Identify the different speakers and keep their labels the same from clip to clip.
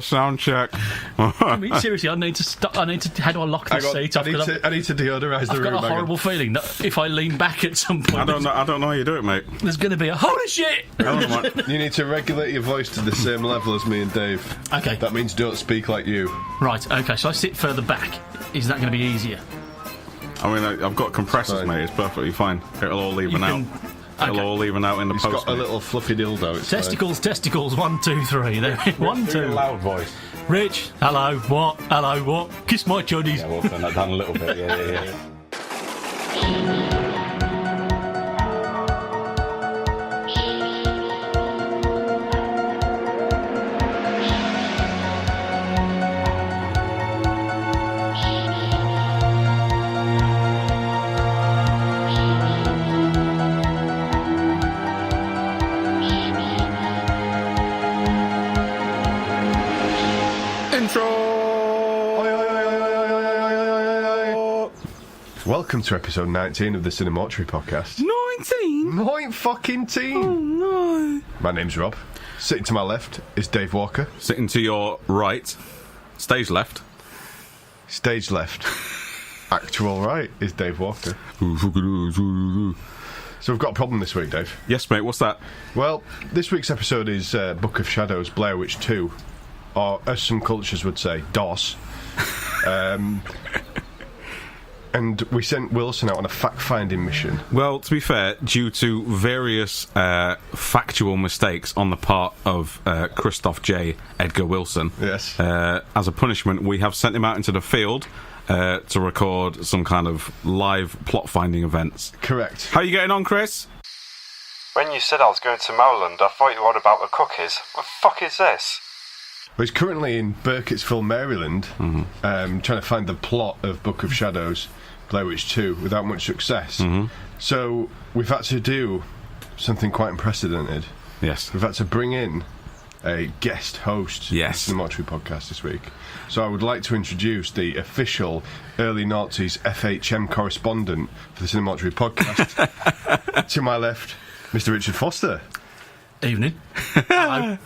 Speaker 1: sound check.
Speaker 2: I mean, seriously, I need to. How do I lock this seat off?
Speaker 3: I need to deodorise the room.
Speaker 2: I've got a horrible feeling that if I lean back at some point,
Speaker 1: I don't know how you do it, mate.
Speaker 2: There's going to be a holy shit.
Speaker 3: You need to regulate your voice to the same level as me and Dave.
Speaker 2: Okay.
Speaker 3: That means don't speak like you.
Speaker 2: Right. Okay. So I sit further back. Is that going to be easier?
Speaker 1: I mean, I've got compressors, mate. It's perfectly fine. It'll all even out. It'll all even out in the post.
Speaker 3: It's got a little fluffy dildo. It's
Speaker 2: testicles. 1, 2, 3. There. 1, 2.
Speaker 1: Loud voice.
Speaker 2: Rich. Hello. What? Hello. What? Kiss my chuddies.
Speaker 1: Yeah, we'll turn that down a little bit. Yeah.
Speaker 3: Welcome to episode 19 of the Cinemortuary podcast.
Speaker 2: 19?
Speaker 3: 19?
Speaker 2: Oh no.
Speaker 3: My name's Rob. Sitting to my left is Dave Walker.
Speaker 1: Sitting to your right, stage left.
Speaker 3: Stage left. Actual right is Dave Walker. So we've got a problem this week, Dave.
Speaker 1: Yes, mate, what's that?
Speaker 3: Well, this week's episode is Book of Shadows, Blair Witch 2, or as some cultures would say, DOS. And we sent Wilson out on a fact-finding mission.
Speaker 1: Well, to be fair, due to various factual mistakes on the part of Christoph J. Edgar Wilson,
Speaker 3: yes.
Speaker 1: As a punishment, we have sent him out into the field to record some kind of live plot-finding events.
Speaker 3: Correct.
Speaker 1: How are you getting on, Chris?
Speaker 4: When you said I was going to Moreland, I thought you were on about the cookies. What the fuck is this?
Speaker 3: Well, he's currently in Burkittsville, Maryland, trying to find the plot of Book of Shadows, Blair Witch 2, without much success. So we've had to do something quite unprecedented.
Speaker 1: Yes.
Speaker 3: We've had to bring in a guest host to the Cinemortuary podcast this week. So I would like to introduce the official early Nazis FHM correspondent for the Cinemortuary podcast. To my left, Mr. Richard Foster.
Speaker 2: Evening. Hello.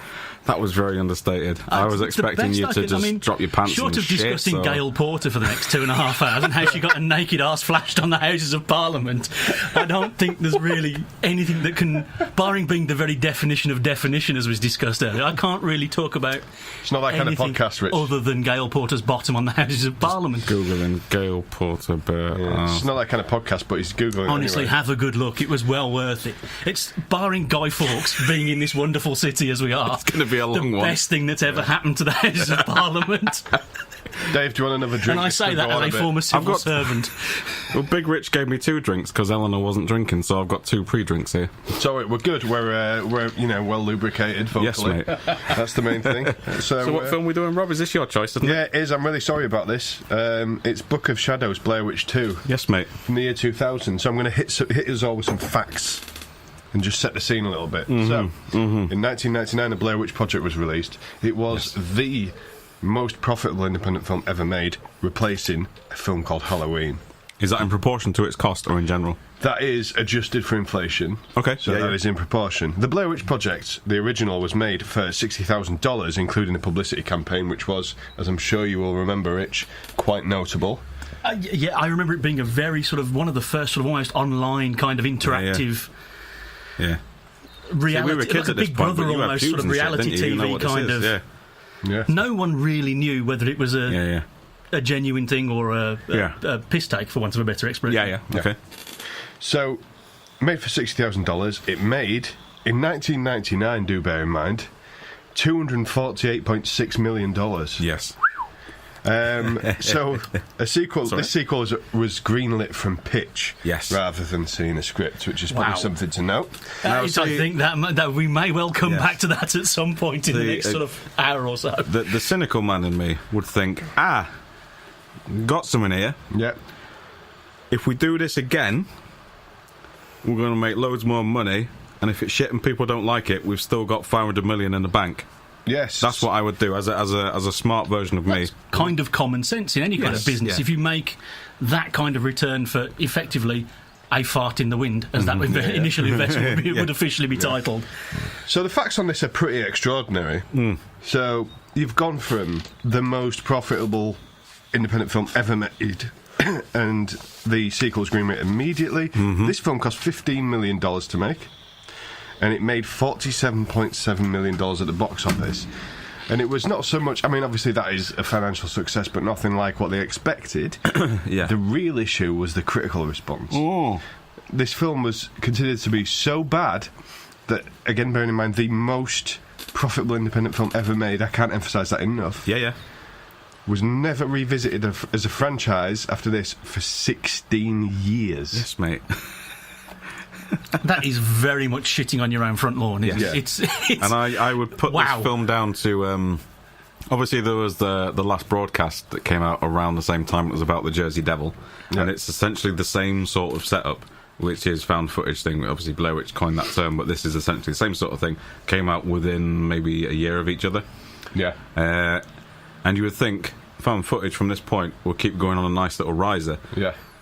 Speaker 1: That was very understated. I was expecting you to just drop your pants
Speaker 2: short
Speaker 1: and
Speaker 2: of discussing Gail Porter for the next 2.5 hours and how she got a naked arse flashed on the Houses of Parliament, I don't think there's really anything that can, barring being the very definition of definition as was discussed earlier, I can't really talk about
Speaker 3: it's not that kind of podcast, Rich.
Speaker 2: Other than Gail Porter's bottom on the Houses of Parliament.
Speaker 1: Googling Gail Porter.
Speaker 3: It's not that kind of podcast, but he's Googling
Speaker 2: Honestly,
Speaker 3: anyway.
Speaker 2: have a good look. It was well worth it. It's, barring Guy Fawkes being in this wonderful city as we are,
Speaker 1: it's going to be a long
Speaker 2: the
Speaker 1: one.
Speaker 2: best thing that's ever happened to the Houses of Parliament.
Speaker 3: Dave, do you want another drink?
Speaker 2: And I say that as a former civil servant.
Speaker 1: Well, Big Rich gave me 2 drinks because Eleanor wasn't drinking, so I've got 2 pre-drinks here.
Speaker 3: So we're good. We're well lubricated vocally.
Speaker 1: Yes, mate.
Speaker 3: That's the main thing.
Speaker 1: So what film are we doing, Rob? Is this your choice, isn't it?
Speaker 3: Yeah, it is. I'm really sorry about this. It's Book of Shadows, Blair Witch 2.
Speaker 1: Yes, mate.
Speaker 3: From the year 2000. So I'm going to hit us all with some facts and just set the scene a little bit. So, in 1999, the Blair Witch Project was released. It was the most profitable independent film ever made, replacing a film called Halloween.
Speaker 1: Is that in proportion to its cost or in general?
Speaker 3: That is adjusted for inflation.
Speaker 1: Okay.
Speaker 3: So that is in proportion. The Blair Witch Project, the original, was made for $60,000, including a publicity campaign, which was, as I'm sure you will remember, Rich, quite notable.
Speaker 2: Yeah, I remember it being a very sort of one of the first sort of almost online kind of interactive...
Speaker 1: Yeah.
Speaker 2: Reality,
Speaker 1: we were kids
Speaker 2: like a
Speaker 1: at this
Speaker 2: Big
Speaker 1: point,
Speaker 2: Brother almost, sort of reality TV kind of.
Speaker 3: Yeah.
Speaker 2: No one really knew whether it was a genuine thing or a piss take, for want of a better expression.
Speaker 1: Yeah. Okay.
Speaker 3: So, made for $60,000. It made, in 1999, do bear in mind, $248.6 million.
Speaker 1: Yes.
Speaker 3: So a sequel.
Speaker 1: Sorry?
Speaker 3: This sequel was greenlit from pitch,
Speaker 1: yes,
Speaker 3: rather than seeing a script, which is probably something to note.
Speaker 2: I think that we may well come back to that at some point in the next sort of hour or so.
Speaker 1: The cynical man in me would think, got some in here.
Speaker 3: Yep.
Speaker 1: If we do this again, we're going to make loads more money, and if it's shit and people don't like it, we've still got 500 million in the bank.
Speaker 3: Yes,
Speaker 1: that's what I would do as a smart version of
Speaker 2: that's
Speaker 1: me.
Speaker 2: Kind of common sense in any kind of business.
Speaker 1: Yeah.
Speaker 2: If you make that kind of return for effectively A Fart in the Wind, as that initial investment would officially be titled.
Speaker 3: So the facts on this are pretty extraordinary. So you've gone from the most profitable independent film ever made, and the sequel's greenlit immediately. This film cost $15 million to make, and it made $47.7 million at the box office. And it was not so much... I mean, obviously that is a financial success, but nothing like what they expected. The real issue was the critical response. This film was considered to be so bad that, again, bearing in mind, the most profitable independent film ever made, I can't emphasise that enough, was never revisited as a franchise after this for 16 years.
Speaker 1: Yes, mate.
Speaker 2: That is very much shitting on your own front lawn, isn't it? It's
Speaker 1: and I would put this film down to... obviously, there was the last broadcast that came out around the same time. It was about the Jersey Devil. And it's essentially the same sort of setup, which is found footage thing. Obviously, Blair Witch coined that term, but this is essentially the same sort of thing. Came out within maybe a year of each other. And you would think found footage from this point will keep going on a nice little riser.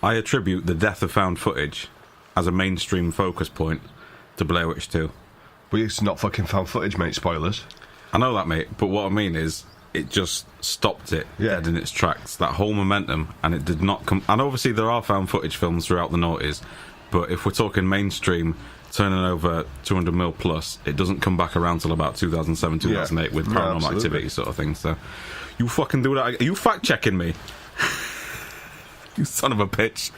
Speaker 1: I attribute the death of found footage as a mainstream focus point to Blair Witch 2.
Speaker 3: But it's not fucking found footage, mate. Spoilers.
Speaker 1: I know that, mate, but what I mean is it just stopped it dead in its tracks, that whole momentum, and it did not come... And obviously there are found footage films throughout the noughties, but if we're talking mainstream, turning over 200 mil plus, it doesn't come back around till about 2007, 2008 with Paranormal Activity sort of thing, so... You fucking do that... Are you fact-checking me? You son of a bitch.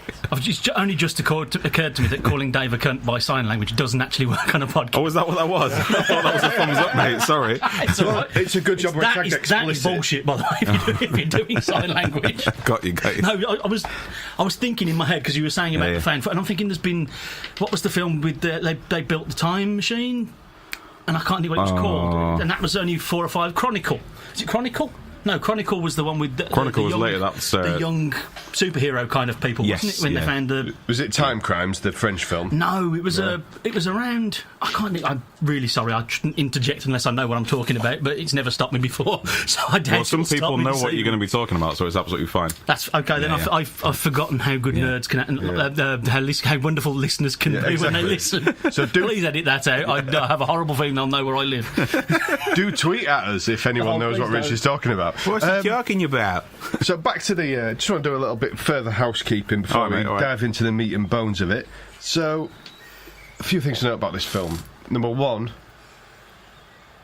Speaker 2: Only just occurred to me that calling Dave a cunt by sign language doesn't actually work on a podcast.
Speaker 1: Oh, is that what that was? I thought that was a thumbs up, mate. Sorry.
Speaker 2: It's all right.
Speaker 3: It's a good job we're tagged explicit.
Speaker 2: That is bullshit, by the way, if you're doing sign language.
Speaker 1: Got you.
Speaker 2: No, I was thinking in my head, because you were saying about the fan foot, and I'm thinking there's been... What was the film with... They built the time machine? And I can't think what it was called. And that was only 4 or 5. Chronicle. Is it Chronicle? No, Chronicle was the one with
Speaker 1: Chronicle was
Speaker 2: young,
Speaker 1: later. That's
Speaker 2: the young superhero kind of people, wasn't it? When they found the...
Speaker 3: Was it Time Crimes, the French film?
Speaker 2: No, it was it was around... I can't think... I'm really sorry, I shouldn't interject unless I know what I'm talking about, but it's never stopped me before, so I doubt.
Speaker 1: Well, some people know what you're going to be talking about, so it's absolutely fine.
Speaker 2: That's okay. Then I've forgotten how good nerds can... how wonderful listeners can be when they listen. So please edit that out. I have a horrible feeling they'll know where I live.
Speaker 3: Do tweet at us if anyone knows what Rich is talking about.
Speaker 1: What's he talking about?
Speaker 3: So back to the... just want to do a little bit further housekeeping before we dive into the meat and bones of it. So, a few things to note about this film. Number one,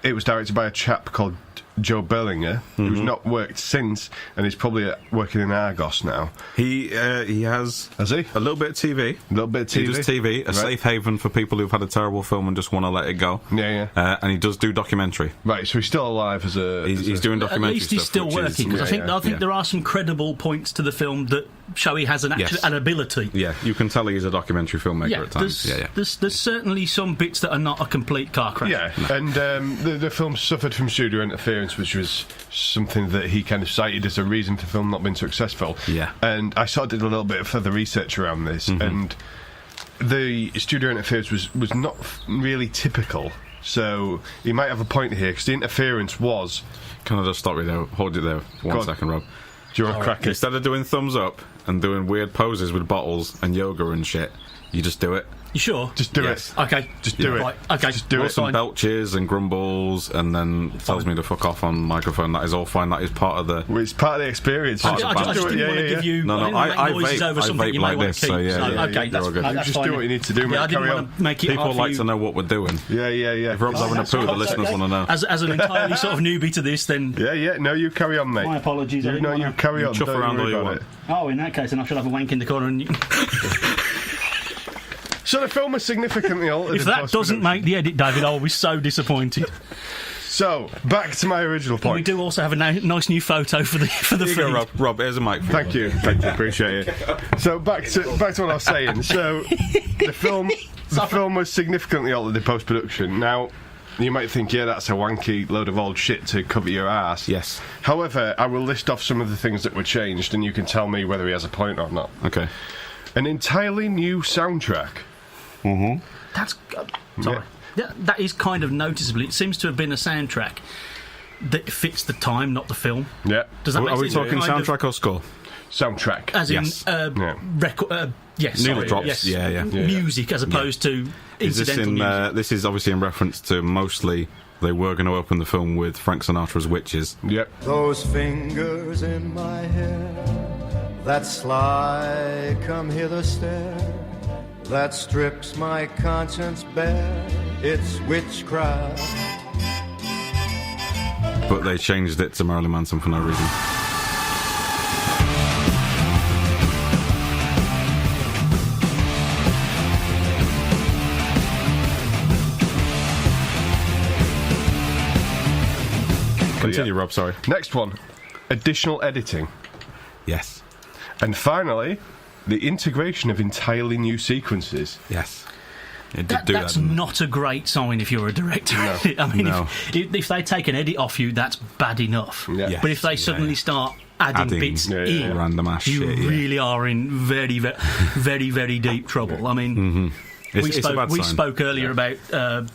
Speaker 3: it was directed by a chap called Joe Berlinger, who's not worked since, and he's probably working in Argos now.
Speaker 1: He has...
Speaker 3: Has he?
Speaker 1: A little bit of TV.
Speaker 3: A little bit of TV.
Speaker 1: He does TV, a safe haven for people who've had a terrible film and just want to let it go. And he does do documentary.
Speaker 3: Right, so he's still alive as a...
Speaker 1: He's doing documentary
Speaker 2: stuff. At least he's still working, because I think there are some credible points to the film that show he has an ability.
Speaker 1: Yeah, you can tell he's a documentary filmmaker at times.
Speaker 2: There's certainly some bits that are not a complete car crash.
Speaker 3: Yeah, and the film suffered from studio interference, which was something that he kind of cited as a reason for the film not being successful. And I sort of did a little bit of further research around this, and the studio interference was not really typical. So he might have a point here, because the interference was...
Speaker 1: Can I just stop you there? Hold it there for 1 second, Rob.
Speaker 3: Do you want to crack it?
Speaker 1: Instead of doing thumbs up and doing weird poses with bottles and yoga and shit, you just do it.
Speaker 2: You sure?
Speaker 3: Just do it.
Speaker 2: Okay.
Speaker 3: Just do it.
Speaker 2: Right. Okay.
Speaker 3: Just do it.
Speaker 1: Some belches and grumbles, and then tells me to fuck off on microphone. That is all fine. That is part of the...
Speaker 3: Well, it's part of the experience.
Speaker 2: I just didn't want to give you...
Speaker 1: No, I vape like this, so
Speaker 2: okay, that's
Speaker 3: just do what you need to do, mate.
Speaker 2: I didn't want to make it
Speaker 1: People like to know what we're doing.
Speaker 3: Yeah.
Speaker 1: If Rob's having a poo, the listeners want to know.
Speaker 2: As an entirely sort of newbie to this, then...
Speaker 3: Yeah, no, you carry on, mate.
Speaker 2: My apologies.
Speaker 3: You carry on.
Speaker 1: Chuff around all you want.
Speaker 2: Oh, in that case, then I should have a wank in the corner and you...
Speaker 3: So the film was significantly altered.
Speaker 2: If that doesn't make the edit, David, I'll be so disappointed.
Speaker 3: So, back to my original point.
Speaker 2: We do also have a nice new photo for the feed.
Speaker 1: Go, Rob, here's a mic.
Speaker 3: Thank you, appreciate it. So back to what I was saying. So the film was significantly altered in post-production. Now, you might think, that's a wanky load of old shit to cover your ass.
Speaker 1: Yes.
Speaker 3: However, I will list off some of the things that were changed, and you can tell me whether he has a point or not.
Speaker 1: Okay.
Speaker 3: An entirely new soundtrack.
Speaker 2: That's... sorry. Yeah, that is kind of noticeable. It seems to have been a soundtrack that fits the time, not the film.
Speaker 3: Yeah.
Speaker 2: Does that make sense?
Speaker 1: Are we talking soundtrack or score?
Speaker 3: Soundtrack.
Speaker 2: As in
Speaker 1: Yes.
Speaker 2: record. Yes,
Speaker 1: Needle
Speaker 2: sorry,
Speaker 1: drops,
Speaker 2: yes.
Speaker 1: yeah.
Speaker 2: Music as opposed to
Speaker 1: Is this
Speaker 2: incidental music.
Speaker 1: this is obviously in reference to mostly they were going to open the film with Frank Sinatra's Witches.
Speaker 3: Yep.
Speaker 5: Those fingers in my hair, that sly come hither stare, that strips my conscience bare, it's witchcraft.
Speaker 1: But they changed it to Marilyn Manson for no reason. Continue, Rob, sorry.
Speaker 3: Next one, additional editing.
Speaker 1: Yes.
Speaker 3: And finally, the integration of entirely new sequences.
Speaker 1: Yes. It did do
Speaker 2: That's
Speaker 1: that. didn't it?
Speaker 2: not a great sign if you're a director. I mean,
Speaker 1: No.
Speaker 2: if they take an edit off you, that's bad enough.
Speaker 3: Yeah.
Speaker 1: Yes.
Speaker 2: But if they suddenly start adding bits in,
Speaker 1: random ass
Speaker 2: you
Speaker 1: shit,
Speaker 2: really are in very, very, very deep trouble. I mean,
Speaker 1: It's a bad
Speaker 2: we
Speaker 1: sign.
Speaker 2: spoke earlier about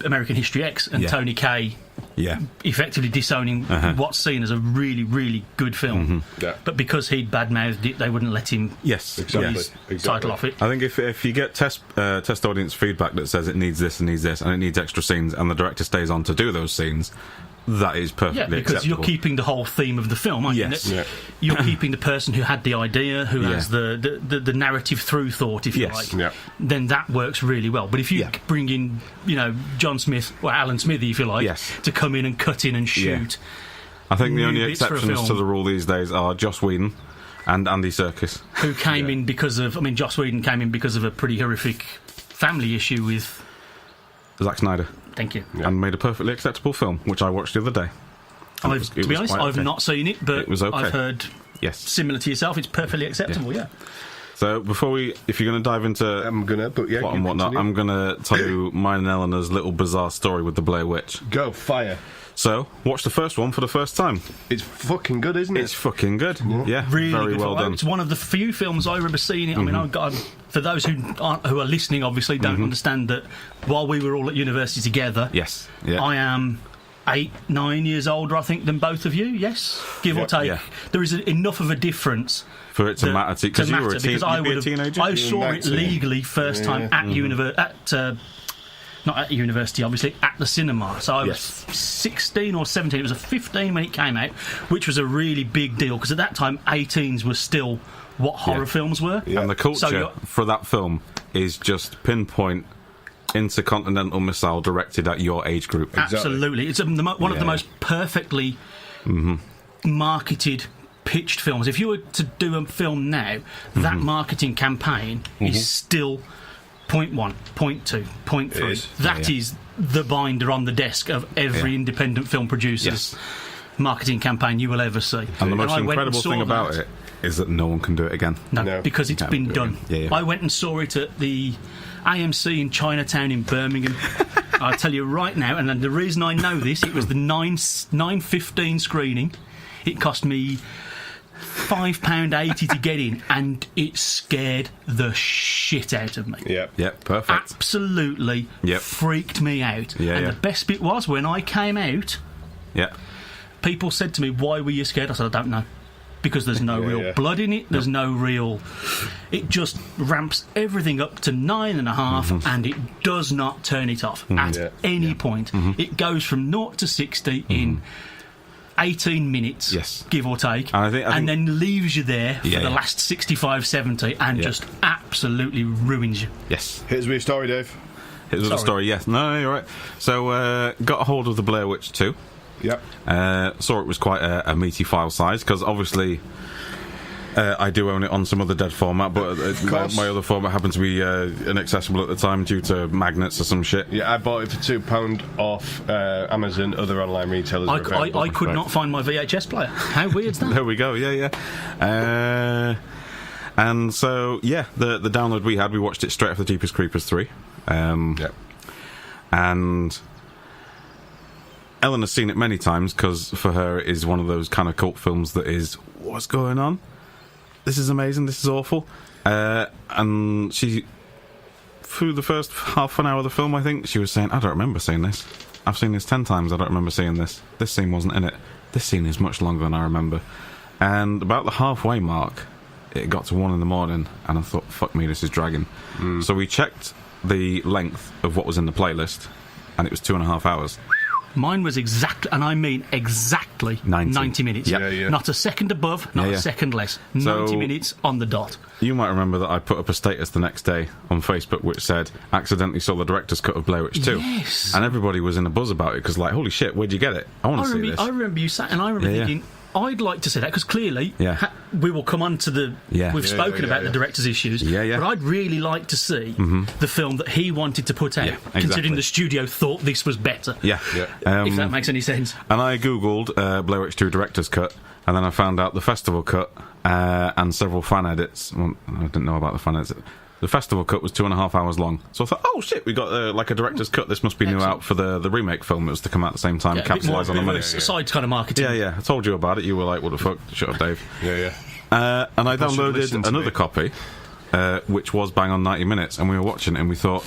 Speaker 2: American History X and
Speaker 1: Yeah.
Speaker 2: Tony Kaye
Speaker 1: Yeah.
Speaker 2: effectively disowning what's seen as a really, really good film.
Speaker 3: Yeah.
Speaker 2: But because he'd badmouthed it, they wouldn't let him
Speaker 1: Yes.
Speaker 3: Exactly.
Speaker 1: Yes.
Speaker 2: title off it.
Speaker 1: I think if you get test audience feedback that says it needs this and needs this and it needs extra scenes and the director stays on to do those scenes, that is perfectly
Speaker 2: Yeah, because
Speaker 1: acceptable.
Speaker 2: you're keeping the whole theme of the film, aren't
Speaker 1: Yes.
Speaker 2: you?
Speaker 3: Yeah.
Speaker 2: You're keeping the person who had the idea, who
Speaker 1: Yeah.
Speaker 2: has the narrative through thought, if you
Speaker 1: Yes.
Speaker 2: like.
Speaker 3: Yeah.
Speaker 2: Then that works really well. But if you
Speaker 1: Yeah.
Speaker 2: bring in, John Smith, or Alan Smithy, if you like,
Speaker 1: Yes.
Speaker 2: to come in and cut in and shoot,
Speaker 1: I think the
Speaker 2: new
Speaker 1: only
Speaker 2: bits for a
Speaker 1: exceptions to
Speaker 2: film.
Speaker 1: the rule these days are Joss Whedon and Andy Serkis.
Speaker 2: who came in because of, Joss Whedon came in because of a pretty horrific family issue with,
Speaker 1: Zack Snyder.
Speaker 2: thank you.
Speaker 1: And made a perfectly acceptable film, which I watched the other day. And it
Speaker 2: To be
Speaker 1: was
Speaker 2: honest,
Speaker 1: quite
Speaker 2: I've
Speaker 1: okay.
Speaker 2: not seen it, but
Speaker 1: It was okay.
Speaker 2: I've heard,
Speaker 1: Yes.
Speaker 2: similar to yourself, it's perfectly acceptable, yeah.
Speaker 1: So if you're going to dive into
Speaker 3: I'm gonna, but yeah,
Speaker 1: plot
Speaker 3: you
Speaker 1: and whatnot,
Speaker 3: continue.
Speaker 1: I'm going to tell you mine and Eleanor's little bizarre story with the Blair Witch.
Speaker 3: Go, fire.
Speaker 1: So, watch the first one for the first time.
Speaker 3: It's fucking good, isn't it?
Speaker 1: It's fucking good. Yeah,
Speaker 2: Really
Speaker 1: very
Speaker 2: good
Speaker 1: well
Speaker 2: film.
Speaker 1: done.
Speaker 2: It's one of the few films I remember seeing it. I mean, I've got, for those who are listening, obviously don't understand that while we were all at university together,
Speaker 1: Yes. Yeah.
Speaker 2: I am 8-9 years older, I think, than both of you. Yes, give or take.
Speaker 1: Yeah.
Speaker 2: there is enough of a difference
Speaker 1: For it to matter to because you were a
Speaker 2: because I
Speaker 1: you'd be a
Speaker 2: would
Speaker 1: teenager.
Speaker 2: I
Speaker 3: You were
Speaker 2: saw it
Speaker 3: 19.
Speaker 2: legally first time at not at university, obviously, at the cinema. So I was
Speaker 1: Yes.
Speaker 2: 16 or 17. It was a 15 when it came out, which was a really big deal because at that time 18s were still what horror films were.
Speaker 1: And the culture
Speaker 2: So you're-
Speaker 1: for that film is just pinpoint intercontinental missile directed at your age group.
Speaker 2: Absolutely, it's one of the most perfectly marketed, pitched films. If you were to do a film now, that marketing campaign is still point 1, point 2, point 3.
Speaker 3: is.
Speaker 2: That is the binder on the desk of every independent film producer's marketing campaign you will ever see.
Speaker 1: And the most
Speaker 2: I went and
Speaker 1: incredible
Speaker 2: saw
Speaker 1: thing about
Speaker 2: that.
Speaker 1: it is that no one can do it again.
Speaker 2: No,
Speaker 3: No,
Speaker 2: because it's
Speaker 1: can't
Speaker 2: been
Speaker 1: do it
Speaker 2: done.
Speaker 1: again. Yeah.
Speaker 2: I went and saw it at the AMC in Chinatown in Birmingham. I'll tell you right now, and then the reason I know this, it was the 9:15 screening. It cost me £5.80 to get in, and it scared the shit out of me.
Speaker 3: Yeah.
Speaker 1: Yep, perfect.
Speaker 2: Absolutely
Speaker 1: Yep.
Speaker 2: freaked me out.
Speaker 1: Yeah,
Speaker 2: and
Speaker 1: yeah.
Speaker 2: the best bit was when I came out,
Speaker 1: Yeah.
Speaker 2: people said to me, "Why were you scared?" I said, "I don't know." Because there's no real
Speaker 3: yeah.
Speaker 2: blood in it. There's no real. It just ramps everything up to 9.5, and it does not turn it off at
Speaker 3: Yeah.
Speaker 2: any point. It goes from 0 to 60 in 18 minutes,
Speaker 1: Yes.
Speaker 2: give or take,
Speaker 1: And I think-
Speaker 2: then leaves you there for
Speaker 1: Yeah,
Speaker 2: the
Speaker 1: yeah.
Speaker 2: last 65, 70, and just absolutely ruins you.
Speaker 1: Yes.
Speaker 3: Here's me a story, Dave.
Speaker 1: It was a
Speaker 2: Sorry.
Speaker 1: story, yes. No, you're right. So, got a hold of the Blair Witch 2.
Speaker 3: Yep.
Speaker 1: Saw it was quite a meaty file size, because obviously I do own it on some other dead format, but
Speaker 3: course.
Speaker 1: my other format happened to be inaccessible at the time due to magnets or some shit.
Speaker 3: Yeah, I bought it for £2 off Amazon, other online retailers. are available.
Speaker 2: I could not find my VHS player. How weird's that?
Speaker 1: There we go, yeah. And so, yeah, the download we had, we watched it straight after Jeepers Creepers 3.
Speaker 3: Yep.
Speaker 1: And Ellen has seen it many times because for her it is one of those kind of cult films that is, what's going on? This is amazing, this is awful. And she, through the first half an hour of the film, I think, she was saying, I don't remember seeing this. I've seen this 10 times, I don't remember seeing this. This scene wasn't in it. This scene is much longer than I remember. And about the halfway mark, it got to 1 in the morning, and I thought, fuck me, this is dragging. So we checked the length of what was in the playlist, and it was 2.5 hours.
Speaker 2: Mine was exactly, and I mean exactly, 90 minutes.
Speaker 1: Yep.
Speaker 2: Not a second above, not a second less. 90 minutes on the dot.
Speaker 1: You might remember that I put up a status the next day on Facebook which said, accidentally saw the director's cut of Blair Witch 2.
Speaker 2: Yes.
Speaker 1: And everybody was in a buzz about it, because, like, holy shit, where'd you get it? I want to see this.
Speaker 2: I remember you sat, and I remember thinking, I'd like to see that, because clearly we will come on to the... We've spoken about the director's issues, but I'd really like to see the film that he wanted to put out, considering the studio thought this was better. If that makes any sense.
Speaker 1: And I googled Blair Witch 2 director's cut, and then I found out the festival cut and several fan edits. Well, I didn't know about the fan edits. The festival cut was 2.5 hours long. So I thought, oh shit, we got like a director's cut. This must be new out for the remake film that was to come out at the same time, capitalise on the money.
Speaker 2: Side kind of marketing.
Speaker 1: Yeah. I told you about it. You were like, what the fuck? Shut up, Dave. And I downloaded another copy, which was bang on 90 minutes, and we were watching it and we thought,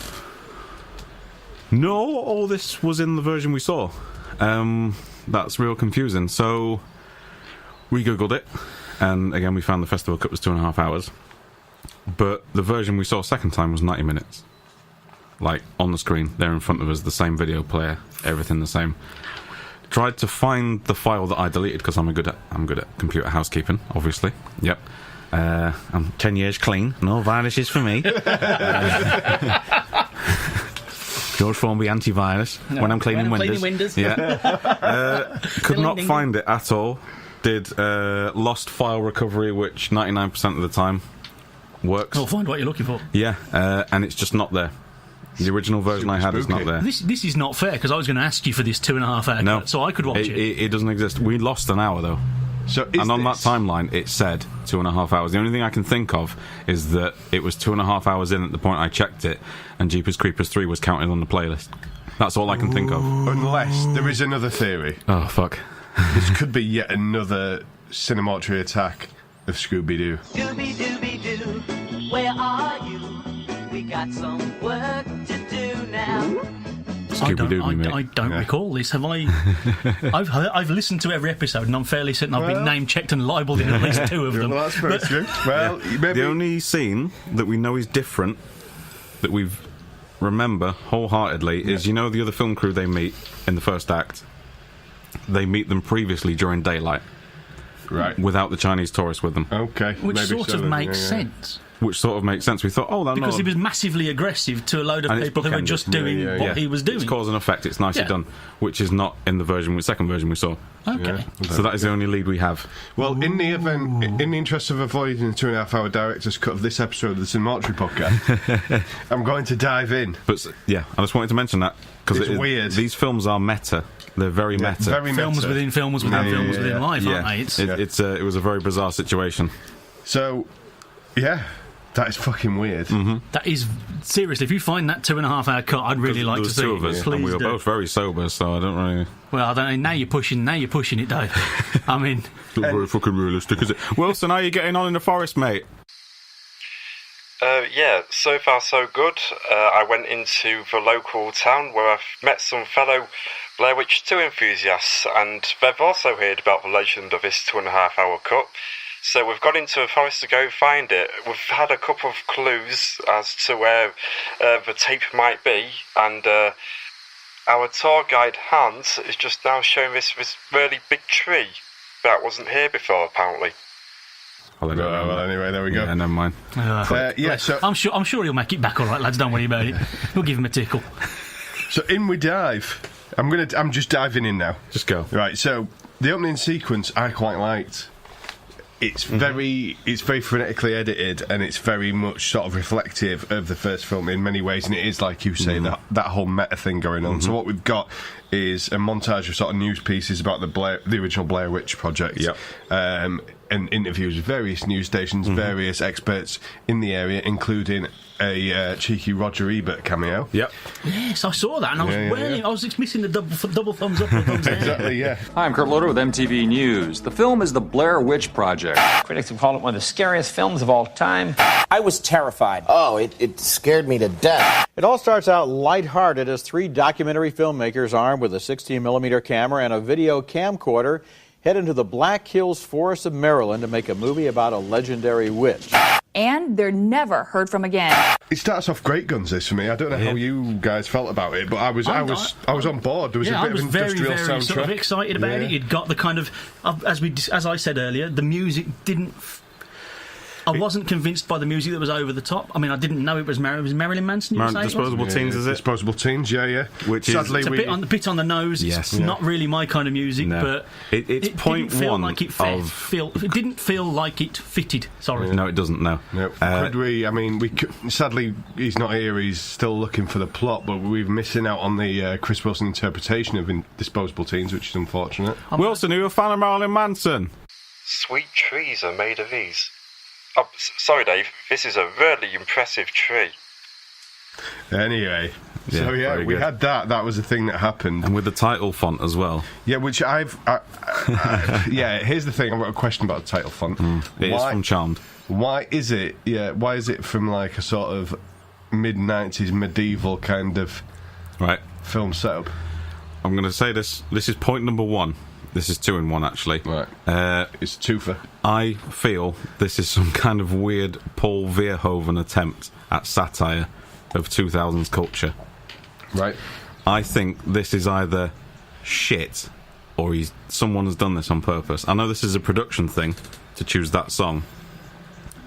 Speaker 1: no, all this was in the version we saw. That's real confusing. So we googled it, and again we found the festival cut was 2.5 hours. But the version we saw second time was 90 minutes. Like, on the screen, there in front of us, the same video player, everything the same. Tried to find the file that I deleted, because I'm good at computer housekeeping, obviously. Yep. I'm 10 years clean, no viruses for me. George Formby antivirus when I'm cleaning Windows. Could not find it at all. Did lost file recovery, which 99% of the time works.
Speaker 2: I'll find what you're looking for.
Speaker 1: And it's just not there. The original version I had is not there.
Speaker 2: This is not fair, because I was going to ask you for this 2.5 hour cut, so I could watch it.
Speaker 1: It doesn't exist. We lost an hour, though. And on that timeline, it said 2.5 hours. The only thing I can think of is that it was 2.5 hours in at the point I checked it, and Jeepers Creepers 3 was counted on the playlist. That's all I can think of.
Speaker 3: Unless there is another theory.
Speaker 1: Oh, fuck.
Speaker 3: This could be yet another Cinematry attack of Scooby-Doo.
Speaker 6: Scooby-Dooby-Doo, where are you? We got some work to do now.
Speaker 2: I don't recall this. Have I? I've listened to every episode, and I'm fairly certain I've been name-checked and libelled in at least 2 of them.
Speaker 3: Well, that's very true. Well,
Speaker 1: the only scene that we know is different, that we remember wholeheartedly, is, you know, the other film crew they meet in the first act? They meet them previously during daylight.
Speaker 3: Right.
Speaker 1: Without the Chinese tourists with them.
Speaker 3: Okay.
Speaker 2: Which sort of makes sense.
Speaker 1: Which sort of makes sense. We thought, because
Speaker 2: he was massively aggressive to a load of people who were just doing what he was doing.
Speaker 1: It's cause and effect. It's nicely done, which is not in the second version we saw.
Speaker 2: Okay.
Speaker 1: So that is the only lead we have.
Speaker 3: Well, in the interest of avoiding the 2.5 hour director's cut of this episode of the Cinematry podcast, I'm going to dive in.
Speaker 1: But I just wanted to mention that because
Speaker 3: it's weird.
Speaker 1: These films are meta. They're very meta.
Speaker 3: Very
Speaker 2: films
Speaker 3: meta.
Speaker 2: within films within films within life, aren't they?
Speaker 1: It was a very bizarre situation.
Speaker 3: So, that is fucking weird.
Speaker 2: That is, seriously, if you find that 2.5 hour cut, I'd really like to see
Speaker 1: two of us, and we were both very sober, so I don't really...
Speaker 2: Well, I don't know, now you're pushing it, Dave. I mean...
Speaker 1: Not very fucking realistic, is it? Wilson, how are you getting on in the forest, mate?
Speaker 4: So far so good. I went into the local town where I've met some fellow Blair Witch 2 enthusiasts, and they've also heard about the legend of this 2.5 hour cut. So we've got into the forest to go find it. We've had a couple of clues as to where the tape might be, and our tour guide Hans is just now showing this really big tree that wasn't here before, apparently.
Speaker 3: Anyway, there we go.
Speaker 1: Yeah, never mind.
Speaker 3: So
Speaker 2: I'm sure he'll make it back all right, lads. Don't worry about it. We'll give him a tickle.
Speaker 3: So in we dive. I'm just diving in now.
Speaker 1: Just go.
Speaker 3: Right. So the opening sequence I quite liked. It's very phonetically edited, and it's very much sort of reflective of the first film in many ways, and it is, like you say, that whole meta thing going on. So what we've got is a montage of sort of news pieces about the original Blair Witch Project, and interviews with various news stations, various experts in the area, including a cheeky Roger Ebert cameo.
Speaker 2: Yep. Yes, I saw that, and I was missing the double thumbs up or thumbs down.
Speaker 3: Exactly, yeah.
Speaker 7: Hi, I'm Kurt Loder with MTV News. The film is The Blair Witch Project.
Speaker 8: Critics have called it one of the scariest films of all time.
Speaker 9: I was terrified. Oh, it scared me to death.
Speaker 10: It all starts out lighthearted as 3 documentary filmmakers armed with a 16mm camera and a video camcorder head into the Black Hills Forest of Maryland to make a movie about a legendary witch.
Speaker 11: And they're never heard from again.
Speaker 3: It starts off great guns, this, for me. I don't know how you guys felt about it, but I was on board. There was a bit of industrial
Speaker 2: very
Speaker 3: soundtrack.
Speaker 2: Sort of excited about it. It got the kind of as I said earlier, the music didn't. I wasn't convinced by the music that was over the top. I mean, I didn't know it was Marilyn Manson.
Speaker 1: Disposable Teens, is it?
Speaker 3: Disposable Teens, yeah.
Speaker 1: Which
Speaker 3: sadly
Speaker 2: it's a bit on the nose.
Speaker 1: Yes.
Speaker 2: It's not really my kind of music, but
Speaker 1: it's point one
Speaker 2: it didn't feel like it fitted. Sorry.
Speaker 1: No, it doesn't. No.
Speaker 3: Could we? I mean, sadly, he's not here. He's still looking for the plot, but we're missing out on the Chris Wilson interpretation of Disposable Teens, which is unfortunate.
Speaker 1: Wilson, are you a fan of Marilyn Manson?
Speaker 4: Sweet trees are made of these. Oh, sorry, Dave. This is a really impressive tree.
Speaker 3: Anyway, so we had that. That was the thing that happened,
Speaker 1: and with the title font as well.
Speaker 3: Yeah, which here's the thing. I've got a question about the title font.
Speaker 1: It is from Charmed.
Speaker 3: Why is it? Yeah, why is it from like a sort of mid-90s medieval kind of film setup?
Speaker 1: I'm going to say this. This is point number one. This is 2 in 1, actually.
Speaker 3: Right. It's twofer.
Speaker 1: I feel this is some kind of weird Paul Verhoeven attempt at satire of 2000s culture.
Speaker 3: Right.
Speaker 1: I think this is either shit or someone has done this on purpose. I know this is a production thing to choose that song,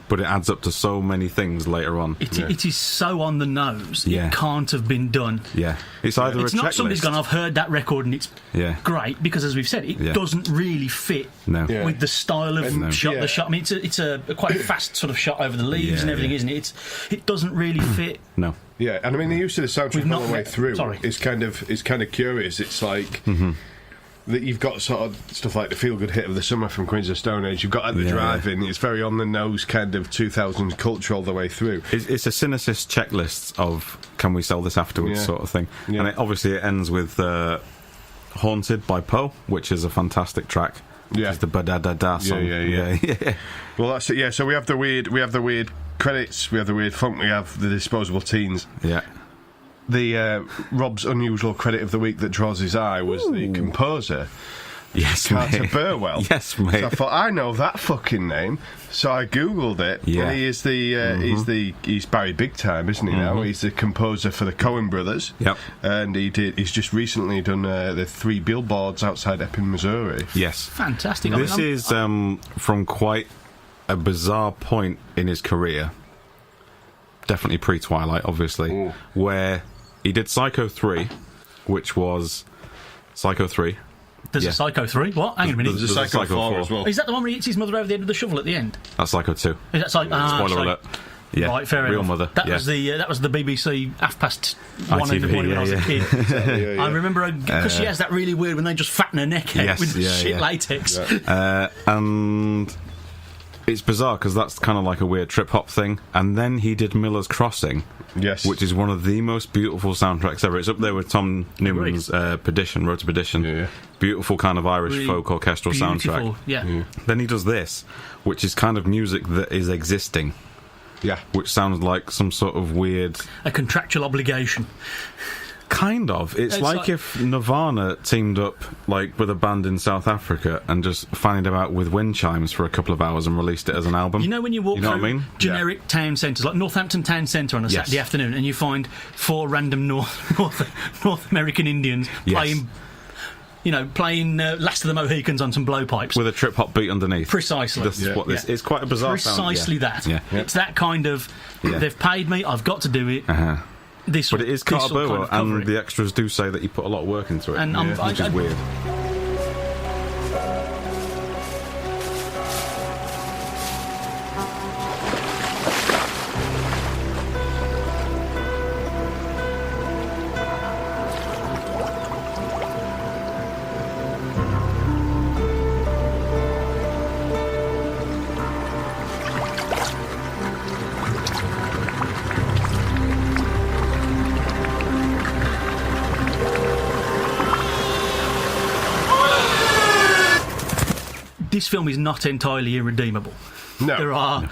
Speaker 1: but it adds up to so many things later on.
Speaker 2: It is so on the nose.
Speaker 1: Yeah.
Speaker 2: It can't have been done.
Speaker 1: Yeah. It's either
Speaker 2: it's
Speaker 1: a
Speaker 2: not
Speaker 1: checklist.
Speaker 2: somebody's gone, I've heard that record and it's great, because as we've said, it doesn't really fit with the style of shot. The shot. I mean, it's a quite fast sort of shot over the leaves and everything, isn't it? It doesn't really fit.
Speaker 1: No.
Speaker 3: Yeah, and I mean the use of the soundtrack all the way through is kind of curious. It's like that you've got sort of stuff like the feel-good hit of the summer from Queens of Stone Age. You've got At the Drive-In. It's very on-the-nose kind of 2000s culture all the way through.
Speaker 1: It's a cynicist checklist of can we sell this afterwards sort of thing. And obviously it ends with Haunted by Poe, which is a fantastic track.
Speaker 3: Yeah.
Speaker 1: It's the ba-da-da-da song.
Speaker 3: Yeah. Well, that's it. Yeah, so we have the weird credits, we have the weird funk, we have the Disposable Teens.
Speaker 1: Yeah.
Speaker 3: The Rob's unusual credit of the week that draws his eye was the composer, Carter Burwell.
Speaker 1: Yes, mate.
Speaker 3: So I thought, I know that fucking name, so I googled it.
Speaker 1: Yeah.
Speaker 3: And he is he's Barry Big Time, isn't he? Now he's the composer for the Coen Brothers.
Speaker 1: Yep.
Speaker 3: And he's just recently done the 3 billboards outside Epping, Missouri.
Speaker 1: Yes.
Speaker 2: Fantastic.
Speaker 1: This is from quite a bizarre point in his career. Definitely pre-Twilight, obviously, where he did Psycho 3, which was Psycho 3.
Speaker 2: There's a Psycho 3? What? Hang on a minute.
Speaker 3: There's a Psycho 4 as well.
Speaker 2: Is that the one where he hits his mother over the end of the shovel at the end?
Speaker 1: That's Psycho 2.
Speaker 2: Is that
Speaker 1: Spoiler alert. Yeah.
Speaker 2: Right, fair
Speaker 1: Real
Speaker 2: enough.
Speaker 1: mother.
Speaker 2: That was the BBC half past 1 in the
Speaker 1: ITV,
Speaker 2: morning when I was a kid. I remember because she has that really weird when they just fatten her neck out with shit latex.
Speaker 1: And it's bizarre because that's kind of like a weird trip-hop thing. And then he did Miller's Crossing, which is one of the most beautiful soundtracks ever. It's up there with Tom Newman's Perdition, Road to Perdition. Beautiful kind of Irish really folk orchestral soundtrack. Then he does this, which is kind of music that is existing.
Speaker 3: Yeah.
Speaker 1: Which sounds like some sort of weird...
Speaker 2: A contractual obligation.
Speaker 1: Kind of. It's like if Nirvana teamed up with a band in South Africa and just fanned about with wind chimes for a couple of hours and released it as an album.
Speaker 2: You know when you walk through generic town centres, like Northampton Town Centre on a Saturday afternoon, and you find 4 random North American Indians playing... playing Last of the Mohicans on some blowpipes.
Speaker 1: With a trip-hop beat underneath.
Speaker 2: Precisely.
Speaker 1: This is what this... It's quite a bizarre sound.
Speaker 2: Precisely that. Yeah. It's that kind of... They've paid me, I've got to do it.
Speaker 1: But it is Carter Burwell, and the extras do say that he put a lot of work into it, which is weird.
Speaker 2: This film is not entirely irredeemable.
Speaker 3: No.
Speaker 2: There are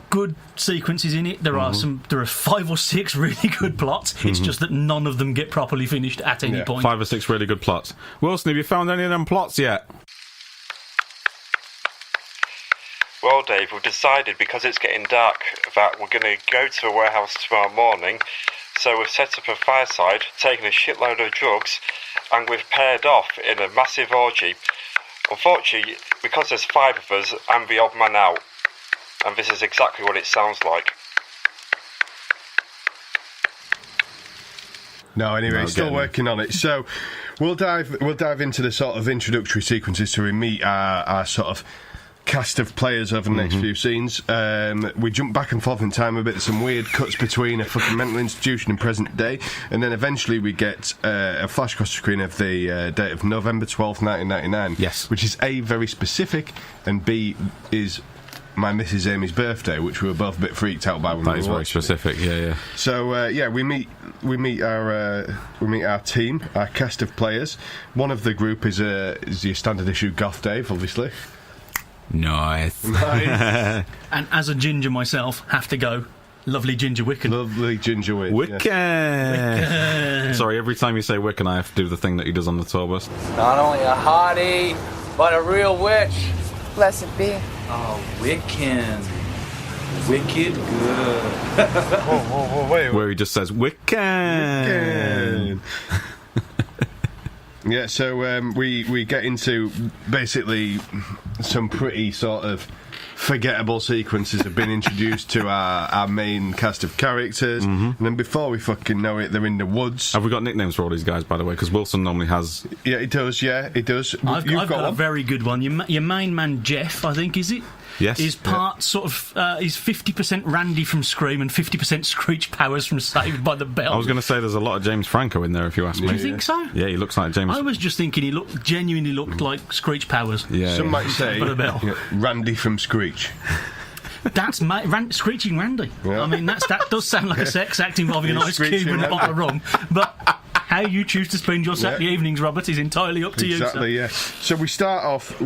Speaker 2: good sequences in it. There are 5 or 6 really good plots. It's just that none of them get properly finished at any point.
Speaker 1: 5 or 6 really good plots. Wilson, have you found any of them plots yet?
Speaker 4: Well, Dave, we've decided because it's getting dark that we're going to go to a warehouse tomorrow morning. So we've set up a fireside, taken a shitload of drugs, and we've paired off in a massive orgy. Unfortunately, because there's 5 of us, I'm the odd man out. And this is exactly what it sounds like.
Speaker 3: No, anyway, still working on it. So we'll dive into the sort of introductory sequences so we meet our sort of cast of players over the next few scenes. We jump back and forth in time a bit. There's some weird cuts between a fucking mental institution and present day, and then eventually we get a flash across the screen of the date of November 12th, 1999.
Speaker 1: Yes.
Speaker 3: Which is A, very specific, and B, is my Mrs. Amy's birthday, which we were both a bit freaked out by when we were
Speaker 1: That is very
Speaker 3: watching
Speaker 1: specific, yeah.
Speaker 3: So we meet our team, our cast of players. One of the group is your standard issue Goth Dave, obviously.
Speaker 1: Nice.
Speaker 2: And as a ginger myself, have to go. Lovely Ginger Wiccan.
Speaker 3: Lovely Ginger
Speaker 1: Wiccan.
Speaker 2: Wiccan.
Speaker 1: Sorry, every time you say Wiccan, I have to do the thing that he does on the tour bus.
Speaker 12: Not only a hottie, but a real witch.
Speaker 13: Blessed be.
Speaker 12: Oh, Wiccan. Wicked good.
Speaker 3: Wait.
Speaker 1: Where he just says, Wiccan.
Speaker 3: Yeah, so we get into basically some pretty sort of forgettable sequences have been introduced to our main cast of characters, and then before we fucking know it, they're in the woods.
Speaker 1: Have we got nicknames for all these guys, by the way? Because Wilson normally has...
Speaker 3: Yeah, he does.
Speaker 2: I've got a very good one. Your main man, Jeff, I think, is it?
Speaker 1: Yes.
Speaker 2: Is part sort of... he's 50% Randy from Scream and 50% Screech Powers from Saved by the Bell.
Speaker 1: I was going to say there's a lot of James Franco in there, if you ask me.
Speaker 2: Do you think so?
Speaker 1: Yeah, he looks like James...
Speaker 2: I was just thinking he genuinely looked like Screech Powers.
Speaker 1: Yeah.
Speaker 3: Some might say
Speaker 2: Bell.
Speaker 3: Randy from Screech.
Speaker 2: That's Screeching Randy.
Speaker 3: Yeah.
Speaker 2: I mean, that does sound like a sex act involving an ice cube and a bottle of rum, but... How you choose to spend your Saturday evenings, Robert, is entirely up to you.
Speaker 3: Exactly, yeah. So we start off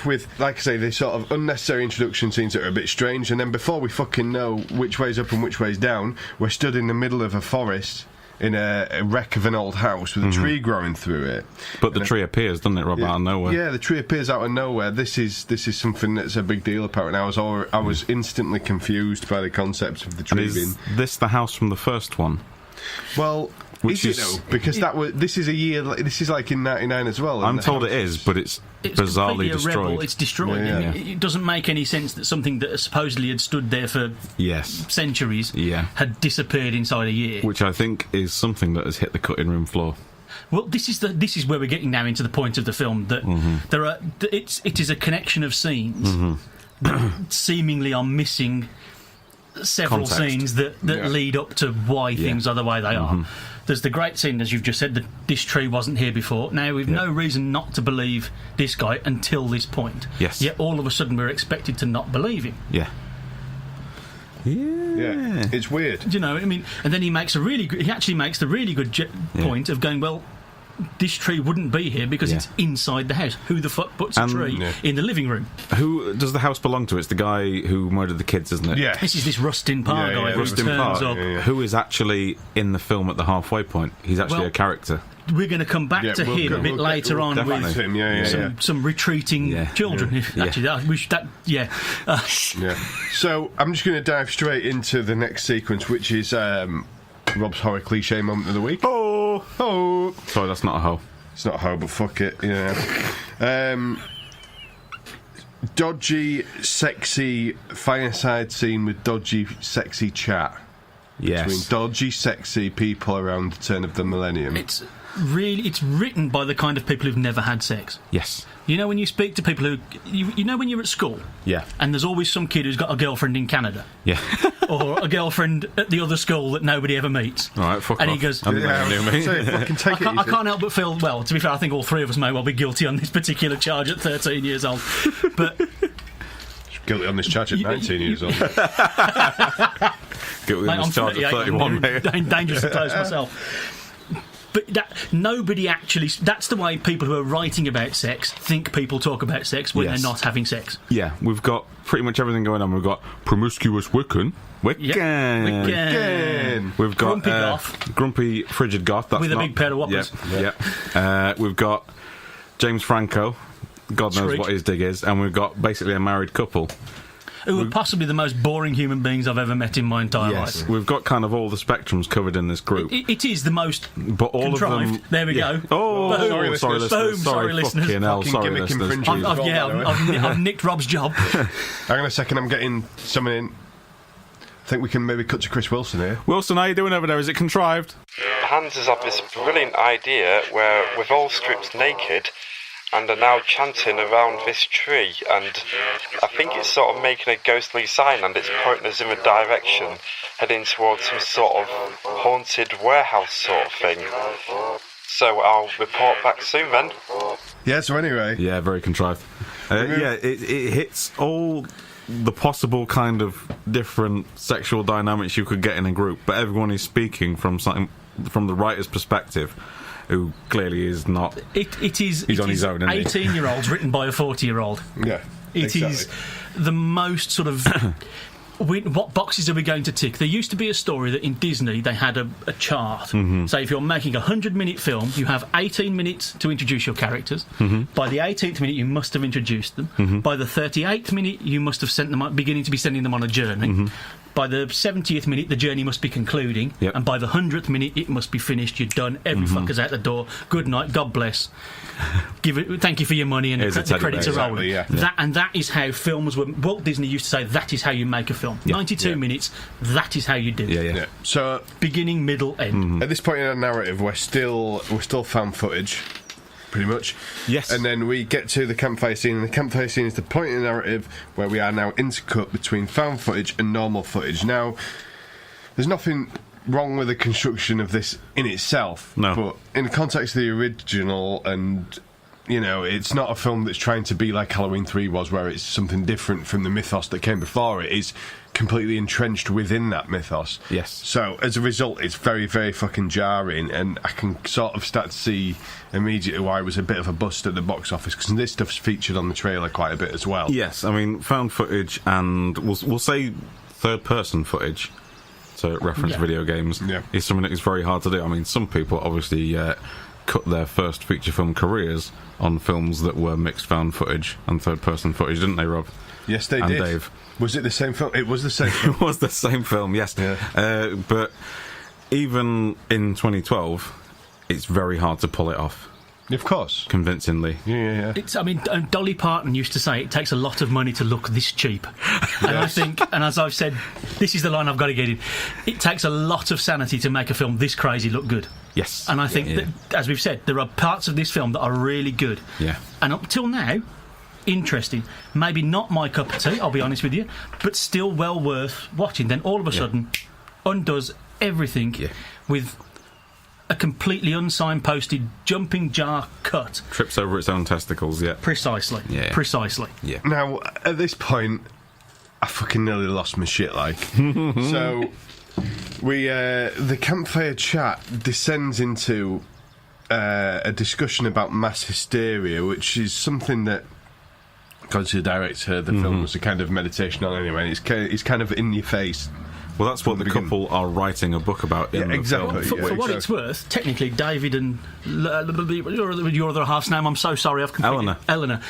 Speaker 3: with, like I say, these sort of unnecessary introduction scenes that are a bit strange, and then before we fucking know which way's up and which way's down, we're stood in the middle of a forest in a wreck of an old house with a tree growing through it.
Speaker 1: But the tree appears, doesn't it, Rob, out of nowhere?
Speaker 3: Yeah, the tree appears out of nowhere. This is something that's a big deal, apparently. I was instantly confused by the concept of the tree being...
Speaker 1: Is this the house from the first one?
Speaker 3: Well...
Speaker 1: Which
Speaker 3: is it though? Because this is a year. This is like in '99 as well.
Speaker 1: I'm told it is, but it's bizarrely destroyed.
Speaker 2: It's destroyed.
Speaker 3: Yeah.
Speaker 2: It doesn't make any sense that something that supposedly had stood there for centuries had disappeared inside a year.
Speaker 1: Which I think is something that has hit the cutting room floor.
Speaker 2: Well, this is where we're getting now into the point of the film that it is a connection of scenes that seemingly are missing several scenes that lead up to why things are the way they are. There's the great scene, as you've just said, that this tree wasn't here before. Now, we've no reason not to believe this guy until this point.
Speaker 1: Yes.
Speaker 2: Yet all of a sudden we're expected to not believe him.
Speaker 1: Yeah.
Speaker 3: Yeah. It's weird.
Speaker 2: Do you know, I mean, and then he actually makes the really good point of going, well, this tree wouldn't be here because it's inside the house. Who the fuck puts a tree in the living room?
Speaker 1: Who does the house belong to? It's the guy who murdered the kids, isn't it?
Speaker 3: Yeah.
Speaker 2: This is this Rustin Parr guy who turns up.
Speaker 1: Who is actually in the film at the halfway point. He's actually a character.
Speaker 2: We're going to come back to him a bit later on with some retreating children.
Speaker 3: So I'm just going to dive straight into the next sequence, which is Rob's horror cliche moment of the week. Oh!
Speaker 1: Sorry, that's not a hoe.
Speaker 3: It's not a hoe, but fuck it. Dodgy, sexy fireside scene with dodgy, sexy chat.
Speaker 1: Yes.
Speaker 3: Between dodgy, sexy people around the turn of the millennium.
Speaker 2: It's written by the kind of people who've never had sex.
Speaker 1: Yes.
Speaker 2: You know when you speak to people who... You know when you're at school?
Speaker 1: Yeah.
Speaker 2: And there's always some kid who's got a girlfriend in Canada.
Speaker 1: Yeah.
Speaker 2: Or a girlfriend at the other school that nobody ever meets.
Speaker 1: All right, fuck
Speaker 2: and
Speaker 1: off.
Speaker 2: he goes...
Speaker 1: I
Speaker 2: can't help but feel... Well, to be fair, I think all three of us may well be guilty on this particular charge at 13 years old. But...
Speaker 3: Guilty on this charge at 19 years old.
Speaker 1: Guilty on this charge at 31, mate.
Speaker 2: Dangerous to close myself. But nobody actually... That's the way people who are writing about sex think people talk about sex when they're not having sex.
Speaker 1: Yeah, we've got pretty much everything going on. We've got promiscuous Wiccan.
Speaker 2: Wiccan.
Speaker 1: We've got...
Speaker 2: Grumpy goth.
Speaker 1: Grumpy frigid goth. That's
Speaker 2: with a big pair of whoppers.
Speaker 1: Yeah. We've got James Franco. God knows what his dig is. And we've got basically a married couple.
Speaker 2: who are possibly the most boring human beings I've ever met in my entire life.
Speaker 1: We've got kind of all the spectrums covered in this group.
Speaker 2: It is the most
Speaker 1: but all
Speaker 2: contrived.
Speaker 1: of them.
Speaker 2: There we go.
Speaker 1: Oh,
Speaker 2: Boom.
Speaker 1: sorry, listeners.
Speaker 2: Sorry, listeners.
Speaker 1: Fucking hell, sorry,
Speaker 3: gimmick
Speaker 1: listeners.
Speaker 3: infringement.
Speaker 2: I've nicked Rob's job.
Speaker 3: Hang on a second, I'm getting someone in. I think we can maybe cut to Chris Wilson here.
Speaker 1: Wilson, how you doing over there? Is it contrived?
Speaker 4: Hans has had this brilliant idea where we've all stripped naked and are now chanting around this tree, and I think it's sort of making a ghostly sign and it's pointing us in a direction heading towards some sort of haunted warehouse sort of thing. So I'll report back soon then.
Speaker 3: Yeah, so anyway.
Speaker 1: Yeah, very contrived. It hits all the possible kind of different sexual dynamics you could get in a group, but everyone is speaking from the writer's perspective, who clearly is not. He's on his own, isn't he?
Speaker 2: 18-year-olds written by a 40-year-old.
Speaker 3: Yeah,
Speaker 2: It is the most sort of. What boxes are we going to tick? There used to be a story that in Disney they had a chart.
Speaker 1: Mm-hmm.
Speaker 2: So if you're making a 100-minute film, you have 18 minutes to introduce your characters.
Speaker 1: Mm-hmm.
Speaker 2: By the 18th minute, you must have introduced them.
Speaker 1: Mm-hmm.
Speaker 2: By the 38th minute, you must have beginning to be sending them on a journey.
Speaker 1: Mm-hmm.
Speaker 2: By the 70th minute, the journey must be concluding.
Speaker 1: Yep.
Speaker 2: And by the 100th minute, it must be finished. You're done. Every fucker's out the door. Good night. God bless. Thank you for your money, and the credits are rolling. That is how films were. Walt Disney used to say that is how you make a film. 92 minutes. That is how you do it.
Speaker 3: Yeah. So
Speaker 2: beginning, middle, end.
Speaker 3: At this point in our narrative, we're still found footage, pretty much.
Speaker 1: Yes.
Speaker 3: And then we get to the campfire scene, and the campfire scene is the point in the narrative where we are now intercut between found footage and normal footage. Now, there's nothing wrong with the construction of this in itself.
Speaker 1: No.
Speaker 3: But in the context of the original, and it's not a film that's trying to be like Halloween 3 was, where it's something different from the mythos that came before it. It's completely entrenched within that mythos.
Speaker 1: Yes.
Speaker 3: So as a result, it's very, very fucking jarring, and I can sort of start to see immediately why it was a bit of a bust at the box office, because this stuff's featured on the trailer quite a bit as well.
Speaker 1: Yes, I mean, found footage and we'll say third-person footage, to reference video games, is something that is very hard to do. I mean, some people obviously cut their first feature film careers on films that were mixed found footage and third-person footage, didn't they, Rob?
Speaker 3: Yes, they
Speaker 1: and
Speaker 3: did.
Speaker 1: Dave.
Speaker 3: Was it the same film? It was the same film.
Speaker 1: It was the same film, yes.
Speaker 3: Yeah.
Speaker 1: But even in 2012, it's very hard to pull it off.
Speaker 3: Of course.
Speaker 1: Convincingly.
Speaker 3: Yeah.
Speaker 2: Dolly Parton used to say it takes a lot of money to look this cheap. And I think, and as I've said, this is the line I've got to get in, it takes a lot of sanity to make a film this crazy look good.
Speaker 1: Yes.
Speaker 2: And I think that, as we've said, there are parts of this film that are really good.
Speaker 1: Yeah.
Speaker 2: And up till now, interesting. Maybe not my cup of tea, I'll be honest with you, but still well worth watching. Then all of a sudden, undoes everything with a completely unsignposted jumping jar cut.
Speaker 1: Trips over its own testicles,
Speaker 2: Precisely.
Speaker 1: Yeah.
Speaker 2: Precisely.
Speaker 1: Yeah.
Speaker 3: Now, at this point, I fucking nearly lost my shit, like. So, the campfire chat descends into a discussion about mass hysteria, which is something that, according to the director, the film was a kind of meditation on anyway. It's kind of in your face.
Speaker 1: Well, that's what the couple are writing a book about in the film.
Speaker 2: For what it's worth, technically, David and your other half's name, I'm so sorry, I've completely... Eleanor.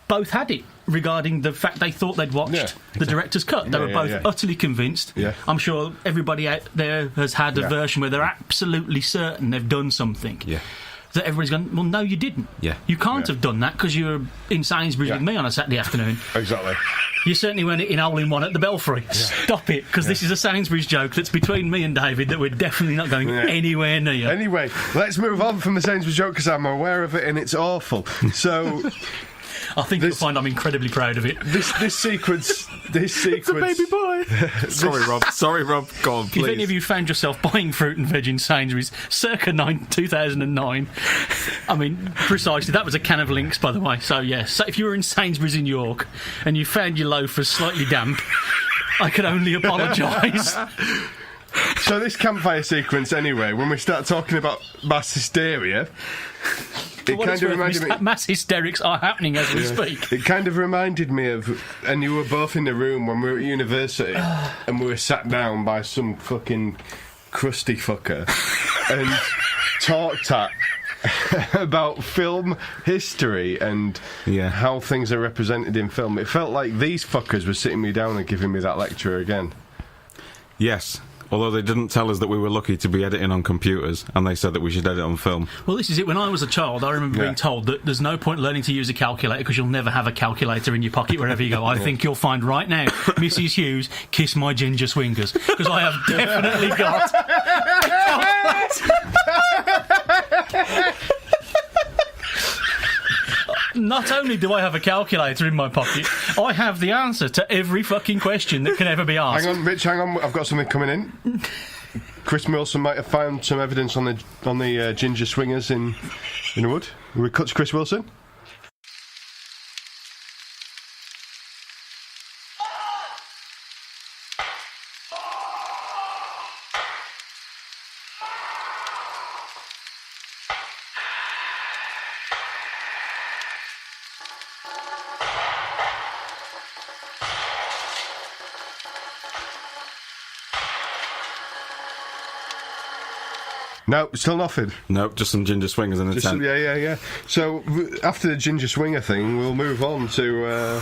Speaker 2: Both had it regarding the fact they thought they'd watched the director's cut. They were both utterly convinced.
Speaker 3: Yeah.
Speaker 2: I'm sure everybody out there has had a version where they're absolutely certain they've done something.
Speaker 1: Yeah.
Speaker 2: That everybody's gone, well, no, you didn't.
Speaker 1: Yeah.
Speaker 2: You can't have done that because you were in Sainsbury's with me on a Saturday afternoon.
Speaker 3: Exactly.
Speaker 2: You certainly weren't in Hole-in-One at the Belfry. Stop it, because this is a Sainsbury's joke that's between me and David that we're definitely not going anywhere near.
Speaker 3: Anyway, let's move on from the Sainsbury's joke, because I'm aware of it and it's awful. So...
Speaker 2: I think you'll find I'm incredibly proud of it.
Speaker 3: This sequence...
Speaker 1: It's a baby boy! Sorry, Rob. Go on, please.
Speaker 2: If any of you found yourself buying fruit and veg in Sainsbury's circa 2009, I mean, precisely, that was a can of Lynx, by the way. So, yes, so if you were in Sainsbury's in York and you found your loafers slightly damp, I can only apologise.
Speaker 3: So this campfire sequence, anyway, when we start talking about mass hysteria... It kind of reminded me.
Speaker 2: Mass hysterics are happening as we speak.
Speaker 3: It kind of reminded me of, and you were both in the room when we were at university, and we were sat down by some fucking crusty fucker and talked at about film history and how things are represented in film. It felt like these fuckers were sitting me down and giving me that lecture again.
Speaker 1: Yes. Although they didn't tell us that we were lucky to be editing on computers, and they said that we should edit on film.
Speaker 2: Well, this is it. When I was a child, I remember being told that there's no point learning to use a calculator because you'll never have a calculator in your pocket wherever you go. I think you'll find right now, Mrs. Hughes, kiss my ginger swingers, because I have definitely got Not only do I have a calculator in my pocket, I have the answer to every fucking question that can ever be asked.
Speaker 3: Hang on, Rich, hang on. I've got something coming in. Chris Wilson might have found some evidence on the ginger swingers in the wood. We cut to Chris Wilson. No, still nothing.
Speaker 1: Nope, just some ginger swingers in the tent.
Speaker 3: Yeah. So after the ginger swinger thing, we'll move on to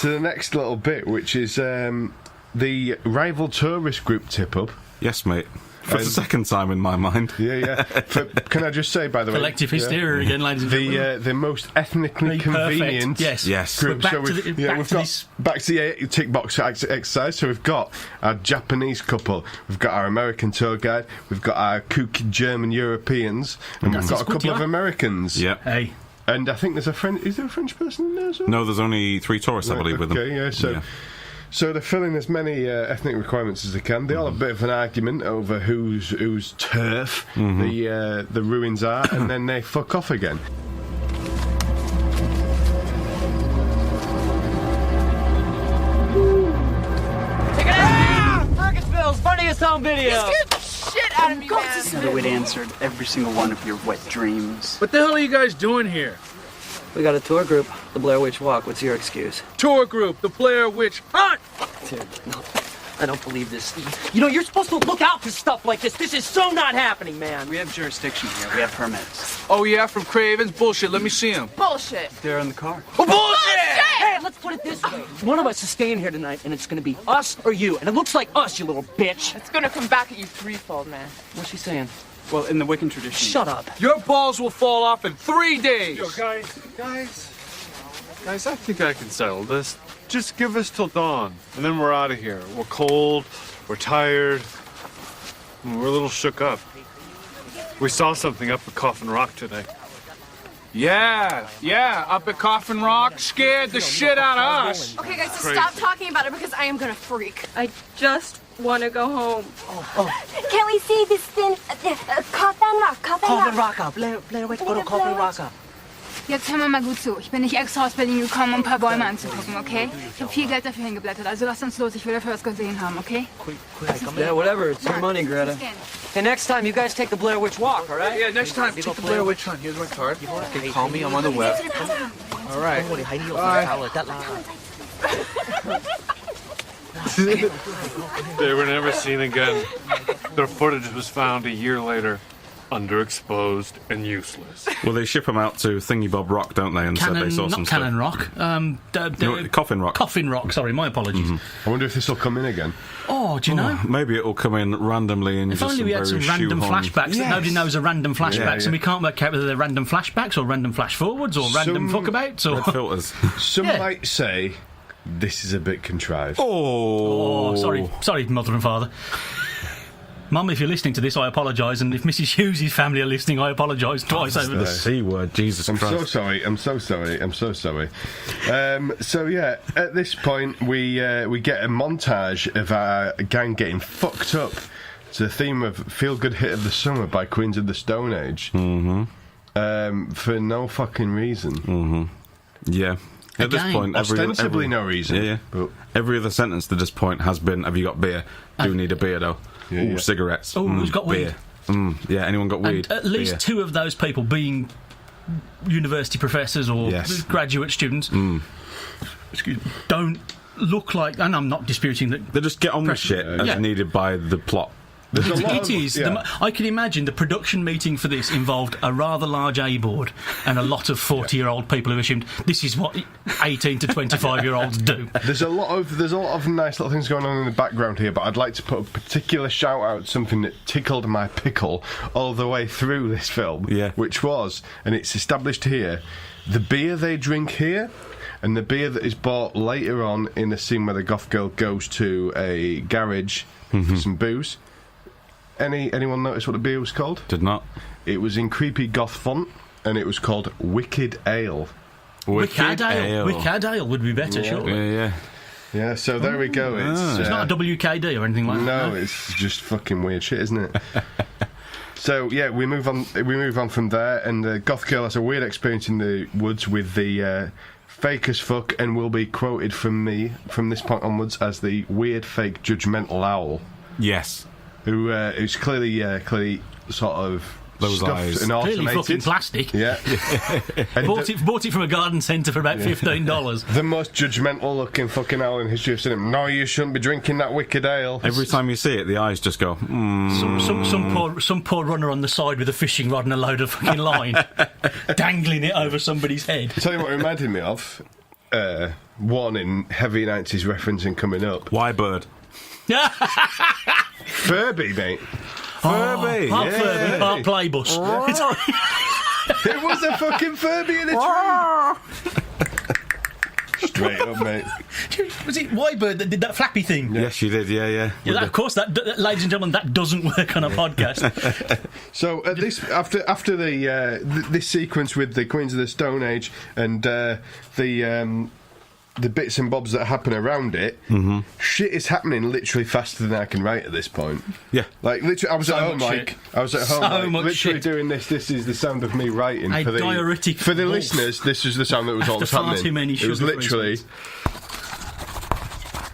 Speaker 3: the next little bit, which is the rival tourist group tip-up.
Speaker 1: Yes, mate. For the second time in my mind.
Speaker 3: Yeah. Can I just say, by the way...
Speaker 2: Collective hysteria again, ladies and gentlemen.
Speaker 3: The most ethnically convenient
Speaker 2: group.
Speaker 3: Back to the tick box exercise. So we've got our Japanese couple, we've got our American tour guide, we've got our kooky German Europeans, and we've got a couple of Americans.
Speaker 1: Yeah.
Speaker 2: Hey.
Speaker 3: And I think there's a French... Is there a French person in there as well?
Speaker 1: No, there's only 3 tourists, I believe, with them.
Speaker 3: Okay, yeah, So they're filling as many ethnic requirements as they can. They all have a bit of an argument over whose turf the ruins are, and then they fuck off again.
Speaker 12: Check it out! Fergusville's funniest home video!
Speaker 13: You scared the shit out of me, man!
Speaker 14: Now that we'd answered every single one of your wet dreams.
Speaker 15: What the hell are you guys doing here?
Speaker 16: We got a tour group, the Blair Witch Walk. What's your excuse?
Speaker 15: Tour group, the Blair Witch Hunt!
Speaker 16: Dude, no, I don't believe this.
Speaker 12: You know, you're supposed to look out for stuff like this. This is so not happening, man.
Speaker 14: We have jurisdiction here. We have permits.
Speaker 15: Oh, yeah? From Cravens? Bullshit. Let me see them.
Speaker 13: Bullshit.
Speaker 14: They're in the car.
Speaker 12: Oh, bullshit! Hey, let's put it this way. One of us is staying here tonight, and it's gonna be us or you. And it looks like us, you little bitch.
Speaker 13: It's gonna come back at you threefold, man.
Speaker 12: What's she saying?
Speaker 14: Well, in the Wiccan tradition...
Speaker 12: Shut up.
Speaker 15: Your balls will fall off in 3 days.
Speaker 17: Yo, guys, I think I can settle this. Just give us till dawn, and then we're out of here. We're cold, we're tired, and we're a little shook up. We saw something up at Coffin Rock today.
Speaker 15: Yeah, up at Coffin Rock, scared the shit out of us.
Speaker 13: Okay, guys, so stop talking about it because I am gonna freak. I just want to go home.
Speaker 18: Can we see this thing? Coffin Rock.
Speaker 12: Coffin Rock. Blair Witch, go to Coffin Rock.
Speaker 11: Jetzt hör mir mal gut zu. Ich bin nicht extra aus Berlin gekommen, um ein paar Bäume anzugucken, okay? Ich habe viel Geld dafür hingeblättert, also lasst uns los. Ich will dafür was gesehen haben, okay?
Speaker 16: Yeah, whatever. It's your money, Greta.
Speaker 12: Hey, next time you guys take the Blair Witch Walk, all right?
Speaker 15: Yeah, next time take the Blair Witch Hunt. Here's my card. Okay, call me. I'm on the web. All right. Bye.
Speaker 17: They were never seen again. Their footage was found a year later, underexposed and useless.
Speaker 1: Well, they ship them out to Thingy Bob Rock, don't they? And said they saw some
Speaker 2: Cannon
Speaker 1: stuff.
Speaker 2: Rock.
Speaker 1: Coffin Rock.
Speaker 2: Coffin Rock, sorry, my apologies.
Speaker 3: I wonder if this will come in again.
Speaker 2: Oh, do you know?
Speaker 1: Maybe it will come in randomly in
Speaker 2: if
Speaker 1: just
Speaker 2: only we had some random flashbacks that nobody knows are random flashbacks, and we can't work out whether they're random flashbacks or random flash forwards or random fuckabouts or
Speaker 1: red filters.
Speaker 3: Some might say this is a bit contrived.
Speaker 2: Oh, sorry, mother and father. Mum, if you're listening to this, I apologise, and if Mrs. Hughes' family are listening, I apologise twice over
Speaker 1: the C word. Jesus Christ!
Speaker 3: I'm so sorry. So yeah, at this point we get a montage of our gang getting fucked up to the theme of "Feel Good Hit of the Summer" by Queens of the Stone Age, for no fucking reason.
Speaker 1: Yeah. At this point,
Speaker 3: ostensibly no reason.
Speaker 1: Yeah. But every other sentence to this point has been, "Have you got beer? Do need a beer though." Ooh, cigarettes.
Speaker 2: Oh, who's got
Speaker 1: beer?
Speaker 2: weed?
Speaker 1: Yeah, anyone got weed?
Speaker 2: And at least 2 of those people being university professors or graduate students don't look like, and I'm not disputing that.
Speaker 1: They just get on with shit as needed by the plot.
Speaker 3: There's a lot
Speaker 2: It is. I can imagine the production meeting for this involved a rather large A-board and a lot of 40-year-old people who assumed this is what 18 to 25-year-olds do.
Speaker 3: There's a lot of nice little things going on in the background here, but I'd like to put a particular shout out to something that tickled my pickle all the way through this film, which was, and it's established here, the beer they drink here and the beer that is bought later on in the scene where the goth girl goes to a garage for some booze. Anyone notice what the beer was called?
Speaker 1: Did not.
Speaker 3: It was in creepy goth font, and it was called Wicked Ale.
Speaker 2: Wicked Ale. Wicked Ale would be better, surely.
Speaker 3: Yeah, so there we go.
Speaker 2: It's not a WKD or anything like that.
Speaker 3: No, it's just fucking weird shit, isn't it? So yeah, we move on from there, and the goth girl has a weird experience in the woods with the fake as fuck, and will be quoted from me from this point onwards as the weird, fake, judgmental owl.
Speaker 1: Yes.
Speaker 3: Who's clearly sort of
Speaker 1: those
Speaker 3: stuffed
Speaker 1: eyes
Speaker 3: and automated.
Speaker 2: Clearly fucking plastic.
Speaker 3: Yeah.
Speaker 2: bought it from a garden centre for about $15.
Speaker 3: The most judgmental looking fucking owl in history of cinema. No, you shouldn't be drinking that wicked ale.
Speaker 1: Every time you see it, the eyes just go.
Speaker 2: Some poor runner on the side with a fishing rod and a load of fucking line, dangling it over somebody's head.
Speaker 3: I'll tell you what it reminded me of. One in heavy 90s referencing coming up.
Speaker 1: Why bird?
Speaker 3: Furby, mate.
Speaker 1: Furby,
Speaker 2: Part Furby, part Playbus.
Speaker 3: It was a fucking Furby in a tree. Straight up, mate.
Speaker 2: Was it Whitebird that did that flappy thing?
Speaker 1: Yes, she did. Yeah.
Speaker 2: Of course, that, ladies and gentlemen, that doesn't work on a podcast.
Speaker 3: So at this, after this sequence with the Queens of the Stone Age and the bits and bobs that happen around it, shit is happening literally faster than I can write at this point.
Speaker 1: Yeah.
Speaker 3: Like, literally, I was at home, literally doing this. This is the sound of me writing. For the listeners, this is the sound that was all that's happening.
Speaker 2: Too many
Speaker 3: it was literally...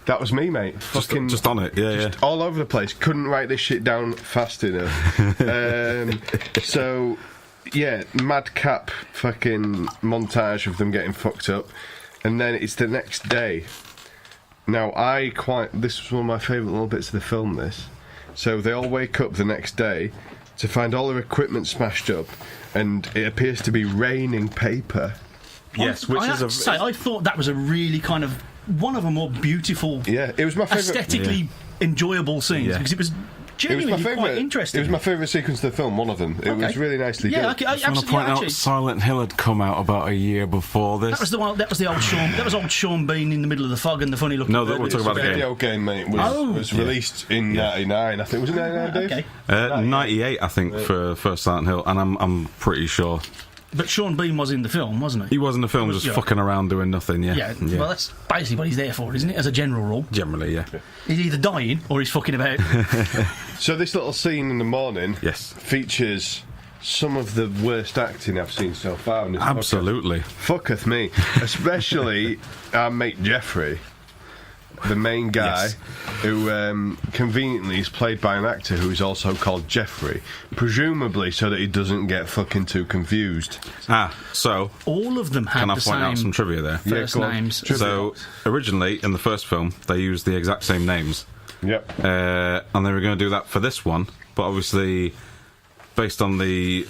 Speaker 3: That was me, mate.
Speaker 1: Just on it,
Speaker 3: just all over the place. Couldn't write this shit down fast enough. So, yeah, madcap fucking montage of them getting fucked up. And then it's the next day. Now, this was one of my favourite little bits of the film, this. So they all wake up the next day to find all their equipment smashed up, and it appears to be raining paper.
Speaker 1: Yes, which is
Speaker 2: I thought that was a really kind of one of the more beautiful,
Speaker 3: it was my favourite,
Speaker 2: aesthetically enjoyable scenes, because it was genuinely quite interesting.
Speaker 3: It was my favourite sequence of the film, one of them. It was really nicely done.
Speaker 1: I just want to point out Silent Hill had come out about a year before this.
Speaker 2: That was the one. That was the old Sean. That was old Sean Bean in the middle of the fog and the funny looking.
Speaker 1: No, we're talking about the
Speaker 3: video game, mate. Was released in '99. I think was it '99, Dave?
Speaker 2: Okay.
Speaker 1: 98, I think, for first Silent Hill, and I'm pretty sure.
Speaker 2: But Sean Bean was in the film, wasn't he?
Speaker 1: He was in the film, just fucking around doing nothing. Yeah.
Speaker 2: Well, that's basically what he's there for, isn't it? As a general rule.
Speaker 1: Generally, yeah.
Speaker 2: He's either dying or he's fucking about.
Speaker 3: So this little scene in the morning features some of the worst acting I've seen so far.
Speaker 1: Absolutely.
Speaker 3: Fucketh me. Especially our mate Jeffrey, the main guy, who conveniently is played by an actor who is also called Jeffrey, presumably so that he doesn't get fucking too confused.
Speaker 1: So
Speaker 2: all of them had
Speaker 1: can I point out some trivia there?
Speaker 2: First names.
Speaker 1: So originally in the first film they used the exact same names.
Speaker 3: Yep.
Speaker 1: And they were going to do that for this one, but obviously based on the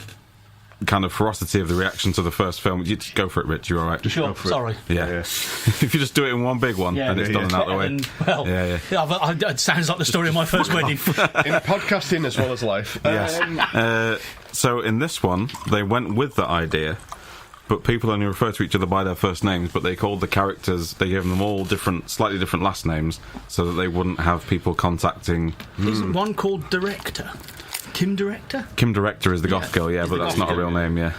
Speaker 1: kind of ferocity of the reaction to the first film, you just go for it, Rich. You're all right.
Speaker 2: Just go for it.
Speaker 1: Yeah. If you just do it in one big one and it's done and out of the way.
Speaker 2: It sounds like the story of my first wedding.
Speaker 3: In podcasting as well as life.
Speaker 1: Yes. So in this one, they went with that idea, but people only refer to each other by their first names, but they called the characters, they gave them all slightly different last names, so that they wouldn't have people contacting...
Speaker 2: Isn't one called Director? Kim Director?
Speaker 1: Kim Director is the goth girl, but that's not a real name,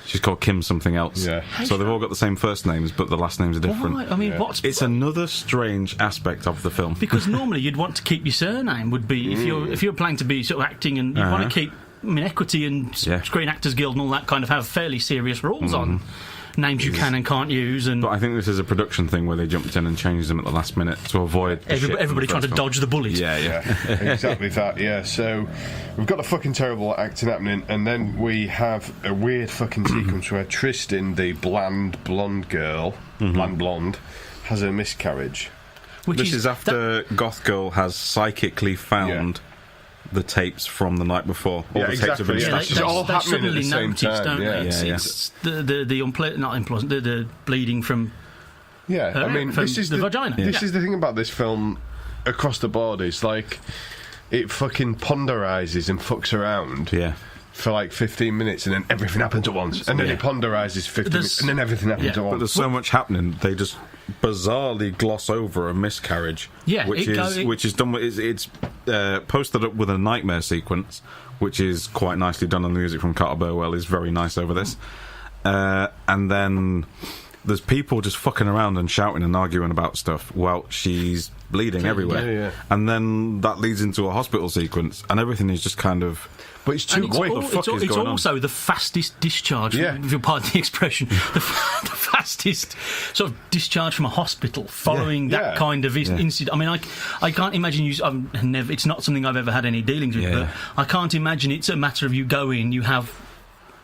Speaker 1: She's called Kim something else.
Speaker 3: Yeah.
Speaker 1: So they've all got the same first names, but the last names are different.
Speaker 2: Why? I mean,
Speaker 1: It's another strange aspect of the film.
Speaker 2: Because normally you'd want to keep your surname, would be, if you're planning to be sort of acting, and you want to keep... I mean, Equity and Screen Actors Guild and all that kind of have fairly serious rules on names you can and can't use. But
Speaker 1: I think this is a production thing where they jumped in and changed them at the last minute to avoid
Speaker 2: everybody trying to dodge the bullet.
Speaker 3: Yeah. Exactly that. So we've got a fucking terrible acting happening, and then we have a weird fucking sequence where Tristan, the bland blonde girl, bland blonde, has a miscarriage.
Speaker 1: This is after Goth Girl has psychically found the tapes from the night before. All
Speaker 3: Yeah,
Speaker 1: the tapes have been
Speaker 3: exactly, yeah.
Speaker 1: smashed.
Speaker 3: It's all
Speaker 2: they
Speaker 3: happening at the
Speaker 2: suddenly
Speaker 3: same
Speaker 2: notice,
Speaker 3: time,
Speaker 2: don't
Speaker 3: yeah.
Speaker 2: they? It's the bleeding from
Speaker 3: Yeah, I mean,
Speaker 2: from
Speaker 3: this is
Speaker 2: the vagina.
Speaker 3: This is the thing about this film across the board. Is like it fucking ponderizes and fucks around.
Speaker 1: Yeah.
Speaker 3: For like 15 minutes, and then everything happens at once, and then it ponderizes 15 minutes, and then everything happens at once.
Speaker 1: But there's so much happening, they just bizarrely gloss over a miscarriage.
Speaker 2: Yeah,
Speaker 1: which is done with it's posted up with a nightmare sequence, which is quite nicely done. And the music from Carter Burwell is very nice over this. And then there's people just fucking around and shouting and arguing about stuff while she's bleeding everywhere.
Speaker 3: Yeah.
Speaker 1: And then that leads into a hospital sequence, and everything is just kind of.
Speaker 3: But it's too
Speaker 1: quick.
Speaker 2: It's also the fastest discharge, if you'll pardon the expression, the fastest sort of discharge from a hospital following that kind of incident. I mean, I can't imagine it's not something I've ever had any dealings with, but I can't imagine it's a matter of you go in, you have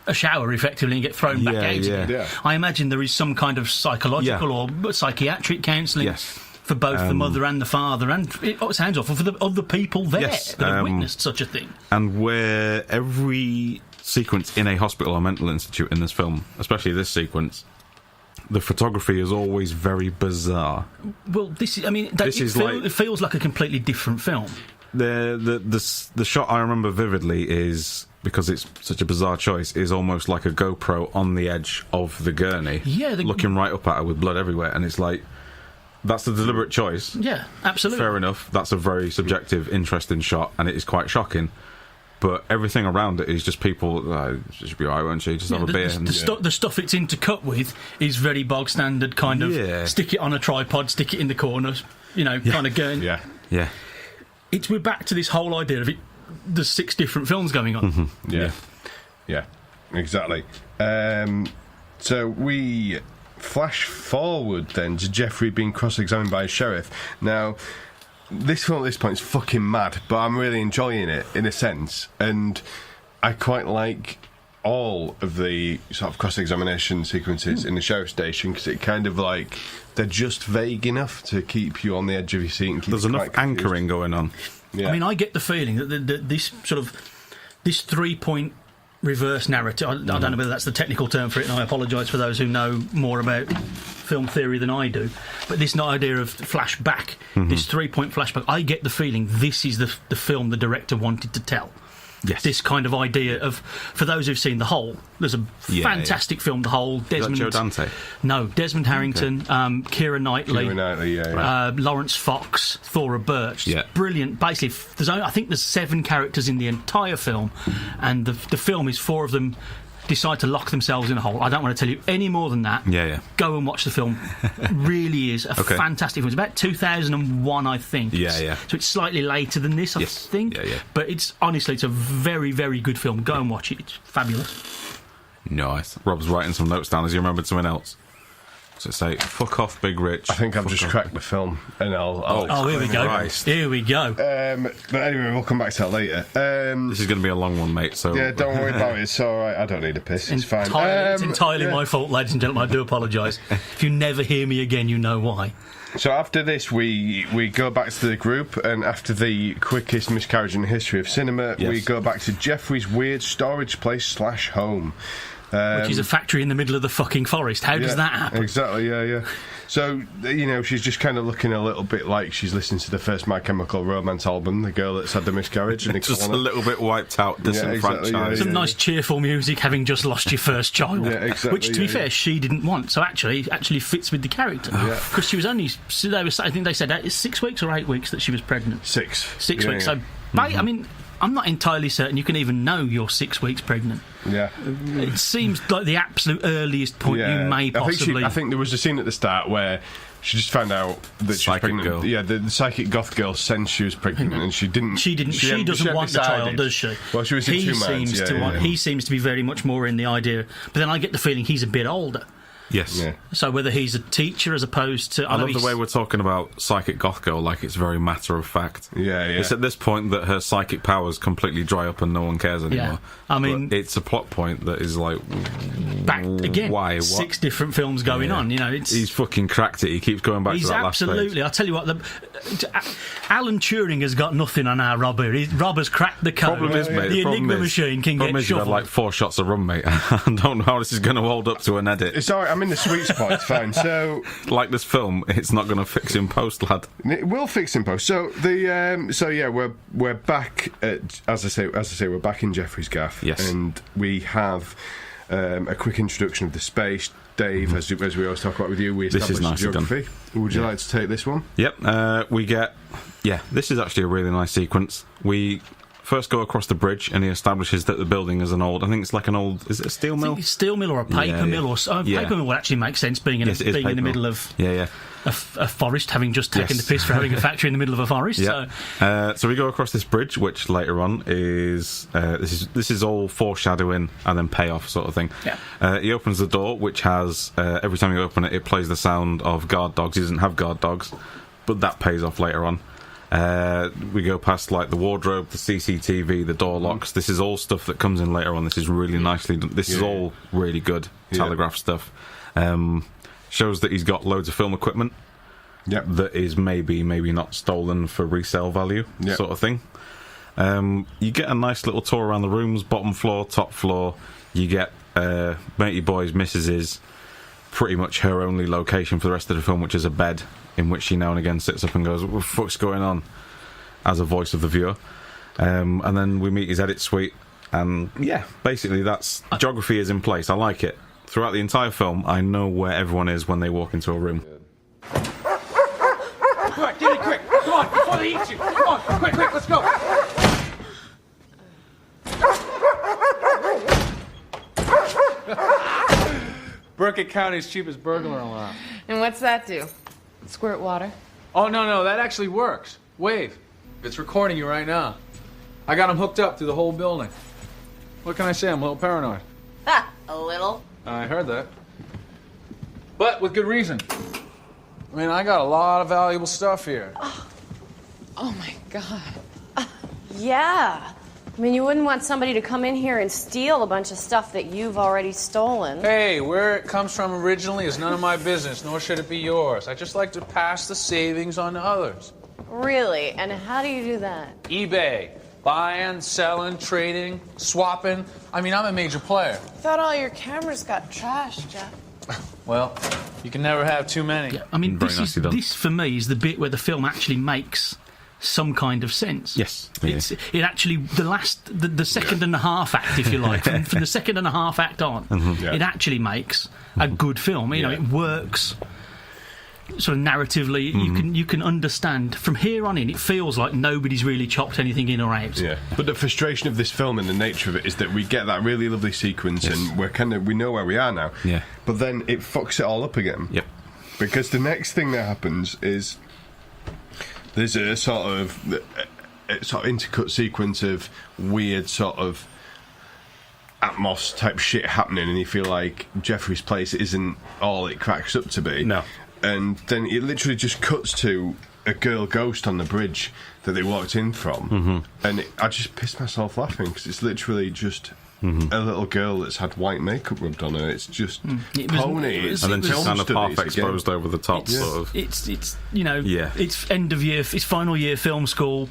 Speaker 2: a shower effectively and get thrown back out again.
Speaker 3: Yeah.
Speaker 2: I imagine there is some kind of psychological or psychiatric counselling.
Speaker 1: Yes.
Speaker 2: For both the mother and the father, and it sounds awful for the other people there that have witnessed such a thing.
Speaker 1: And where every sequence in a hospital or mental institute in this film, especially this sequence, the photography is always very bizarre.
Speaker 2: Well, it feels like a completely different film.
Speaker 1: The shot I remember vividly is, because it's such a bizarre choice, is almost like a GoPro on the edge of the gurney, looking right up at her with blood everywhere, and it's like. That's a deliberate choice.
Speaker 2: Yeah, absolutely.
Speaker 1: Fair enough. That's a very subjective, interesting shot, and it is quite shocking. But everything around it is just people. She should be alright, won't she? Just have a beer.
Speaker 2: The stuff it's intercut with is very bog standard, kind of. Stick it on a tripod, stick it in the corners. Kind of going.
Speaker 1: Yeah.
Speaker 2: We're back to this whole idea of it. There's 6 different films going on.
Speaker 1: Mm-hmm.
Speaker 3: Yeah, exactly. So we. Flash forward then to Jeffrey being cross-examined by a sheriff. Now, this film at this point is fucking mad, but I'm really enjoying it in a sense, and I quite like all of the sort of cross-examination sequences in the sheriff station, because it kind of like they're just vague enough to keep you on the edge of your seat. And keep
Speaker 1: There's enough anchoring going on.
Speaker 2: Yeah. I mean, I get the feeling that this 3-point reverse narrative. I don't know whether that's the technical term for it, and I apologise for those who know more about film theory than I do. But this idea of flashback, this 3-point flashback, I get the feeling this is the film the director wanted to tell.
Speaker 1: Yes.
Speaker 2: This kind of idea of, for those who've seen The Hole, there's a fantastic film, The Hole. Desmond,
Speaker 1: Joe Dante?
Speaker 2: No, Desmond Harrington, Keira Knightley, Lawrence Fox, Thora Birch.
Speaker 1: Yeah.
Speaker 2: Brilliant. Basically, I think there's 7 characters in the entire film, and the film is 4 of them decide to lock themselves in a hole. I don't want to tell you any more than that.
Speaker 1: Yeah.
Speaker 2: Go and watch the film. Really is a fantastic film. It's about 2001, I think.
Speaker 1: Yeah.
Speaker 2: So it's slightly later than this, I think.
Speaker 1: Yeah.
Speaker 2: But it's a very, very good film. Go and watch it. It's fabulous.
Speaker 1: Nice. Rob's writing some notes down as you remembered something else. So say, fuck off, Big Rich.
Speaker 3: I think I've just cracked the film, and I'll
Speaker 2: here we go.
Speaker 1: Christ.
Speaker 2: Here we go.
Speaker 3: But anyway, we'll come back to that later.
Speaker 1: This is going to be a long one, mate. So
Speaker 3: yeah, don't worry about it. It's all right. I don't need a piss. It's fine.
Speaker 2: It's entirely my fault, ladies and gentlemen. I do apologise. If you never hear me again, you know why.
Speaker 3: So after this, we go back to the group, and after the quickest miscarriage in the history of cinema, we go back to Jeffrey's weird storage place / home.
Speaker 2: Which is a factory in the middle of the fucking forest. How does that happen?
Speaker 3: Exactly, yeah. So, she's just kind of looking a little bit like she's listening to the first My Chemical Romance album, the girl that's had the miscarriage. And
Speaker 1: just a little bit wiped out, disenfranchised.
Speaker 3: Exactly,
Speaker 2: Some nice cheerful music, having just lost your first child.
Speaker 3: Yeah, exactly.
Speaker 2: Which, to be fair, she didn't want. So actually fits with the character. Because she was only, I think they said 6 weeks or 8 weeks that she was pregnant.
Speaker 3: 6
Speaker 2: weeks.
Speaker 3: Yeah.
Speaker 2: So, I mean, I'm not entirely certain you can even know you're 6 weeks pregnant.
Speaker 3: Yeah.
Speaker 2: It seems like the absolute earliest point you may possibly...
Speaker 3: I think there was a scene at the start where she just found out that she was pregnant.
Speaker 1: Girl.
Speaker 3: Yeah, the psychic goth girl sensed she was pregnant, and she didn't. She
Speaker 2: doesn't want the child, does she?
Speaker 3: Well, she was in two minds.
Speaker 2: He seems to be very much more in the idea. But then I get the feeling he's a bit older.
Speaker 1: Yes.
Speaker 3: Yeah.
Speaker 2: So whether he's a teacher as opposed to...
Speaker 1: I love the way we're talking about Psychic Goth Girl like it's very matter of fact.
Speaker 3: Yeah.
Speaker 1: It's at this point that her psychic powers completely dry up and no one cares anymore.
Speaker 2: Yeah. I mean...
Speaker 1: But it's a plot point that is like...
Speaker 2: Back again.
Speaker 1: Why?
Speaker 2: 6 different films going on, you know.
Speaker 1: He's fucking cracked it. He keeps going back to that last page.
Speaker 2: Absolutely. I'll tell you what, Alan Turing has got nothing on our Rob here. Rob has cracked the code.
Speaker 1: Problem is, mate,
Speaker 2: the Enigma machine can get
Speaker 1: you've had
Speaker 2: shuffled.
Speaker 1: like 4 shots of rum, mate. I don't know how this is going to hold up to an edit.
Speaker 3: It's alright, I'm in the sweet spot, it's fine. So,
Speaker 1: like this film, it's not going to fix in post, lad.
Speaker 3: It will fix in post. So we're back at, as I say, we're back in Jeffrey's gaff.
Speaker 1: Yes.
Speaker 3: And we have a quick introduction of the space. Dave, as we always talk about with you, we
Speaker 1: This is
Speaker 3: established
Speaker 1: nicely
Speaker 3: geography.
Speaker 1: done.
Speaker 3: Would you like to take this one?
Speaker 1: Yep. We get... Yeah, this is actually a really nice sequence. We first go across the bridge and he establishes that the building is an old... I think it's like an old... Is it a steel mill?
Speaker 2: Steel mill or a paper mill. Or paper mill would actually make sense being in the middle of a forest, having just taken the piss for having a factory in the middle of a forest.
Speaker 1: Yeah. So we go across this bridge, which later on is... this is all foreshadowing and then payoff sort of thing.
Speaker 2: Yeah.
Speaker 1: He opens the door, which has... every time you open it, it plays the sound of guard dogs. He doesn't have guard dogs, but that pays off later on. We go past like the wardrobe, the CCTV, the door locks. This is all stuff that comes in later on. This is really nicely done. This is all really good Telegraph stuff. Shows that he's got loads of film equipment that is maybe not stolen for resale value, sort of thing. You get a nice little tour around the rooms, bottom floor, top floor. You get Matey Boy's missus's pretty much her only location for the rest of the film, which is a bed in which she now and again sits up and goes, what the fuck's going on, as a voice of the viewer. And then we meet his edit suite, and basically that's geography is in place. I like it. Throughout the entire film, I know where everyone is when they walk into a room.
Speaker 15: Quick, get it quick! Come on, before they eat you! Come on, quick, let's go! Burkett County's cheapest burglar alarm.
Speaker 19: And what's that do? Squirt water?
Speaker 15: Oh, no, that actually works. Wave. It's recording you right now. I got him hooked up through the whole building. What can I say? I'm a little paranoid.
Speaker 19: Ha! A little?
Speaker 15: I heard that. But with good reason. I mean, I got a lot of valuable stuff here.
Speaker 19: Oh my God. Yeah. I mean, you wouldn't want somebody to come in here and steal a bunch of stuff that you've already stolen.
Speaker 15: Hey, where it comes from originally is none of my business, nor should it be yours. I just like to pass the savings on to others.
Speaker 19: Really? And how do you do that?
Speaker 15: eBay. Buying, selling, trading, swapping. I mean, I'm a major player.
Speaker 19: I thought all your cameras got trashed, Jeff.
Speaker 15: Well, you can never have too many.
Speaker 2: Yeah, I mean, this for me is the bit where the film actually makes some kind of sense.
Speaker 1: Yes.
Speaker 2: It actually, the second and a half act, if you like, from the second and a half act on, it actually makes a good film. You know, it works sort of narratively. You can understand from here on in. It feels like nobody's really chopped anything in or out.
Speaker 3: Yeah, but the frustration of this film and the nature of it is that we get that really lovely sequence and we know where we are now.
Speaker 1: Yeah,
Speaker 3: but then it fucks it all up again.
Speaker 1: Yep.
Speaker 3: Because the next thing that happens is there's a sort of intercut sequence of weird sort of Atmos type shit happening, and you feel like Jeffrey's place isn't all it cracks up to be.
Speaker 1: No.
Speaker 3: And then it literally just cuts to a girl ghost on the bridge that they walked in from, and I just pissed myself laughing because it's literally just a little girl that's had white makeup rubbed on her. It's just pony.
Speaker 1: And then she's kind of half exposed over the top, sort of.
Speaker 2: It's you know, it's end of year, it's final year film school,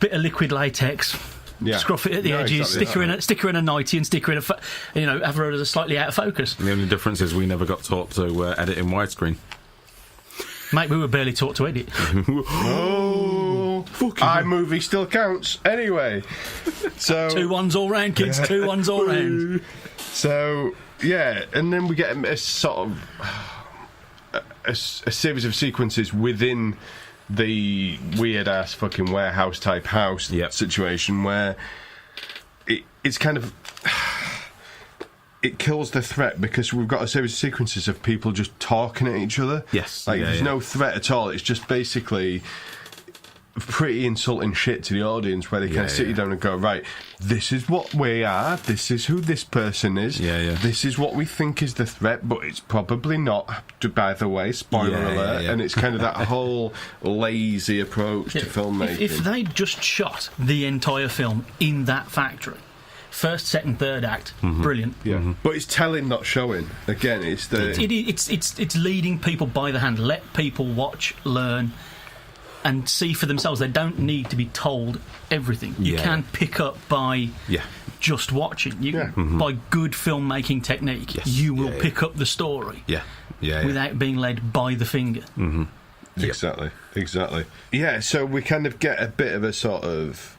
Speaker 2: bit of liquid latex.
Speaker 3: Yeah.
Speaker 2: Scruff it at the edges,
Speaker 3: exactly
Speaker 2: stick her in a nightie and stick her in a, have her as a slightly out of focus.
Speaker 1: And the only difference is we never got taught to edit in widescreen.
Speaker 2: Mate, we were barely taught to edit.
Speaker 3: iMovie still counts. Anyway. So
Speaker 2: 2 1s all round, kids. 2 1s all round.
Speaker 3: So, yeah, and then we get a sort of a series of sequences within the weird-ass fucking warehouse-type house situation where it's kind of... It kills the threat because we've got a series of sequences of people just talking at each other.
Speaker 1: Yes.
Speaker 3: Like, there's no threat at all. It's just basically pretty insulting shit to the audience, where they kind of sit you down and go, right, this is what we are, this is who this person is, this is what we think is the threat, but it's probably not, by the way, spoiler alert, and it's kind of that whole lazy approach to filmmaking.
Speaker 2: If they'd just shot the entire film in that factory, first, second, third act, brilliant.
Speaker 3: But it's telling, not showing. Again, it's the...
Speaker 2: It's leading people by the hand. Let people watch, learn, and see for themselves. They don't need to be told everything. You can pick up by just watching. By good filmmaking technique, you will pick up the story without being led by the finger.
Speaker 3: Exactly. Yeah, so we kind of get a bit of a sort of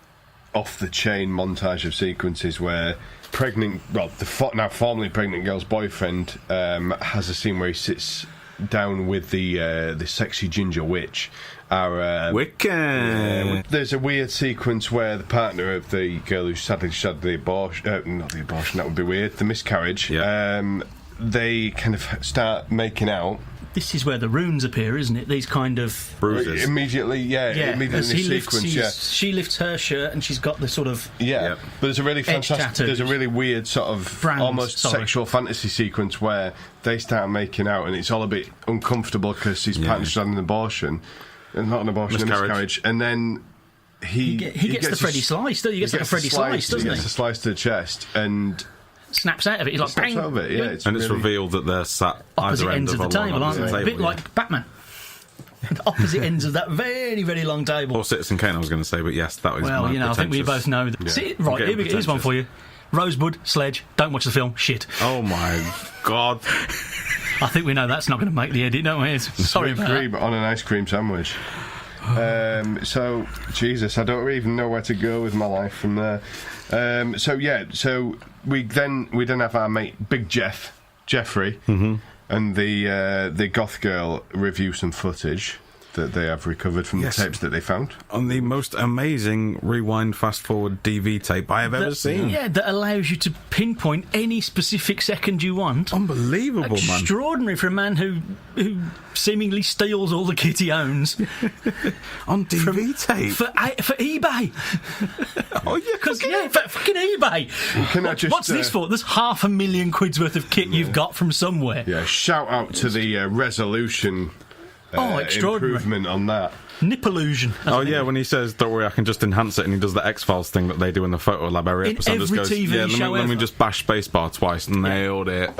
Speaker 3: off-the-chain montage of sequences where the now formerly pregnant girl's boyfriend has a scene where he sits down with the sexy ginger witch. There's a weird sequence where the partner of the girl who sadly had the abortion, not the abortion, that would be weird, the miscarriage, they kind of start making out.
Speaker 2: This is where the runes appear, isn't it? These kind of
Speaker 3: bruises. Immediately in the sequence,
Speaker 2: she lifts her shirt and she's got the sort of
Speaker 3: but there's a really fantastic, there's a really weird sort of almost sexual fantasy sequence where they start making out, and it's all a bit uncomfortable because his partner's had an abortion, not an abortion, a miscarriage, and then he
Speaker 2: gets the Freddy slice. He gets like a Freddy slice, doesn't he?
Speaker 3: He gets a slice to the chest and
Speaker 2: snaps out of it. He's like, bang!
Speaker 3: Out of it,
Speaker 1: it's revealed that they're sat
Speaker 2: opposite
Speaker 1: either
Speaker 2: ends
Speaker 1: end
Speaker 2: of the table, aren't they? A bit like Batman. Opposite ends of that very, very long table.
Speaker 1: Or Citizen Kane, I was going to say, but yes, that was.
Speaker 2: Well, I think we both know that. See, right, here's one for you. Rosebud, Sledge. Don't watch the film. Shit.
Speaker 1: Oh my god.
Speaker 2: I think we know that's not going to make the edit, don't we? Sorry about that.
Speaker 3: On an ice cream sandwich. So, Jesus, I don't even know where to go with my life from there. So we then have our mate Big Jeffrey, and the goth girl review some footage that they have recovered from the tapes that they found
Speaker 1: on the most amazing rewind fast forward DV tape I have ever seen.
Speaker 2: Yeah, that allows you to pinpoint any specific second you want.
Speaker 1: Unbelievable, man!
Speaker 2: Extraordinary for a man who seemingly steals all the kit he owns
Speaker 1: on DV tape
Speaker 2: for eBay.
Speaker 1: Oh yeah,
Speaker 2: because for fucking eBay. What's this for? There's £500,000 worth of kit you've got from somewhere.
Speaker 3: Yeah, shout out to the resolution.
Speaker 2: Extraordinary
Speaker 3: improvement on that.
Speaker 2: Nipillusion.
Speaker 1: When he says, "Don't worry, I can just enhance it," and he does the X-Files thing that they do in the photo lab every episode.
Speaker 2: Every
Speaker 1: just goes,
Speaker 2: TV show
Speaker 1: let me just bash spacebar twice, and nailed it.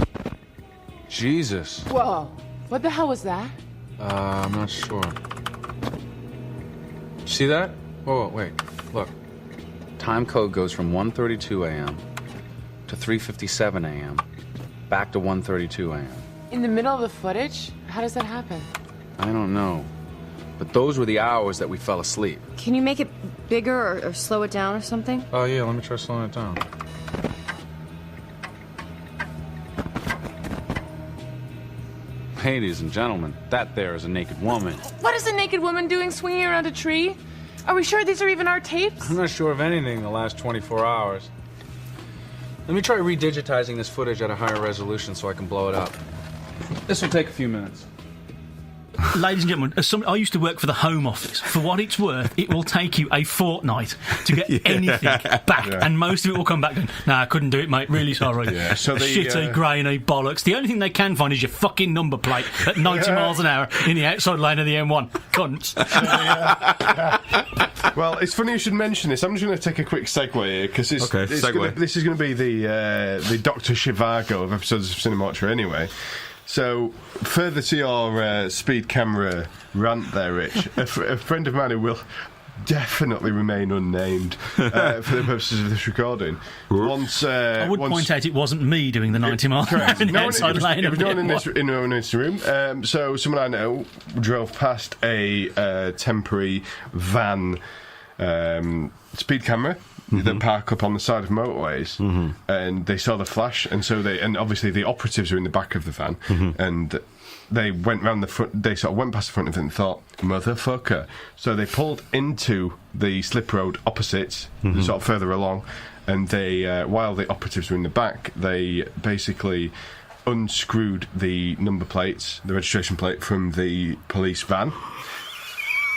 Speaker 15: Jesus.
Speaker 20: Whoa! What the hell was that?
Speaker 15: I'm not sure. See that? Oh, wait. Look.
Speaker 21: Time code goes from 1:32 a.m. to 3:57 a.m. back to 1:32 a.m.
Speaker 20: In the middle of the footage? How does that happen?
Speaker 21: I don't know. But those were the hours that we fell asleep.
Speaker 19: Can you make it bigger or slow it down or something?
Speaker 15: Oh, yeah, let me try slowing it down.
Speaker 21: Ladies and gentlemen, that there is a naked woman.
Speaker 20: What is a naked woman doing swinging around a tree? Are we sure these are even our tapes?
Speaker 15: I'm not sure of anything in the last 24 hours. Let me try redigitizing this footage at a higher resolution so I can blow it up. This will take a few minutes.
Speaker 2: Ladies and gentlemen, I used to work for the Home Office. For what it's worth, it will take you a fortnight to get anything back, and most of it will come back going, I couldn't do it, mate, really sorry.
Speaker 3: So
Speaker 2: shitty, grainy bollocks. The only thing they can find is your fucking number plate at 90 miles an hour in the outside lane of the M1. Cunts.
Speaker 3: Well, it's funny you should mention this. I'm just going to take a quick segue here, because this is going to be the Dr. Zhivago of episodes of Cinematra anyway. So, further to your speed camera rant there, Rich, a friend of mine who will definitely remain unnamed for the purposes of this recording.
Speaker 2: I would point out it wasn't me doing the 90 mile an hour in the outside lane.
Speaker 3: It was no one in this room. So, someone I know drove past a temporary van speed camera. That park up on the side of motorways, and they saw the flash, and obviously the operatives are in the back of the van, and they went round the front. They sort of went past the front of it and thought, "Motherfucker!" So they pulled into the slip road opposite, sort of further along, and they, while the operatives were in the back, they basically unscrewed the number plates, the registration plate from the police van.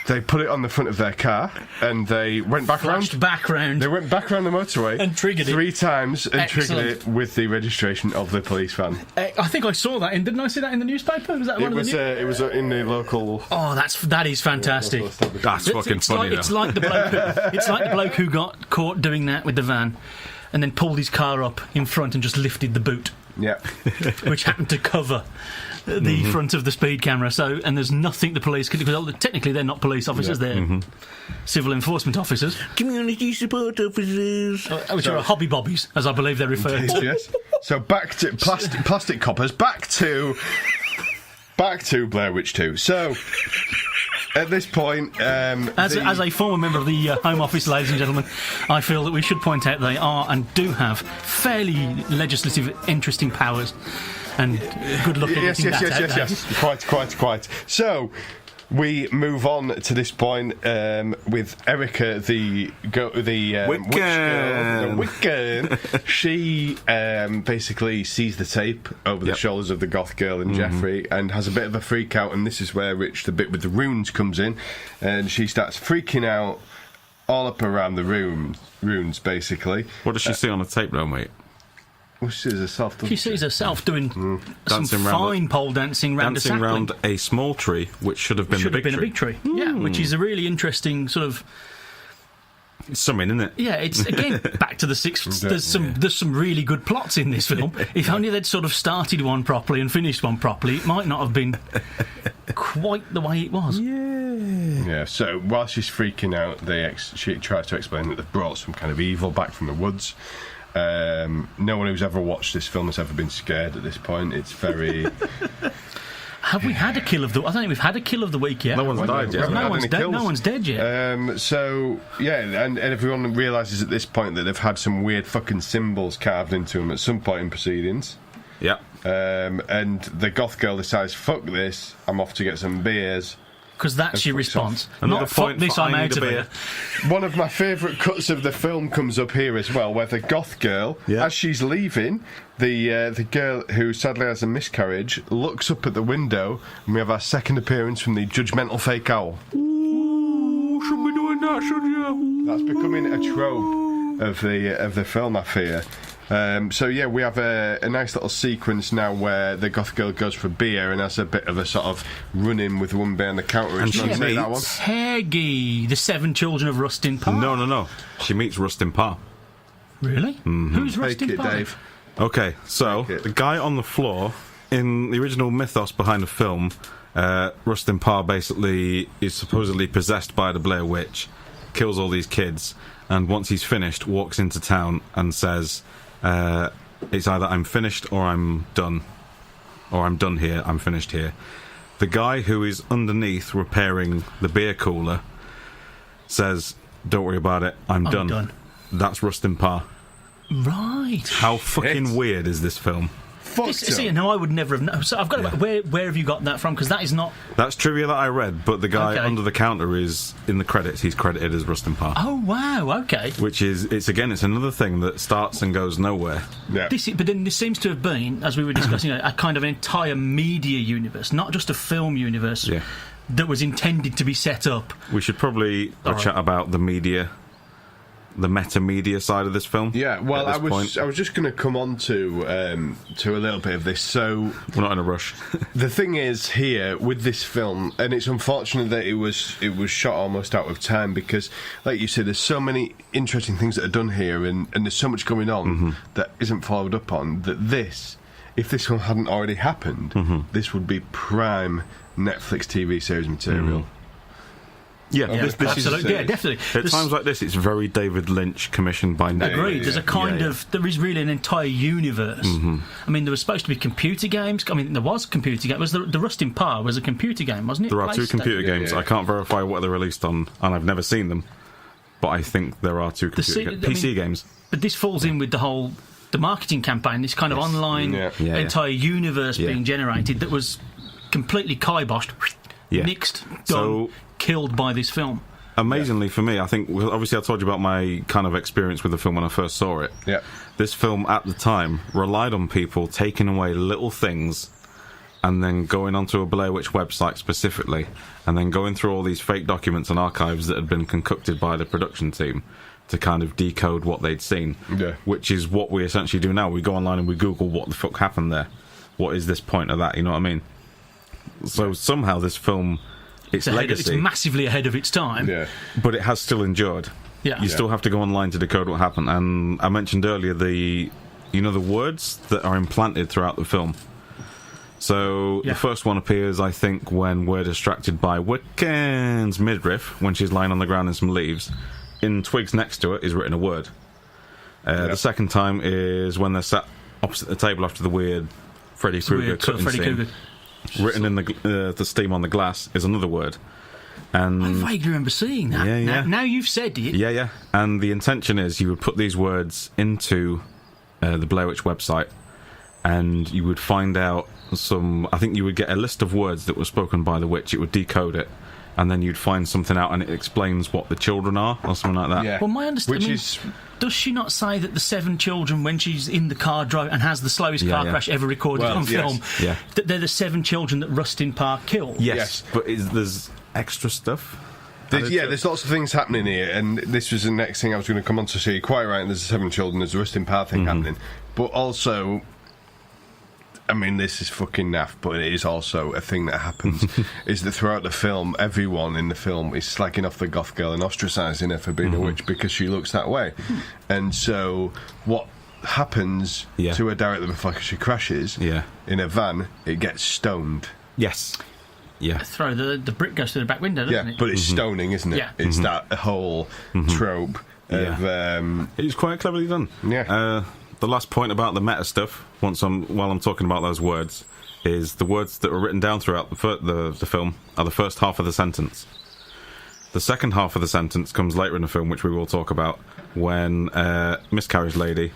Speaker 3: They put it on the front of their car, and they went back around. They went back around the motorway
Speaker 2: and triggered it
Speaker 3: 3 times and
Speaker 2: Excellent.
Speaker 3: triggered it with the registration of the police van.
Speaker 2: I think I saw that. Didn't I see that in the newspaper? Was that one of the
Speaker 3: It was in the local.
Speaker 2: Oh, that is fantastic.
Speaker 1: That's fucking funny.
Speaker 2: It's like the bloke who got caught doing that with the van, and then pulled his car up in front and just lifted the boot.
Speaker 3: Yeah,
Speaker 2: which happened to cover the front of the speed camera. So, and there's nothing the police could do, because technically they're not police officers, they're civil enforcement officers. Community support officers. Which are hobby bobbies, as I believe they're referred to.
Speaker 3: Yes. So back to plastic coppers, back to Blair Witch 2. So, at this point...
Speaker 2: As a former member of the Home Office, ladies and gentlemen, I feel that we should point out they are and do have fairly legislative, interesting powers. And good luck at getting that out there.
Speaker 3: Yes. Quite. So, we move on to this point with Erica, the Wiccan. She basically sees the tape over the shoulders of the goth girl and Jeffrey, and has a bit of a freak out. And this is where the bit with the runes comes in, and she starts freaking out all up around the runes, basically.
Speaker 1: What does she see on the tape, though, mate?
Speaker 3: Well, she sees herself, doesn't she?
Speaker 2: She sees herself doing some fine pole dancing round a sapling.
Speaker 1: Dancing round a small tree, which should have been the big tree.
Speaker 2: Should have been a big tree, yeah, which is a really interesting sort of...
Speaker 1: It's something, isn't it?
Speaker 2: Yeah, it's, again, back to the sixth. There's some really good plots in this film. If only they'd sort of started one properly and finished one properly, it might not have been quite the way it was.
Speaker 3: Yeah, so while she's freaking out, she tries to explain that they've brought some kind of evil back from the woods. No one who's ever watched this film has ever been scared at this point. It's very...
Speaker 2: Have we had a kill of the... I don't think we've had a kill of the week yet.
Speaker 1: No one's died yet.
Speaker 2: No one's dead yet.
Speaker 3: So, yeah, and everyone realises at this point that they've had some weird fucking symbols carved into them at some point in proceedings.
Speaker 1: Yeah.
Speaker 3: And the goth girl decides, fuck this, I'm off to get some beers.
Speaker 2: Because that's your response.
Speaker 1: Another point,
Speaker 2: fuck this, I'm out of
Speaker 3: here. One of my favourite cuts of the film comes up here as well, where the goth girl, as she's leaving, the girl who sadly has a miscarriage looks up at the window, and we have our second appearance from the judgmental fake owl.
Speaker 1: Ooh, should be doing that, should you?
Speaker 3: That's becoming a trope of the film, I fear. So yeah, we have a nice little sequence now where the goth girl goes for beer and has a bit of a sort of run-in with one behind the counter.
Speaker 1: And she
Speaker 2: meets Peggy, the 7 children of Rustin Parr.
Speaker 1: No. She meets Rustin Parr.
Speaker 2: Really? Who's Rustin Parr?
Speaker 3: Dave.
Speaker 1: Okay, so the guy on the floor in the original mythos behind the film, Rustin Parr basically is supposedly possessed by the Blair Witch, kills all these kids, and once he's finished, walks into town and says... it's either I'm finished or I'm done. Or I'm done here, I'm finished here. The guy who is underneath repairing the beer cooler says, don't worry about it, I'm done. That's Rustin Parr.
Speaker 2: Right.
Speaker 1: How fucking weird is this film?
Speaker 2: See, no, I would never have known. So I've got to... Where have you got that from? Because that is not...
Speaker 1: That's trivia that I read, but the guy under the counter is, in the credits, he's credited as Rustin Parr.
Speaker 2: Oh, wow, okay.
Speaker 1: Which is, it's another thing that starts and goes nowhere.
Speaker 3: Yeah.
Speaker 2: But then this seems to have been, as we were discussing, a kind of an entire media universe, not just a film universe, that was intended to be set up.
Speaker 1: We should probably chat about the media... the meta-media side of this film.
Speaker 3: Yeah, well, I was just going to come on to a little bit of this. So
Speaker 1: we're not in a rush.
Speaker 3: The thing is here with this film, and it's unfortunate that it was shot almost out of time because, like you said, there's so many interesting things that are done here, and there's so much going on that isn't followed up on. That if this one hadn't already happened, this would be prime Netflix TV series material.
Speaker 1: Yeah,
Speaker 2: absolutely. Yeah, definitely.
Speaker 1: At times like this, it's very David Lynch commissioned by Netflix.
Speaker 2: Agreed. There's a kind of... There is really an entire universe. I mean, there was supposed to be computer games. I mean, there was computer games. The Rustin Parr was a computer game, wasn't it?
Speaker 1: There are 2 computer games. I can't verify what they're released on, and I've never seen them. But I think there are 2 PC games.
Speaker 2: But this falls in with the marketing campaign, this kind of online entire universe being generated that was completely kiboshed, nixed, done, killed by this film.
Speaker 1: Amazingly for me, I think, obviously I told you about my kind of experience with the film when I first saw it.
Speaker 3: Yeah.
Speaker 1: This film at the time relied on people taking away little things and then going onto a Blair Witch website specifically, and then going through all these fake documents and archives that had been concocted by the production team to kind of decode what they'd seen.
Speaker 3: Yeah.
Speaker 1: Which is what we essentially do now. We go online and we Google what the fuck happened there. What is this point of that? You know what I mean? So somehow this film, its legacy...
Speaker 2: It's massively ahead of its time.
Speaker 3: Yeah.
Speaker 1: But it has still endured.
Speaker 2: Yeah.
Speaker 1: You still have to go online to decode what happened. And I mentioned earlier the words that are implanted throughout the film. So the first one appears, I think, when we're distracted by Wiccan's midriff, when she's lying on the ground in some leaves. In twigs next to it is written a word. The second time is when they're sat opposite the table after the weird Freddy Krueger cutting scene. Written in the steam on the glass is another word. And
Speaker 2: I vaguely remember seeing that.
Speaker 1: Yeah.
Speaker 2: Now you've said it.
Speaker 1: Yeah. And the intention is you would put these words into the Blair Witch website, and you would find out I think you would get a list of words that were spoken by the witch. It would decode it, and then you'd find something out, and it explains what the children are, or something like that.
Speaker 3: Yeah.
Speaker 2: Well, my understanding does she not say that the 7 children, when she's in the car drive and has the slowest car crash ever recorded on film, that they're the 7 children that Rustin Park killed?
Speaker 1: Yes. But there's extra stuff.
Speaker 3: There's lots of things happening here, and this was the next thing I was going to come on to. So you're quite right, and there's 7 children, there's a Rustin Park thing happening. But also, I mean, this is fucking naff, but it is also a thing that happens, is that throughout the film, everyone in the film is slagging off the goth girl and ostracising her for being a witch because she looks that way. And so what happens to her directly before she crashes in a van, it gets stoned.
Speaker 1: Yes. Yeah.
Speaker 2: Throw the brick goes through the back window, doesn't it?
Speaker 3: But it's stoning, isn't it?
Speaker 2: Yeah.
Speaker 3: It's that whole trope of...
Speaker 1: It was quite cleverly done.
Speaker 3: Yeah.
Speaker 1: The last point about the meta stuff, while I'm talking about those words, is the words that were written down throughout the film are the first half of the sentence. The second half of the sentence comes later in the film, which we will talk about, when Miscarriage Lady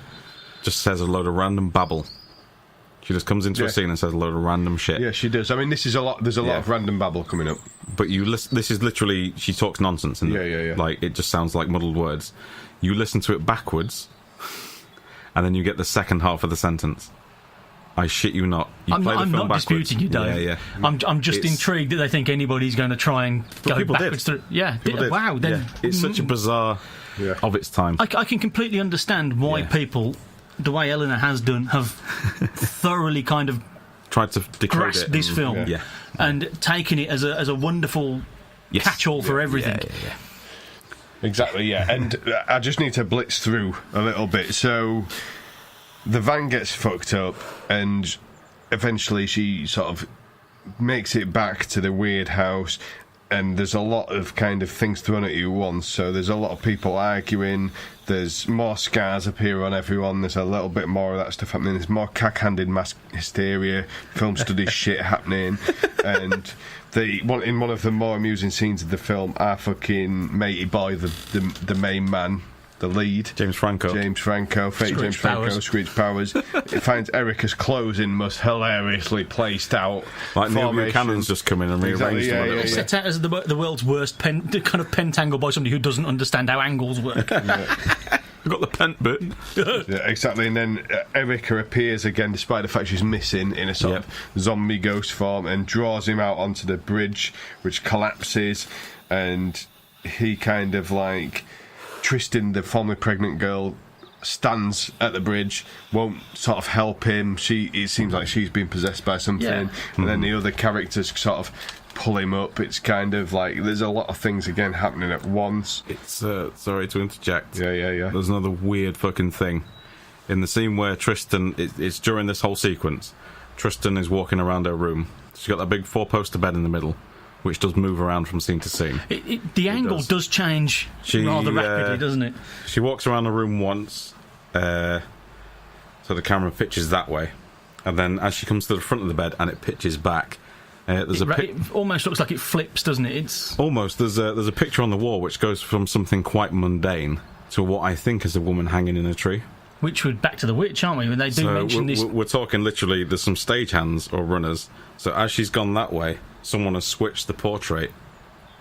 Speaker 1: just says a load of random babble. She just comes into a scene and says a load of random shit.
Speaker 3: Yeah, she does. I mean, there's a lot of random babble coming up.
Speaker 1: But this is literally, she talks nonsense. And like, it just sounds like muddled words. You listen to it backwards, and then you get the second half of the sentence. I shit you not.
Speaker 2: I'm not disputing you, Dave.
Speaker 1: Yeah.
Speaker 2: I'm just intrigued that they think anybody's going to try and go backwards through. Yeah, wow. Then
Speaker 1: it's such a bizarre of its time.
Speaker 2: I can completely understand why people, the way Eleanor has done, have thoroughly kind of
Speaker 1: tried to decode
Speaker 2: grasp this film and taken it as a wonderful catch-all for everything.
Speaker 3: Yeah. Exactly, yeah. And I just need to blitz through a little bit. So the van gets fucked up, and eventually she sort of makes it back to the weird house, and there's a lot of kind of things thrown at you once. So there's a lot of people arguing, there's more scars appear on everyone, there's a little bit more of that stuff happening, there's more cack-handed mass hysteria, film study shit happening, and in one of the more amusing scenes of the film, our fucking matey boy, the main man, the lead,
Speaker 1: James Franco,
Speaker 3: Screech Powers, it finds Erica's clothes in most hilariously placed out.
Speaker 1: Like Neil Buchanan's just come in and rearranged them a little bit.
Speaker 2: Set out as the world's worst kind of pentangle by somebody who doesn't understand how angles work.
Speaker 1: We've got the pent bit.
Speaker 3: Yeah, exactly. And then Erica appears again, despite the fact she's missing, in a sort of zombie ghost form, and draws him out onto the bridge, which collapses, and he kind of like... Tristan, the formerly pregnant girl, stands at the bridge, won't sort of help him. It seems like she's been possessed by something, and then the other characters sort of pull him up. It's kind of like there's a lot of things again happening at once.
Speaker 1: It's sorry to interject.
Speaker 3: Yeah.
Speaker 1: There's another weird fucking thing in the scene where Tristan. It's during this whole sequence. Tristan is walking around her room. She's got that big 4-poster bed in the middle, which does move around from scene to scene.
Speaker 2: The angle does change rather rapidly, doesn't it?
Speaker 1: She walks around the room once, so the camera pitches that way, and then as she comes to the front of the bed and it pitches back,
Speaker 2: it almost looks like it flips, doesn't it? It's
Speaker 1: almost there's a picture on the wall which goes from something quite mundane to what I think is a woman hanging in a tree.
Speaker 2: Which would back to the witch, aren't we? When they do mention this,
Speaker 1: we're talking literally. There's some stagehands or runners. So as she's gone that way, someone has switched the portrait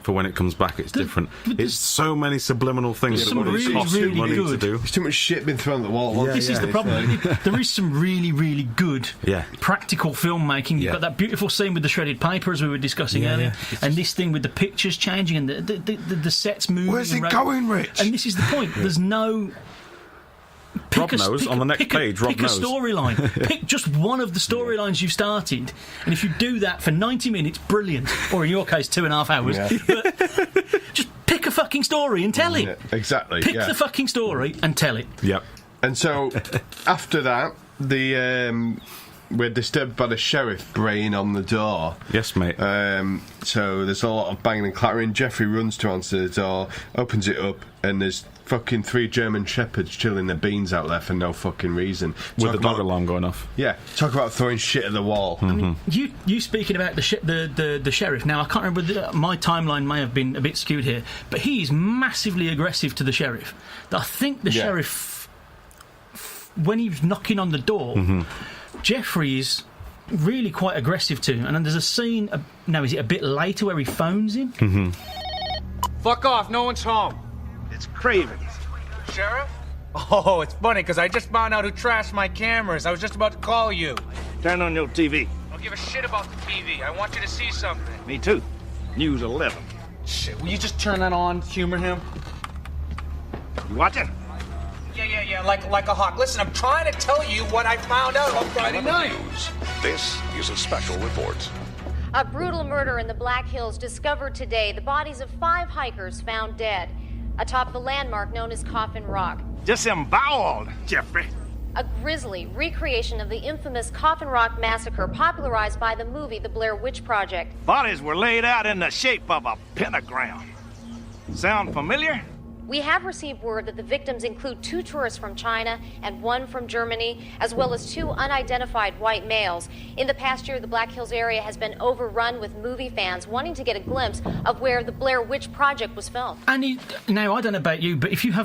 Speaker 1: for when it comes back, it's different. It's so many subliminal things that would cost money to do.
Speaker 3: There's too much shit been thrown at the wall.
Speaker 2: This is the problem. There is some really, really good practical filmmaking. You've got that beautiful scene with the shredded paper, as we were discussing earlier, and this thing with the pictures changing and the sets moving.
Speaker 3: Where's it going, Rich?
Speaker 2: And this is the point. There's no...
Speaker 1: Rob knows. On the next page, Rob knows.
Speaker 2: Pick a storyline. Pick just one of the storylines you've started, and if you do that for 90 minutes, brilliant. Or in your case, 2.5 hours. Yeah. But just pick a fucking story and tell it.
Speaker 3: Yeah, exactly.
Speaker 2: Pick the fucking story and tell it.
Speaker 1: Yep.
Speaker 3: And so, after that, we're disturbed by the sheriff braying on the door.
Speaker 1: Yes, mate.
Speaker 3: So there's a lot of banging and clattering. Jeffrey runs to answer the door, opens it up, and there's fucking 3 German shepherds chilling their beans out there for no fucking reason.
Speaker 1: With the dog alarm going off.
Speaker 3: Yeah, talk about throwing shit at the wall.
Speaker 2: I mean, you speaking about the sheriff. Now, I can't remember, my timeline may have been a bit skewed here, but he is massively aggressive to the sheriff. I think the sheriff, when he was knocking on the door, Jeffrey is really quite aggressive to him. And then there's a scene, now is it a bit later, where he phones him?
Speaker 15: Fuck off, no one's home.
Speaker 5: It's Cravens.
Speaker 15: Sheriff? Oh, it's funny, because I just found out who trashed my cameras. I was just about to call you.
Speaker 5: Turn on your TV.
Speaker 15: I don't give a shit about the TV. I want you to see something.
Speaker 5: Me too. News 11.
Speaker 15: Shit, will you just turn that on, humor him?
Speaker 5: You watching?
Speaker 15: Yeah, like a hawk. Listen, I'm trying to tell you what I found out on Friday night.
Speaker 22: This is a special report.
Speaker 19: A brutal murder in the Black Hills discovered today. The bodies of 5 hikers found dead atop the landmark known as Coffin Rock.
Speaker 5: Disemboweled, Jeffrey.
Speaker 19: A grisly recreation of the infamous Coffin Rock massacre popularized by the movie The Blair Witch Project.
Speaker 5: Bodies were laid out in the shape of a pentagram. Sound familiar?
Speaker 19: We have received word that the victims include 2 tourists from China and 1 from Germany, as well as 2 unidentified white males. In the past year, the Black Hills area has been overrun with movie fans wanting to get a glimpse of where the Blair Witch Project was filmed.
Speaker 2: And now, I don't know about you, but if you've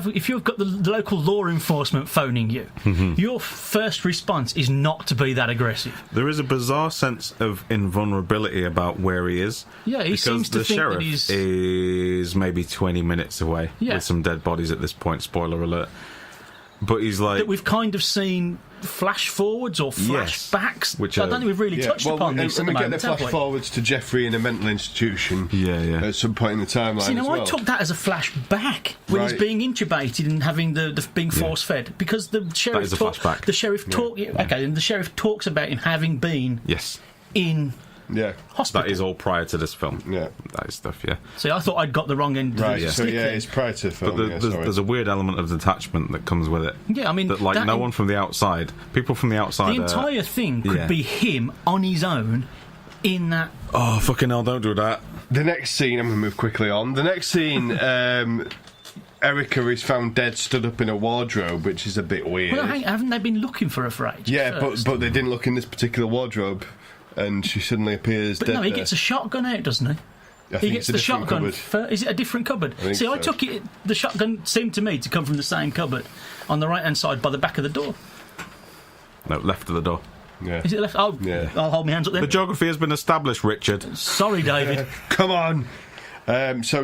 Speaker 2: got the local law enforcement phoning you, your first response is not to be that aggressive.
Speaker 1: There is a bizarre sense of invulnerability about where he is.
Speaker 2: Yeah, he seems to think that
Speaker 1: he's... the sheriff is maybe 20 minutes away with some dead bodies at this point, spoiler alert. But he's like...
Speaker 2: That we've kind of seen flash forwards or flashbacks.
Speaker 1: Which
Speaker 2: I don't think we've really touched upon this at the moment.
Speaker 3: We get the flash forwards to Jeffrey in a mental institution at some point in the timeline.
Speaker 2: See, now
Speaker 3: I
Speaker 2: took that as a flashback when he's being intubated and having the being force fed, because the sheriff
Speaker 1: flashback.
Speaker 2: The sheriff and the sheriff talks about him having been in hospital.
Speaker 1: That is all prior to this film. Yeah, that is stuff. Yeah.
Speaker 2: See, I thought I'd got the wrong end.
Speaker 3: Right. So it's prior to the film.
Speaker 1: But there's a weird element of detachment that comes with it.
Speaker 2: Yeah, I mean,
Speaker 1: that no one from the outside, people from the outside.
Speaker 2: The entire thing could be him on his own in that.
Speaker 1: Oh fucking hell! Don't do that.
Speaker 3: The next scene, I'm going to move quickly on. The next scene. Erica is found dead, stood up in a wardrobe, which is a bit weird.
Speaker 2: Well, haven't they been looking for her for ages?
Speaker 3: Yeah, but they didn't look in this particular wardrobe. And she suddenly appears dead.
Speaker 2: No, he gets a shotgun out, doesn't he? He gets the shotgun. Is it a different cupboard? See, I took it. The shotgun seemed to me to come from the same cupboard on the right-hand side by the back of the door.
Speaker 1: No, left of the door.
Speaker 3: Yeah.
Speaker 2: Is it left? Oh, yeah. I'll hold my hands up then.
Speaker 1: The geography has been established, Richard.
Speaker 2: Sorry, David.
Speaker 3: Come on. So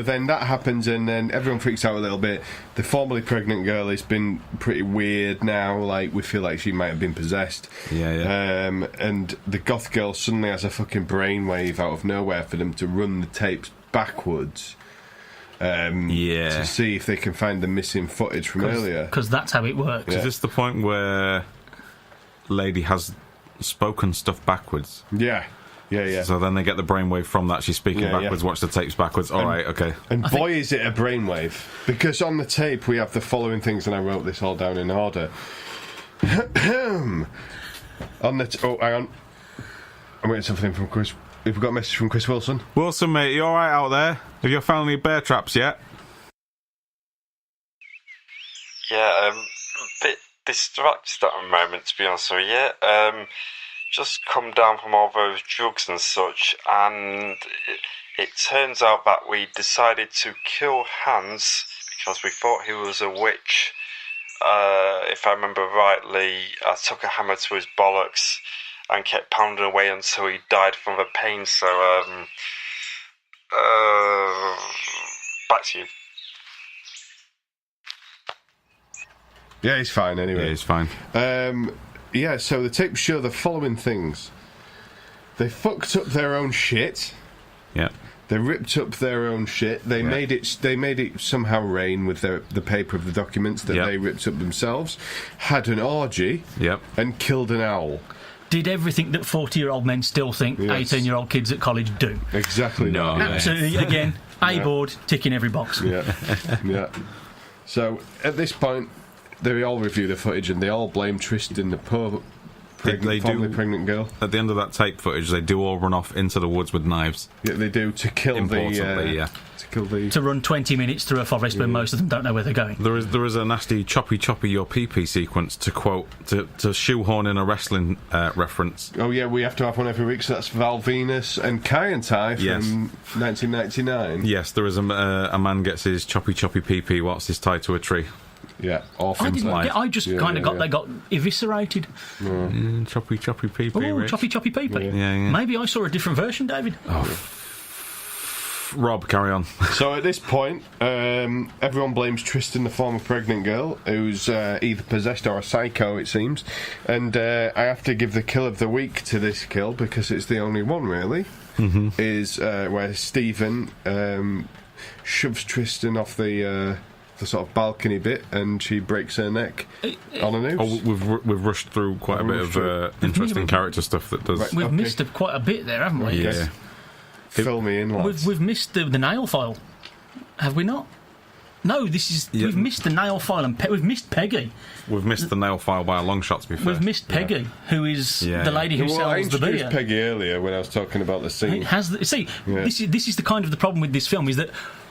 Speaker 3: then that happens, and then everyone freaks out a little bit. The formerly pregnant girl has been pretty weird now. Like, we feel like she might have been possessed. And the goth girl suddenly has a fucking brainwave out of nowhere for them to run the tapes backwards. To see if they can find the missing footage from earlier.
Speaker 2: Because that's how it works.
Speaker 1: Is this the point where Lady has spoken stuff backwards?
Speaker 3: Yeah.
Speaker 1: So then they get the brainwave from that. She's speaking backwards, watch the tapes backwards. All right, okay.
Speaker 3: And boy, is it a brainwave. Because on the tape we have the following things, and I wrote this all down in order. Hang on. I'm waiting something from Chris. Have we got a message from Chris Wilson?
Speaker 1: Wilson, mate, you alright out there? Have you found any bear traps yet?
Speaker 4: Yeah, a bit distracted at the moment, to be honest with you. Just come down from all those drugs and such, and it turns out that we decided to kill Hans because we thought he was a witch. If I remember rightly, I took a hammer to his bollocks and kept pounding away until he died from the pain, so Back to you.
Speaker 3: Yeah, he's fine anyway.
Speaker 1: Yeah, he's fine.
Speaker 3: So the tapes show the following things. They fucked up their own shit.
Speaker 1: Yeah.
Speaker 3: They ripped up their own shit. They made it somehow rain with the paper of the documents that they ripped up themselves. Had an orgy.
Speaker 1: Yep.
Speaker 3: And killed an owl.
Speaker 2: Did everything that 40-year-old men still think 18-year-old kids at college do.
Speaker 3: Exactly.
Speaker 1: No.
Speaker 2: Absolutely. Again, board, ticking every box.
Speaker 3: Yeah. So at this point, they all review the footage and they all blame Tristan, the poor formerly pregnant girl.
Speaker 1: At the end of that tape footage, they do all run off into the woods with knives.
Speaker 3: Yeah, they do, to kill
Speaker 2: To run 20 minutes through a forest where most of them don't know where they're going.
Speaker 1: There is a nasty choppy your pee-pee sequence to shoehorn in a wrestling reference.
Speaker 3: Oh yeah, we have to have one every week, so that's Val Venus and Kai and Tai from 1999.
Speaker 1: Yes, there is a man gets his choppy pee-pee whilst he's tied to a tree.
Speaker 3: Yeah,
Speaker 2: I just kind of they got eviscerated.
Speaker 1: Choppy pee-pee.
Speaker 2: Oh, choppy pee-pee.
Speaker 1: Yeah.
Speaker 2: Maybe I saw a different version, David.
Speaker 1: Rob, carry on.
Speaker 3: So at this point, everyone blames Tristan, the former pregnant girl, who's either possessed or a psycho, it seems. And I have to give the kill of the week to this kill, because it's the only one, really. Is where Stephen shoves Tristan off the sort of balcony bit, and she breaks her neck on a noose.
Speaker 1: Oh, we've rushed through quite a bit of interesting character stuff that does.
Speaker 2: We've missed quite a bit there, haven't we?
Speaker 1: Yeah.
Speaker 3: Fill me in, lads.
Speaker 2: We've missed the nail file, have we not? No, we've missed the nail file, and we've missed Peggy.
Speaker 1: We've missed the nail file by a long shot, to be fair.
Speaker 2: We've missed Peggy, who is the lady who sells the beer.
Speaker 3: I introduced Peggy earlier when I was talking about the scene.
Speaker 2: This is the kind of the problem with this film, is that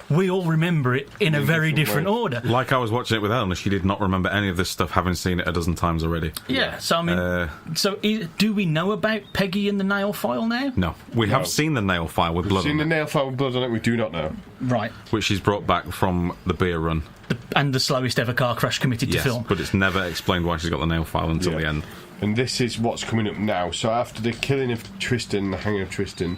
Speaker 2: we all remember it in a very different order.
Speaker 1: Like I was watching it with Eleanor, she did not remember any of this stuff, having seen it a dozen times already.
Speaker 2: Yeah, so I mean, do we know about Peggy and the nail file now?
Speaker 1: No, we have seen the nail file with blood on it.
Speaker 3: We've seen the nail file with blood on it, we do not know.
Speaker 2: Right.
Speaker 1: Which she's brought back from the beer run.
Speaker 2: And the slowest ever car crash committed to film.
Speaker 1: But it's never explained why she's got the nail file until the end.
Speaker 3: And this is what's coming up now. So after the killing of Tristan, the hanging of Tristan,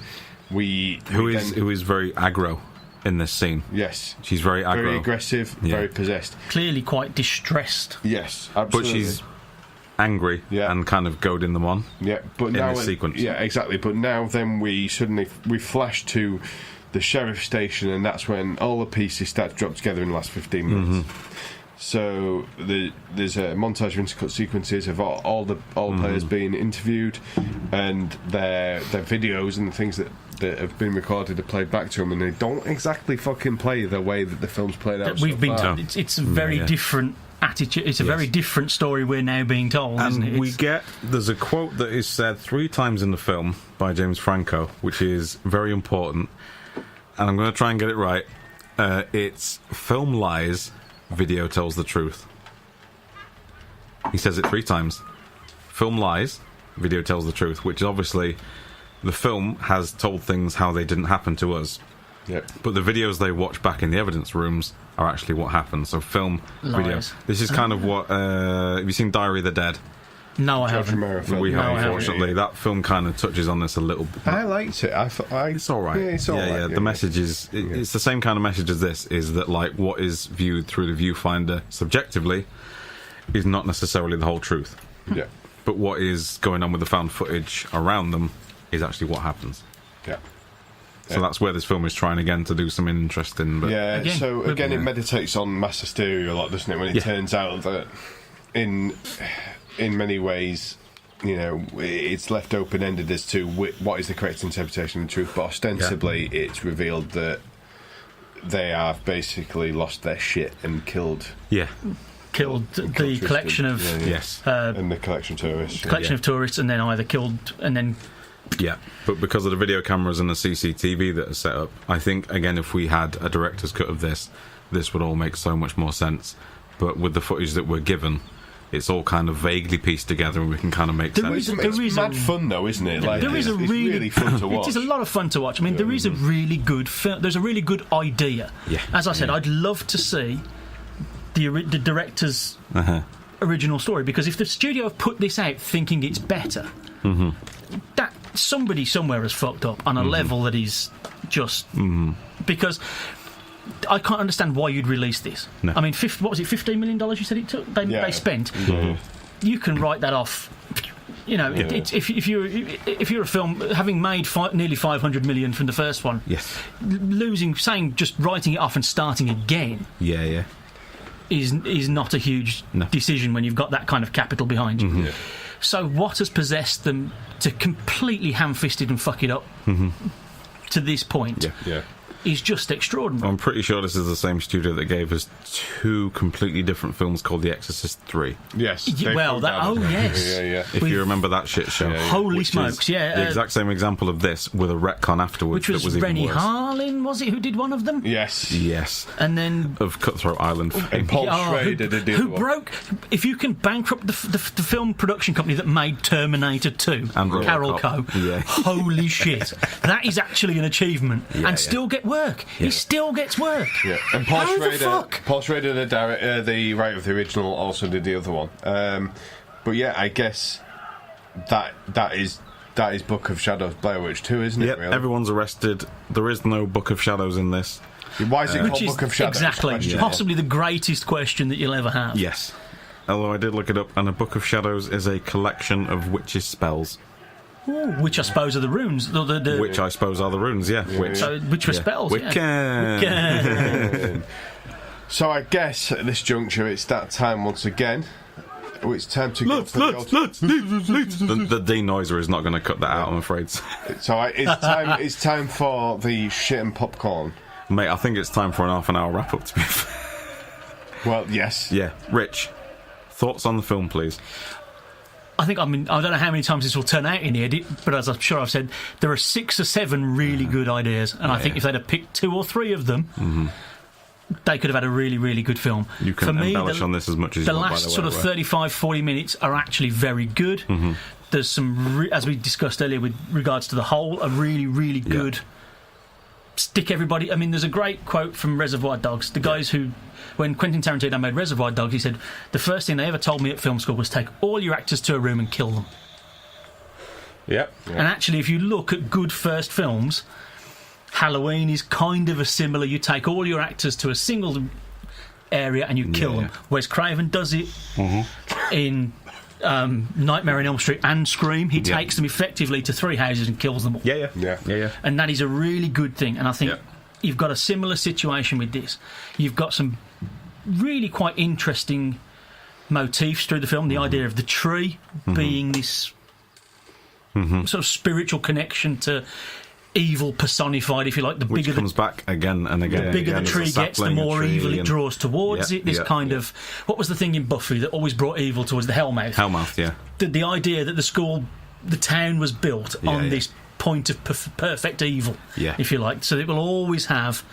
Speaker 3: who
Speaker 1: is very aggro in this scene.
Speaker 3: Yes.
Speaker 1: She's very aggro.
Speaker 3: Very aggressive, very possessed.
Speaker 2: Clearly quite distressed.
Speaker 3: Yes, absolutely.
Speaker 1: But she's angry and kind of goading them on.
Speaker 3: Yeah, but
Speaker 1: in
Speaker 3: now
Speaker 1: this sequence.
Speaker 3: Yeah, exactly. But now then we flash to the sheriff's station, and that's when all the pieces start to drop together in the last 15 minutes. So there's a montage of intercut sequences of all players being interviewed, and their videos and the things that have been recorded are played back to them, and they don't exactly fucking play the way that the film's played out.
Speaker 2: We've been told it's a very different attitude. It's a very different story we're now being told, isn't it?
Speaker 1: There's a quote that is said 3 times in the film by James Franco, which is very important, and I'm going to try and get it right. It's film lies, video tells the truth. He says it 3 times. Film lies, video tells the truth, which obviously the film has told things how they didn't happen to us.
Speaker 3: Yep.
Speaker 1: But the videos they watch back in the evidence rooms are actually what happened. So film, video. This is kind of what... have you seen Diary of the Dead?
Speaker 2: No, I haven't.
Speaker 1: We have, unfortunately. That film kind of touches on this a little bit.
Speaker 3: I liked it.
Speaker 1: It's all right.
Speaker 3: Yeah, it's all right.
Speaker 1: The message is... It's the same kind of message as this, is that like what is viewed through the viewfinder subjectively is not necessarily the whole truth.
Speaker 3: Yeah.
Speaker 1: But what is going on with the found footage around them is actually what happens.
Speaker 3: Yeah.
Speaker 1: So that's where this film is trying again to do something interesting. But
Speaker 3: again, it meditates on mass hysteria a lot, doesn't it? When it turns out that in many ways, you know, it's left open-ended as to what is the correct interpretation of the truth, but ostensibly it's revealed that they have basically lost their shit and killed...
Speaker 2: Killed the collection of...
Speaker 3: and the collection of tourists.
Speaker 2: Of tourists, and then either killed and then...
Speaker 1: Yeah, but because of the video cameras and the CCTV that are set up, I think, again, if we had a director's cut of this would all make so much more sense. But with the footage that we're given, it's all kind of vaguely pieced together, and we can kind of make sense.
Speaker 3: It's mad fun, though, isn't it? Like,
Speaker 2: it's
Speaker 3: really fun to watch.
Speaker 2: It is a lot of fun to watch. I mean, there is a really good film. There's a really good idea.
Speaker 1: Yeah.
Speaker 2: As I said, I'd love to see the director's original story, because if the studio have put this out thinking it's better, that somebody somewhere has fucked up on a level that is just because I can't understand why you'd release this.
Speaker 1: No.
Speaker 2: I mean, what was it? $15 million you said it took? They spent. You can write that off. You know, if you're a film having made nearly $500 million from the first one, just writing it off and starting again, is not a huge decision when you've got that kind of capital behind you. So what has possessed them to completely ham-fisted and fuck it up to this point? Is just extraordinary.
Speaker 1: I'm pretty sure this is the same studio that gave us 2 completely different films called The Exorcist 3.
Speaker 3: Yes.
Speaker 2: Yes.
Speaker 1: If you remember that shit show.
Speaker 2: Holy smokes,
Speaker 1: The exact same example of this with a retcon afterwards.
Speaker 2: Which was Rennie Harlin, was it, who did one of them?
Speaker 3: Yes.
Speaker 2: And then...
Speaker 1: Of Cutthroat Island.
Speaker 3: And Paul Schrader did
Speaker 2: who broke... If you can bankrupt the film production company that made Terminator 2,
Speaker 1: and
Speaker 2: Carol Co. Holy shit. That is actually an achievement. And still get work. He still gets work.
Speaker 3: Yeah. And Paul Schrader, the writer of the original, also did the other one. But yeah, I guess that is Book of Shadows, Blair Witch 2, isn't it? Really?
Speaker 1: Everyone's arrested. There is no Book of Shadows in this.
Speaker 3: Why is it called Book of Shadows?
Speaker 2: Exactly. Possibly the greatest question that you'll ever have.
Speaker 1: Yes. Although I did look it up, and a Book of Shadows is a collection of witches' spells.
Speaker 2: Ooh, which I suppose are the runes.
Speaker 1: Which I suppose are the runes,
Speaker 2: which were spells.
Speaker 1: Wiccan.
Speaker 3: So I guess at this juncture it's that time once again. It's time to go for
Speaker 1: the denoiser is not going to cut that out, I'm afraid.
Speaker 3: So it's time for the shit and popcorn.
Speaker 1: Mate, I think it's time for an half an hour wrap up, to be fair.
Speaker 3: Well, yes.
Speaker 1: Yeah. Rich, thoughts on the film, please?
Speaker 2: I don't know how many times this will turn out in the edit, but as I'm sure I've said, there are 6 or 7 really good ideas, and I think if they'd have picked 2 or 3 of them, they could have had a really, really good film.
Speaker 1: You can embellish on this as much as you want, by the way.
Speaker 2: The last sort of 35, 40 minutes are actually very good. There's some, as we discussed earlier with regards to the whole, a really, really good stick everybody... I mean, there's a great quote from Reservoir Dogs. The guys who... When Quentin Tarantino made Reservoir Dogs, he said, the first thing they ever told me at film school was take all your actors to a room and kill them.
Speaker 3: Yep.
Speaker 2: And actually, if you look at good first films, Halloween is kind of a similar... You take all your actors to a single area and you kill them. Wes Craven does it in Nightmare on Elm Street and Scream. He takes them effectively to 3 houses and kills them all.
Speaker 3: Yeah.
Speaker 2: And that is a really good thing. And I think you've got a similar situation with this. You've got some really quite interesting motifs through the film. The idea of the tree being this sort of spiritual connection to evil personified, if you like.
Speaker 1: Which comes back again and again.
Speaker 2: The bigger the tree gets, the more evil it draws towards it. This kind of... What was the thing in Buffy that always brought evil towards the Hellmouth?
Speaker 1: Hellmouth, yeah.
Speaker 2: The idea that the town was built on this point of perfect evil, if you like. So it will always have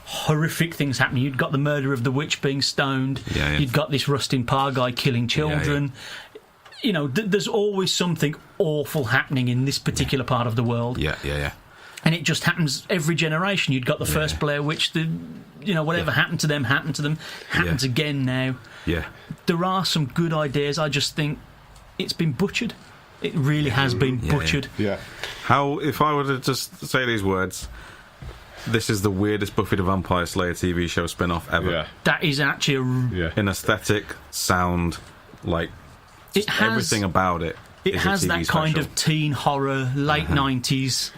Speaker 2: horrific things happening. You've got the murder of the witch being stoned. You've got this Rustin Parr guy killing children. You know, there's always something awful happening in this particular part of the world. And it just happens every generation. You'd got the first Blair Witch, whatever happened to them, happens again now. There are some good ideas. I just think it's been butchered. It really has been butchered.
Speaker 1: How, if I were to just say these words, this is the weirdest Buffy the Vampire Slayer TV show spin-off ever.
Speaker 2: That is actually
Speaker 1: in aesthetic, sound, like
Speaker 2: it has,
Speaker 1: everything about it.
Speaker 2: It has that kind of teen horror, late 90s.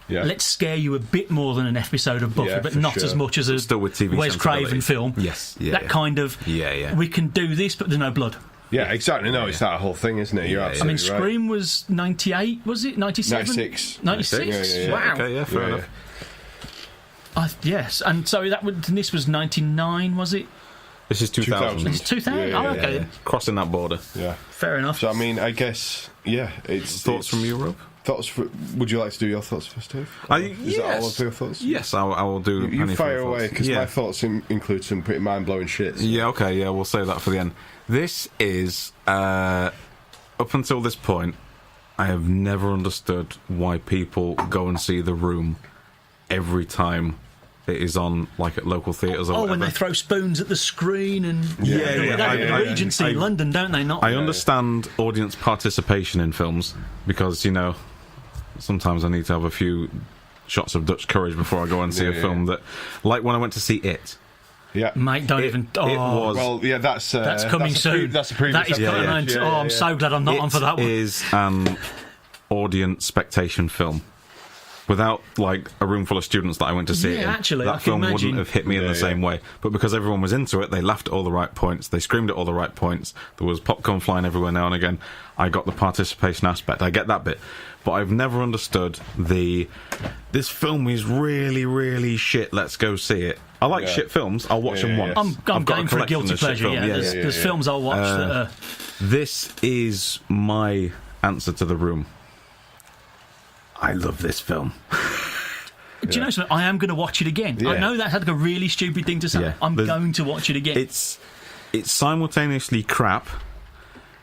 Speaker 2: Let's scare you a bit more than an episode of Buffy, but not as much as a
Speaker 1: still with TV
Speaker 2: Wes Craven film. That kind of we can do this, but there's no blood.
Speaker 3: Yeah, exactly. No, it's that whole thing, isn't it? You're absolutely
Speaker 2: I mean, Scream was 98, was it? 97?
Speaker 3: 96.
Speaker 2: 96? Wow.
Speaker 1: Okay, fair enough.
Speaker 2: Yes, and so this was 99, was it?
Speaker 1: This is 2000.
Speaker 2: This is 2000? Okay.
Speaker 1: Crossing that border.
Speaker 3: Yeah.
Speaker 2: Fair enough.
Speaker 3: So, I mean, I guess, it's...
Speaker 1: Thoughts from Europe?
Speaker 3: Would you like to do your thoughts first, Dave? Is that all of your thoughts?
Speaker 1: Yes, I will do.
Speaker 3: You fire away, because my thoughts include some pretty mind-blowing shit. So.
Speaker 1: Yeah, okay, we'll save that for the end. This is, up until this point, I have never understood why people go and see The Room every time it is on, like, at local theatres or whatever.
Speaker 2: When they throw spoons at the screen and... They have Regency in London, don't they?
Speaker 1: I understand audience participation in films, because, sometimes I need to have a few shots of Dutch courage before I go and see a film that, like when I went to see It.
Speaker 3: Yeah,
Speaker 2: mate, don't even. Oh,
Speaker 1: it was.
Speaker 3: Well, yeah, that's
Speaker 2: coming soon.
Speaker 3: That's a previous.
Speaker 2: That is coming. I'm so glad I'm not on for that one.
Speaker 1: It is an audience spectation film. Without, like, a room full of students that I went to see it in,
Speaker 2: actually,
Speaker 1: that film wouldn't have hit me in the same way. But because everyone was into it, they laughed at all the right points, they screamed at all the right points, there was popcorn flying everywhere now and again, I got the participation aspect, I get that bit. But I've never understood this film is really, really shit, let's go see it. I like shit films, I'll watch them once.
Speaker 2: I'm going for a guilty pleasure, There's films I'll watch that are...
Speaker 1: This is my answer to The Room. I love this film.
Speaker 2: Do you know something? I am going to watch it again.
Speaker 1: Yeah.
Speaker 2: I know that's like a really stupid thing to say.
Speaker 1: Yeah.
Speaker 2: I'm going to watch it again.
Speaker 1: It's simultaneously crap.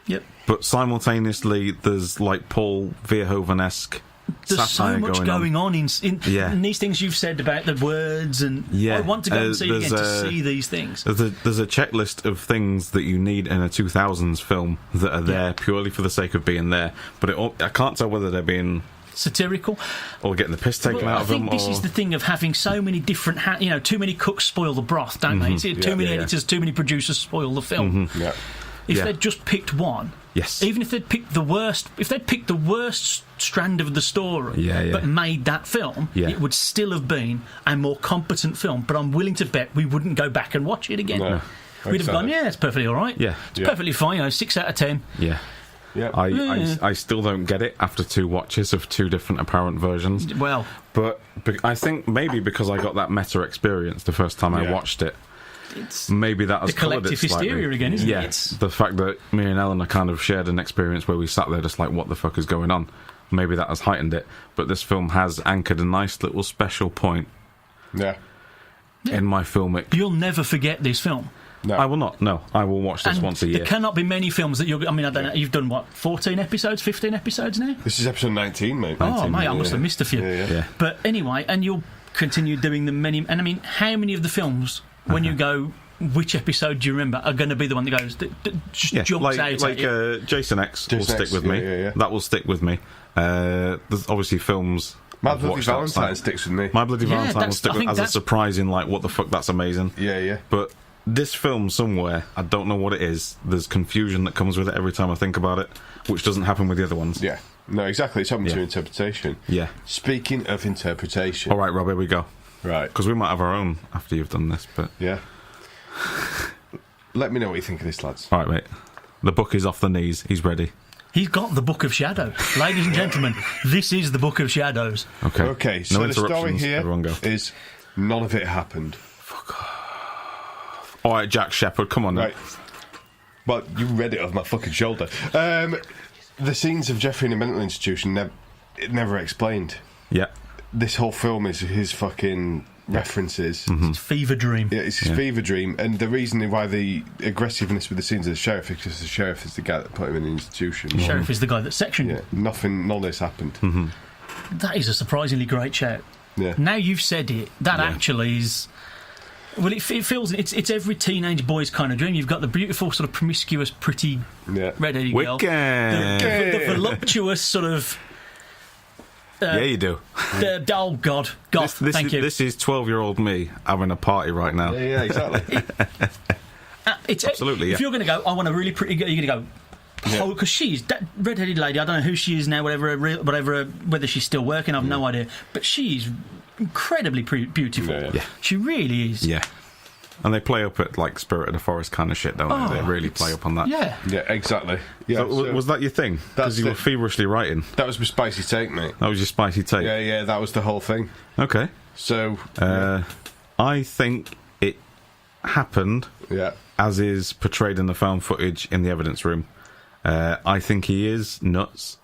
Speaker 2: Yep.
Speaker 1: But simultaneously, there's like Paul Verhoeven-esque
Speaker 2: There's so
Speaker 1: satire
Speaker 2: much going on in these things you've said about the words, and I want to go and see again to see these things.
Speaker 1: There's a checklist of things that you need in a 2000s film that are there purely for the sake of being there. But I can't tell whether they're being
Speaker 2: satirical
Speaker 1: or getting the piss taken out of them.
Speaker 2: I think this is the thing of having so many different too many cooks spoil the broth, don't they? Too many editors, too many producers spoil the film. If they'd just picked one, even if they'd picked the worst, strand of the story, but made that film, it would still have been a more competent film. But I'm willing to bet we wouldn't go back and watch it again.
Speaker 1: No.
Speaker 2: We'd have gone, it's perfectly all right. It's perfectly fine. 6 out of 10.
Speaker 1: Yeah. Yeah. I still don't get it after 2 watches of 2 different apparent versions.
Speaker 2: Well,
Speaker 1: but I think maybe because I got that meta experience the first time I watched it, maybe that has
Speaker 2: the collective hysteria again, isn't it?
Speaker 1: It's the fact that me and Eleanor kind of shared an experience where we sat there just like, what the fuck is going on? Maybe that has heightened it. But this film has anchored a nice little special point. In my filmic.
Speaker 2: You'll never forget this film.
Speaker 1: No. I will not. No, I will watch this once a year.
Speaker 2: There cannot be many films that you'll... I mean, I don't know. You've done, 14 episodes, 15 episodes now?
Speaker 3: This is episode 19, mate.
Speaker 2: Oh, mate, I must have missed a few. But anyway, and you'll continue doing the many... And I mean, how many of the films, when you go, which episode do you remember, are going to be the one that goes... jumps out
Speaker 1: like Jason X will stick with me. That will stick with me. There's obviously films...
Speaker 3: My Bloody Valentine sticks with me.
Speaker 1: My Bloody Valentine will stick with me as a surprising, like, what the fuck, that's amazing. But... this film somewhere, I don't know what it is, there's confusion that comes with it every time I think about it, which doesn't happen with the other ones.
Speaker 3: No, exactly, it's open to interpretation. Speaking of interpretation...
Speaker 1: Alright, Rob, here we go.
Speaker 3: Right.
Speaker 1: Because we might have our own after you've done this, but...
Speaker 3: Let me know what you think of this, lads.
Speaker 1: Alright, mate. The book is off the knees, he's ready.
Speaker 2: He's got the Book of Shadows. Ladies and gentlemen, this is the Book of Shadows.
Speaker 3: Okay, so the story here is none of it happened.
Speaker 1: Alright, Jack Shepherd, come on now.
Speaker 3: Right. Well, you read it off my fucking shoulder. The scenes of Jeffrey in a mental institution, never explained. This whole film is his fucking references.
Speaker 2: It's fever dream.
Speaker 3: Yeah, it's his fever dream. And the reason why the aggressiveness with the scenes of the sheriff is because the sheriff is the guy that put him in the institution.
Speaker 2: The sheriff is the guy that sectioned him.
Speaker 3: None of this happened.
Speaker 2: That is a surprisingly great shout. Now you've said it, that actually is... Well, it feels it's every teenage boy's kind of dream. You've got the beautiful, sort of promiscuous, pretty red-headed girl, the voluptuous sort of.
Speaker 1: You do.
Speaker 2: Oh God, thank you.
Speaker 1: This is 12-year-old me having a party right now.
Speaker 3: Yeah, exactly.
Speaker 1: Absolutely.
Speaker 2: If you're going to go, I want a really pretty girl. You're going to go. Because she's that red-headed lady. I don't know who she is now. Whether she's still working, I've no idea. But she's incredibly beautiful. She really is.
Speaker 1: And they play up at like Spirit of the Forest kind of shit, don't they? They really play up on that.
Speaker 3: Yeah, exactly.
Speaker 1: So was that your thing? Because you were feverishly writing.
Speaker 3: That was my spicy take, mate.
Speaker 1: That was your spicy take.
Speaker 3: Yeah, that was the whole thing.
Speaker 1: Okay.
Speaker 3: So
Speaker 1: I think it happened. As is portrayed in the found footage in the evidence room. I think he is nuts.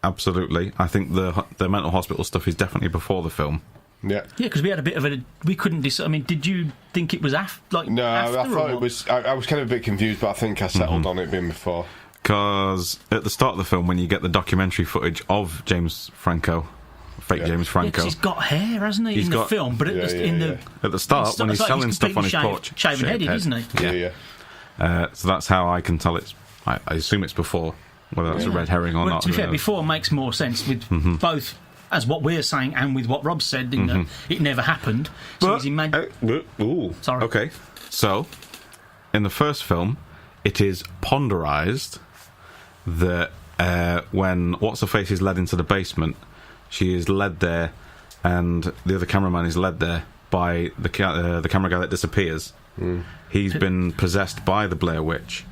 Speaker 1: Absolutely. I think the mental hospital stuff is definitely before the film.
Speaker 2: Yeah, because we had a bit of a... We couldn't decide... I mean, did you think it was after?
Speaker 3: No, I thought it was... I was kind of a bit confused, but I think I settled on it being before.
Speaker 1: Because at the start of the film, when you get the documentary footage of James Franco... James Franco...
Speaker 2: because he's got hair, hasn't he, in the film? But at
Speaker 1: the start, when he's selling stuff on his porch...
Speaker 2: Shaven-headed, isn't he?
Speaker 1: So that's how I can tell it's... I assume it's before... Whether that's a red herring or not.
Speaker 2: To be fair, before makes more sense with both as what we're saying and with what Rob said, in that it never happened. So Sorry.
Speaker 1: Okay. So, in the first film, it is ponderized that when What's-Her-Face is led into the basement, she is led there, and the other cameraman is led there by the camera guy that disappears. He's been possessed by the Blair Witch,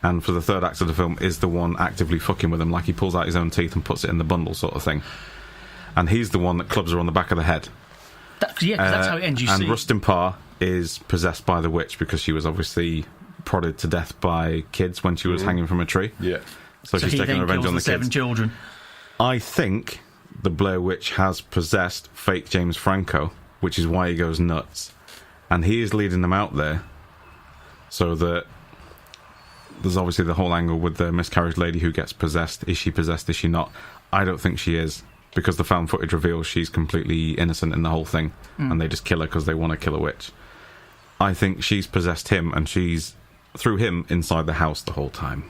Speaker 1: and for the third act of the film is the one actively fucking with him, like he pulls out his own teeth and puts it in the bundle sort of thing. And he's the one that clubs her on the back of the head.
Speaker 2: Because that's how it ends.
Speaker 1: And Rustin Parr is possessed by the witch because she was obviously prodded to death by kids when she was hanging from a tree.
Speaker 3: Yeah.
Speaker 1: So she's taking revenge on the kids.
Speaker 2: 7 children.
Speaker 1: I think the Blair Witch has possessed fake James Franco, which is why he goes nuts. And he is leading them out there so that there's obviously the whole angle with the miscarriage lady who gets possessed. Is she possessed? Is she not? I don't think she is, because the found footage reveals she's completely innocent in the whole thing, and they just kill her because they want to kill a witch. I think she's possessed him, and she's, through him, inside the house the whole time.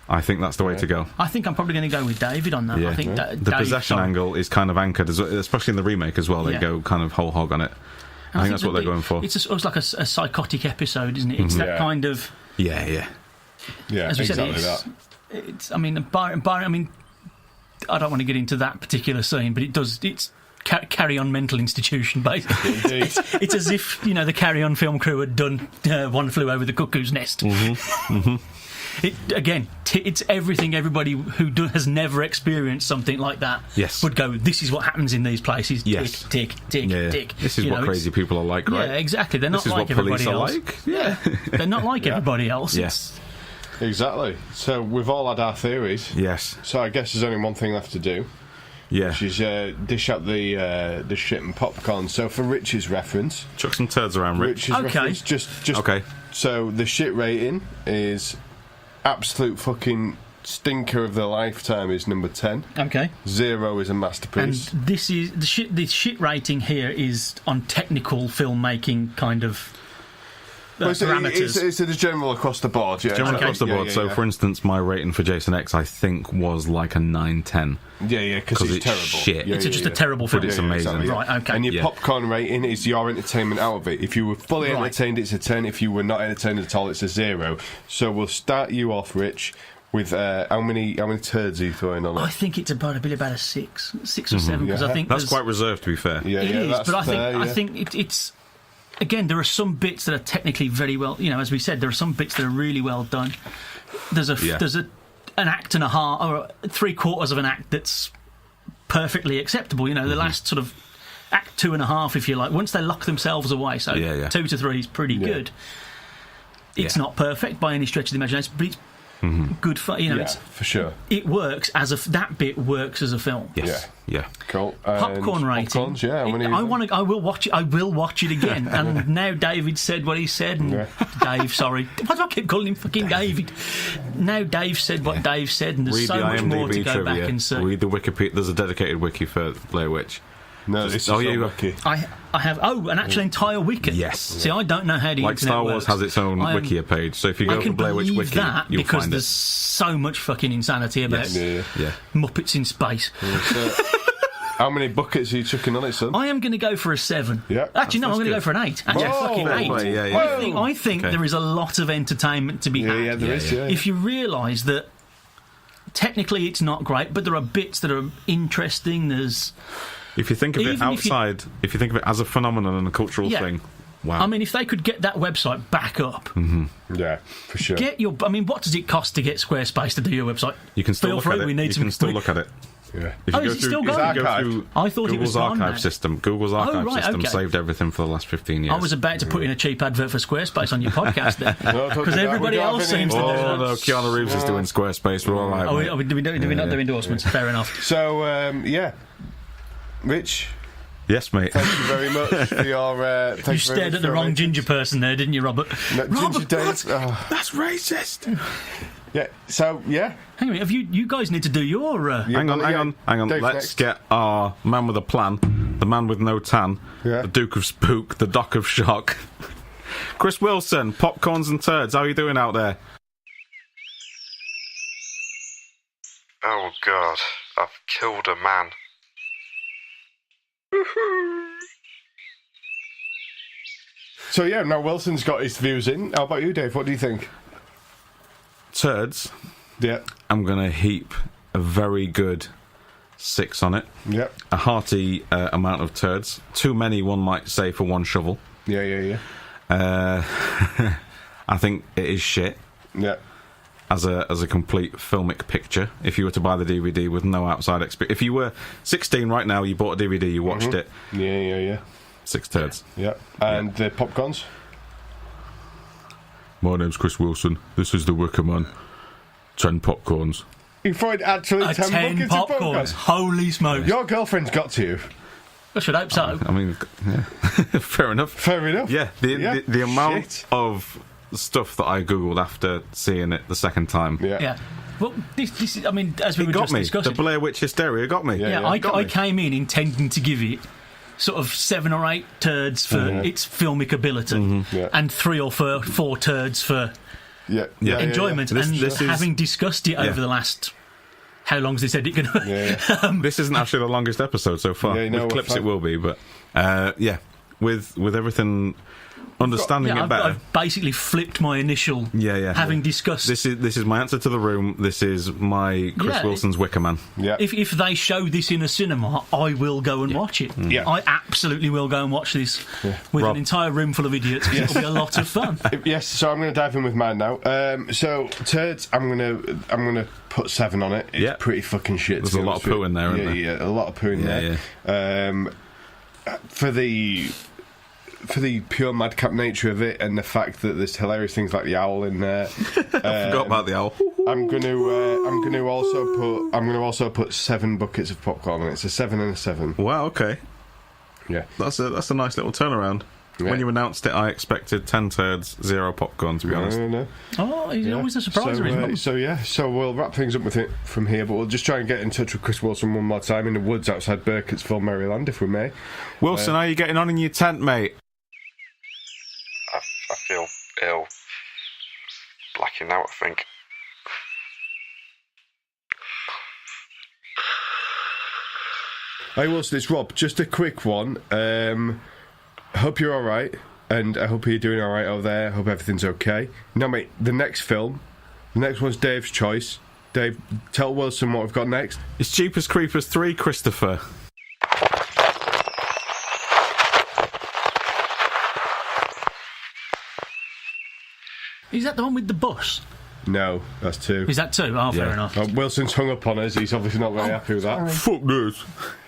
Speaker 1: I think that's the way to go.
Speaker 2: I think I'm probably going to go with David on that.
Speaker 1: Yeah.
Speaker 2: I think
Speaker 1: the possession angle is kind of anchored, especially in the remake as well. They go kind of whole hog on it. I think that's what they're going for.
Speaker 2: It's like a psychotic episode, isn't it? It's that kind of...
Speaker 1: Yeah.
Speaker 2: As we
Speaker 3: exactly
Speaker 2: said, it's I mean, Byron, I mean, I don't want to get into that particular scene, but it's Carry On mental institution, basically. It's as if, the Carry On film crew had done One Flew Over the Cuckoo's Nest. It's everything everybody who has never experienced something like that would go, this is what happens in these places.
Speaker 1: Yes.
Speaker 2: Tick.
Speaker 1: This is what crazy people are like, right?
Speaker 2: Yeah, exactly. They're not like everybody else.
Speaker 1: Yeah.
Speaker 2: They're not like everybody else.
Speaker 1: Yes.
Speaker 3: Exactly. So we've all had our theories.
Speaker 1: Yes.
Speaker 3: So I guess there's only one thing left to do.
Speaker 1: Yeah.
Speaker 3: Which is dish up the shit and popcorn. So for Rich's reference...
Speaker 1: Chuck some turds around, Rich.
Speaker 3: Rich's reference, just... Okay. So the shit rating is... absolute fucking stinker of the lifetime is number 10.
Speaker 2: Okay.
Speaker 3: 0 is a masterpiece.
Speaker 2: And this is the shit rating here is on technical filmmaking kind of parameters.
Speaker 3: It's a general across the board. Yeah.
Speaker 1: General across the board. So, for instance, my rating for Jason X, I think, was like a 9/10.
Speaker 3: Yeah, because it's terrible.
Speaker 1: Shit.
Speaker 2: It's just a terrible film.
Speaker 1: But it's amazing.
Speaker 3: Exactly,
Speaker 2: Right, okay.
Speaker 3: And your popcorn rating is your entertainment out of it. If you were fully entertained, it's a 10. If you were not entertained at all, it's a 0. So we'll start you off, Rich, with how many turds are you throwing on it?
Speaker 2: I think it's about a 6 or 7, because I think
Speaker 1: that's quite reserved, to be fair.
Speaker 3: Yeah,
Speaker 2: it is,
Speaker 3: that's
Speaker 2: but
Speaker 3: fair,
Speaker 2: I think it's. Again, there are some bits that are technically very well. As we said, there are some bits that are really well done. There's an act and a half, or 3/4 of an act that's perfectly acceptable. The last sort of act 2.5, if you like. Once they lock themselves away, so 2 to 3 is pretty good. It's not perfect by any stretch of the imagination, but it's good fun. It's,
Speaker 3: for sure.
Speaker 2: It works that bit works as a film.
Speaker 1: Yes. Yeah.
Speaker 3: Cool.
Speaker 2: Popcorn rating.
Speaker 3: Popcorns, yeah.
Speaker 2: I will watch it. I will watch it again. And now David said what he said. And Dave, sorry. Why do I keep calling him fucking David? Now Dave said what Dave said, and there's
Speaker 1: Read
Speaker 2: so
Speaker 1: the
Speaker 2: much
Speaker 1: IMDb
Speaker 2: more to go
Speaker 1: trivia.
Speaker 2: back and see.
Speaker 1: Read the Wikipedia. There's a dedicated wiki for Blair Witch.
Speaker 3: No, this is a wiki.
Speaker 2: I have an actual entire wiki.
Speaker 1: Yes.
Speaker 2: See, I don't know how the
Speaker 1: like
Speaker 2: internet
Speaker 1: Star Wars
Speaker 2: works.
Speaker 1: has its own Wikia page, so if you go to Blair Witch Wiki,
Speaker 2: that
Speaker 1: you'll
Speaker 2: because
Speaker 1: find
Speaker 2: there's
Speaker 1: it.
Speaker 2: so much fucking insanity about Muppets in space.
Speaker 3: How many buckets are you chucking on it, son?
Speaker 2: I am going to go for a 7.
Speaker 3: Yeah.
Speaker 2: Actually, no, I'm going to go for an 8. Actually, fucking 8. I think there is a lot of entertainment to be had.
Speaker 3: Yeah, there is.
Speaker 2: If you realise that technically it's not great, but there are bits that are interesting. There's...
Speaker 1: If you think of it outside, if you think of it as a phenomenon and a cultural thing, wow.
Speaker 2: I mean, if they could get that website back up...
Speaker 3: Yeah, for sure.
Speaker 2: What does it cost to get Squarespace to do your website?
Speaker 1: You can still look at it. You can still look at it.
Speaker 3: Yeah.
Speaker 1: If you go through
Speaker 2: I thought
Speaker 1: Google's
Speaker 2: it was
Speaker 1: archive system. Google's archive system saved everything for the last 15 years.
Speaker 2: I was about to put in a cheap advert for Squarespace on your podcast there, because everybody else seems to do that.
Speaker 1: Oh no, Keanu Reeves is doing Squarespace. We're all right.
Speaker 2: Do we not do endorsements? Fair enough.
Speaker 3: So Rich.
Speaker 1: Yes, mate.
Speaker 3: Thank you very much for your...
Speaker 2: you stared at the wrong ginger person there, didn't you, Robert?
Speaker 3: No, Ginger Dave.
Speaker 1: That's racist.
Speaker 3: Yeah, so, yeah.
Speaker 2: Hang on, you guys need to do your...
Speaker 1: Hang on.
Speaker 3: Dave's
Speaker 1: Let's get our man with a plan, the man with no tan, the Duke of Spook, the Doc of Shock. Chris Wilson, Popcorns and Turds, how are you doing out there?
Speaker 4: Oh, God. I've killed a man.
Speaker 3: So yeah, now Wilson's got his views in. How about you, Dave? What do you think?
Speaker 1: Turds.
Speaker 3: Yeah.
Speaker 1: I'm going to heap a very good 6 on it.
Speaker 3: Yep.
Speaker 1: A hearty amount of turds. Too many, one might say, for one shovel.
Speaker 3: Yeah.
Speaker 1: I think it is shit.
Speaker 3: Yeah.
Speaker 1: As a complete filmic picture, if you were to buy the DVD with no outside experience. If you were 16 right now, you bought a DVD, you watched it.
Speaker 3: Yeah.
Speaker 1: 6 turds.
Speaker 3: Yeah. And the popcorns?
Speaker 1: My name's Chris Wilson. This is the Wicker Man. 10 popcorns.
Speaker 3: You find actually 10 buckets of popcorns?
Speaker 2: Holy smokes.
Speaker 3: Your girlfriend's got to you.
Speaker 2: I should hope so.
Speaker 1: I mean, yeah. Fair enough.
Speaker 3: Fair enough.
Speaker 1: Yeah, the amount of stuff that I googled after seeing it the second time.
Speaker 2: Yeah. Well, this is, I mean, as we were just discussing,
Speaker 1: the Blair Witch hysteria got me.
Speaker 2: I came in intending to give it sort of 7 or 8 turds for its filmic ability, and 3 or 4 turds for enjoyment.
Speaker 1: This
Speaker 2: having discussed it over the last... How long's this edit going to...
Speaker 1: This isn't actually the longest episode so far. With clips it will be, but with everything... Understanding it better.
Speaker 2: I've basically flipped my initial. Having discussed.
Speaker 1: This is my answer to The Room. This is my Chris Wilson's Wicker Man.
Speaker 3: Yeah.
Speaker 2: If they show this in a cinema, I will go and watch it.
Speaker 3: Yeah.
Speaker 2: I absolutely will go and watch this with an entire room full of idiots. Because it'll be a lot of fun.
Speaker 3: Yes. So I'm going to dive in with mine now. So turds, I'm gonna put 7 on it. It's pretty fucking shit.
Speaker 1: There's a lot of poo in there, isn't there?
Speaker 3: Yeah, a lot of poo in there. For the pure madcap nature of it and the fact that there's hilarious things like the owl in there,
Speaker 1: I forgot about the owl.
Speaker 3: I'm going to also put 7 buckets of popcorn, and it's a 7 and a 7.
Speaker 1: Wow, okay.
Speaker 3: Yeah,
Speaker 1: that's a nice little turnaround.
Speaker 3: Yeah.
Speaker 1: When you announced it, I expected 10 turds, 0 popcorn. To be honest,
Speaker 3: no.
Speaker 2: Oh, he's always a surpriser, isn't he?
Speaker 3: So we'll wrap things up with it from here, but we'll just try and get in touch with Chris Wilson one more time in the woods outside Burkittsville, Maryland, if we may.
Speaker 1: Wilson, how are you getting on in your tent, mate?
Speaker 4: I feel ill. Blacking out, I think.
Speaker 3: Hey Wilson, it's Rob. Just a quick one. Hope you're alright, and I hope you're doing alright over there. Hope everything's okay. Now, mate, the next one's Dave's choice. Dave, tell Wilson what we've got next.
Speaker 1: It's Jeepers Creepers 3, Christopher.
Speaker 2: Is that the one with the bus?
Speaker 3: No, that's 2.
Speaker 2: Is that 2? Oh, fair enough.
Speaker 3: Wilson's hung up on us. He's obviously not very happy with that.
Speaker 1: Fuck this.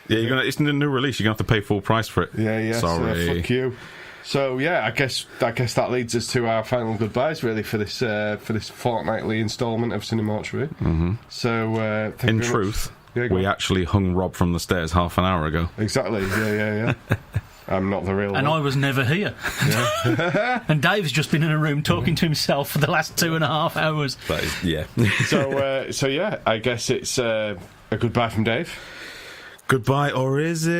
Speaker 1: Yeah, it's a new release. You're gonna have to pay full price for it.
Speaker 3: Yeah.
Speaker 1: Sorry.
Speaker 3: So, fuck you. So yeah, I guess that leads us to our final goodbyes, really, for this fortnightly instalment of Cinemortuary.
Speaker 1: Mm-hmm.
Speaker 3: So
Speaker 1: in truth, we actually hung Rob from the stairs half an hour ago.
Speaker 3: Exactly. Yeah. I'm not the real one.
Speaker 2: And I was never here.
Speaker 3: Yeah.
Speaker 2: And Dave's just been in a room talking to himself for the last 2.5 hours.
Speaker 1: That is, yeah.
Speaker 3: So yeah, I guess it's a goodbye from Dave.
Speaker 1: Goodbye, or is it?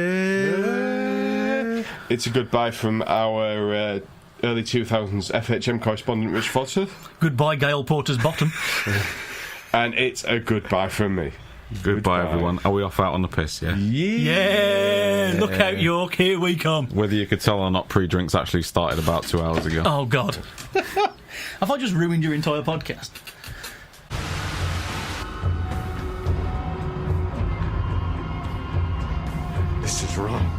Speaker 3: It's a goodbye from our early 2000s FHM correspondent, Rich Foster.
Speaker 2: Goodbye, Gail Porter's bottom.
Speaker 3: And it's a goodbye from me.
Speaker 1: Goodbye, everyone. Are we off out on the piss, yeah?
Speaker 2: Yeah! Look out, York, here we come.
Speaker 1: Whether you could tell or not, pre-drinks actually started about 2 hours ago.
Speaker 2: Oh, God. Have I just ruined your entire podcast?
Speaker 17: This is wrong.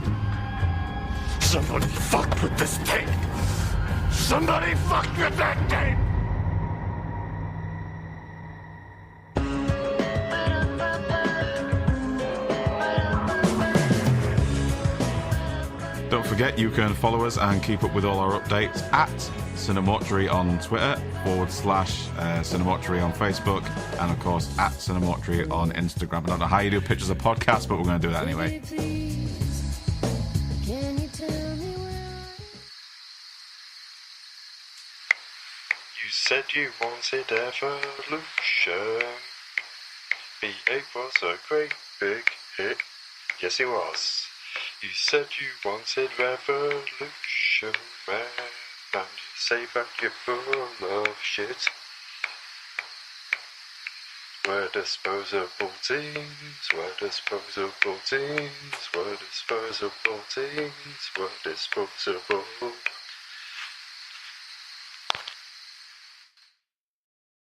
Speaker 17: Somebody fucked with this tape. Somebody fucked with that tape.
Speaker 1: Don't forget, you can follow us and keep up with all our updates at Cinemortuary on Twitter, /Cinemortuary on Facebook, and of course at Cinemortuary on Instagram. I don't know how you do pictures of podcasts, but we're going to do that anyway.
Speaker 4: You said you wanted evolution. V8 was a great big hit. Yes, it was. You said you wanted revolution, man. And you say back you're full of shit. we're disposable teens, we're disposable teens, we're disposable teens, we're disposable.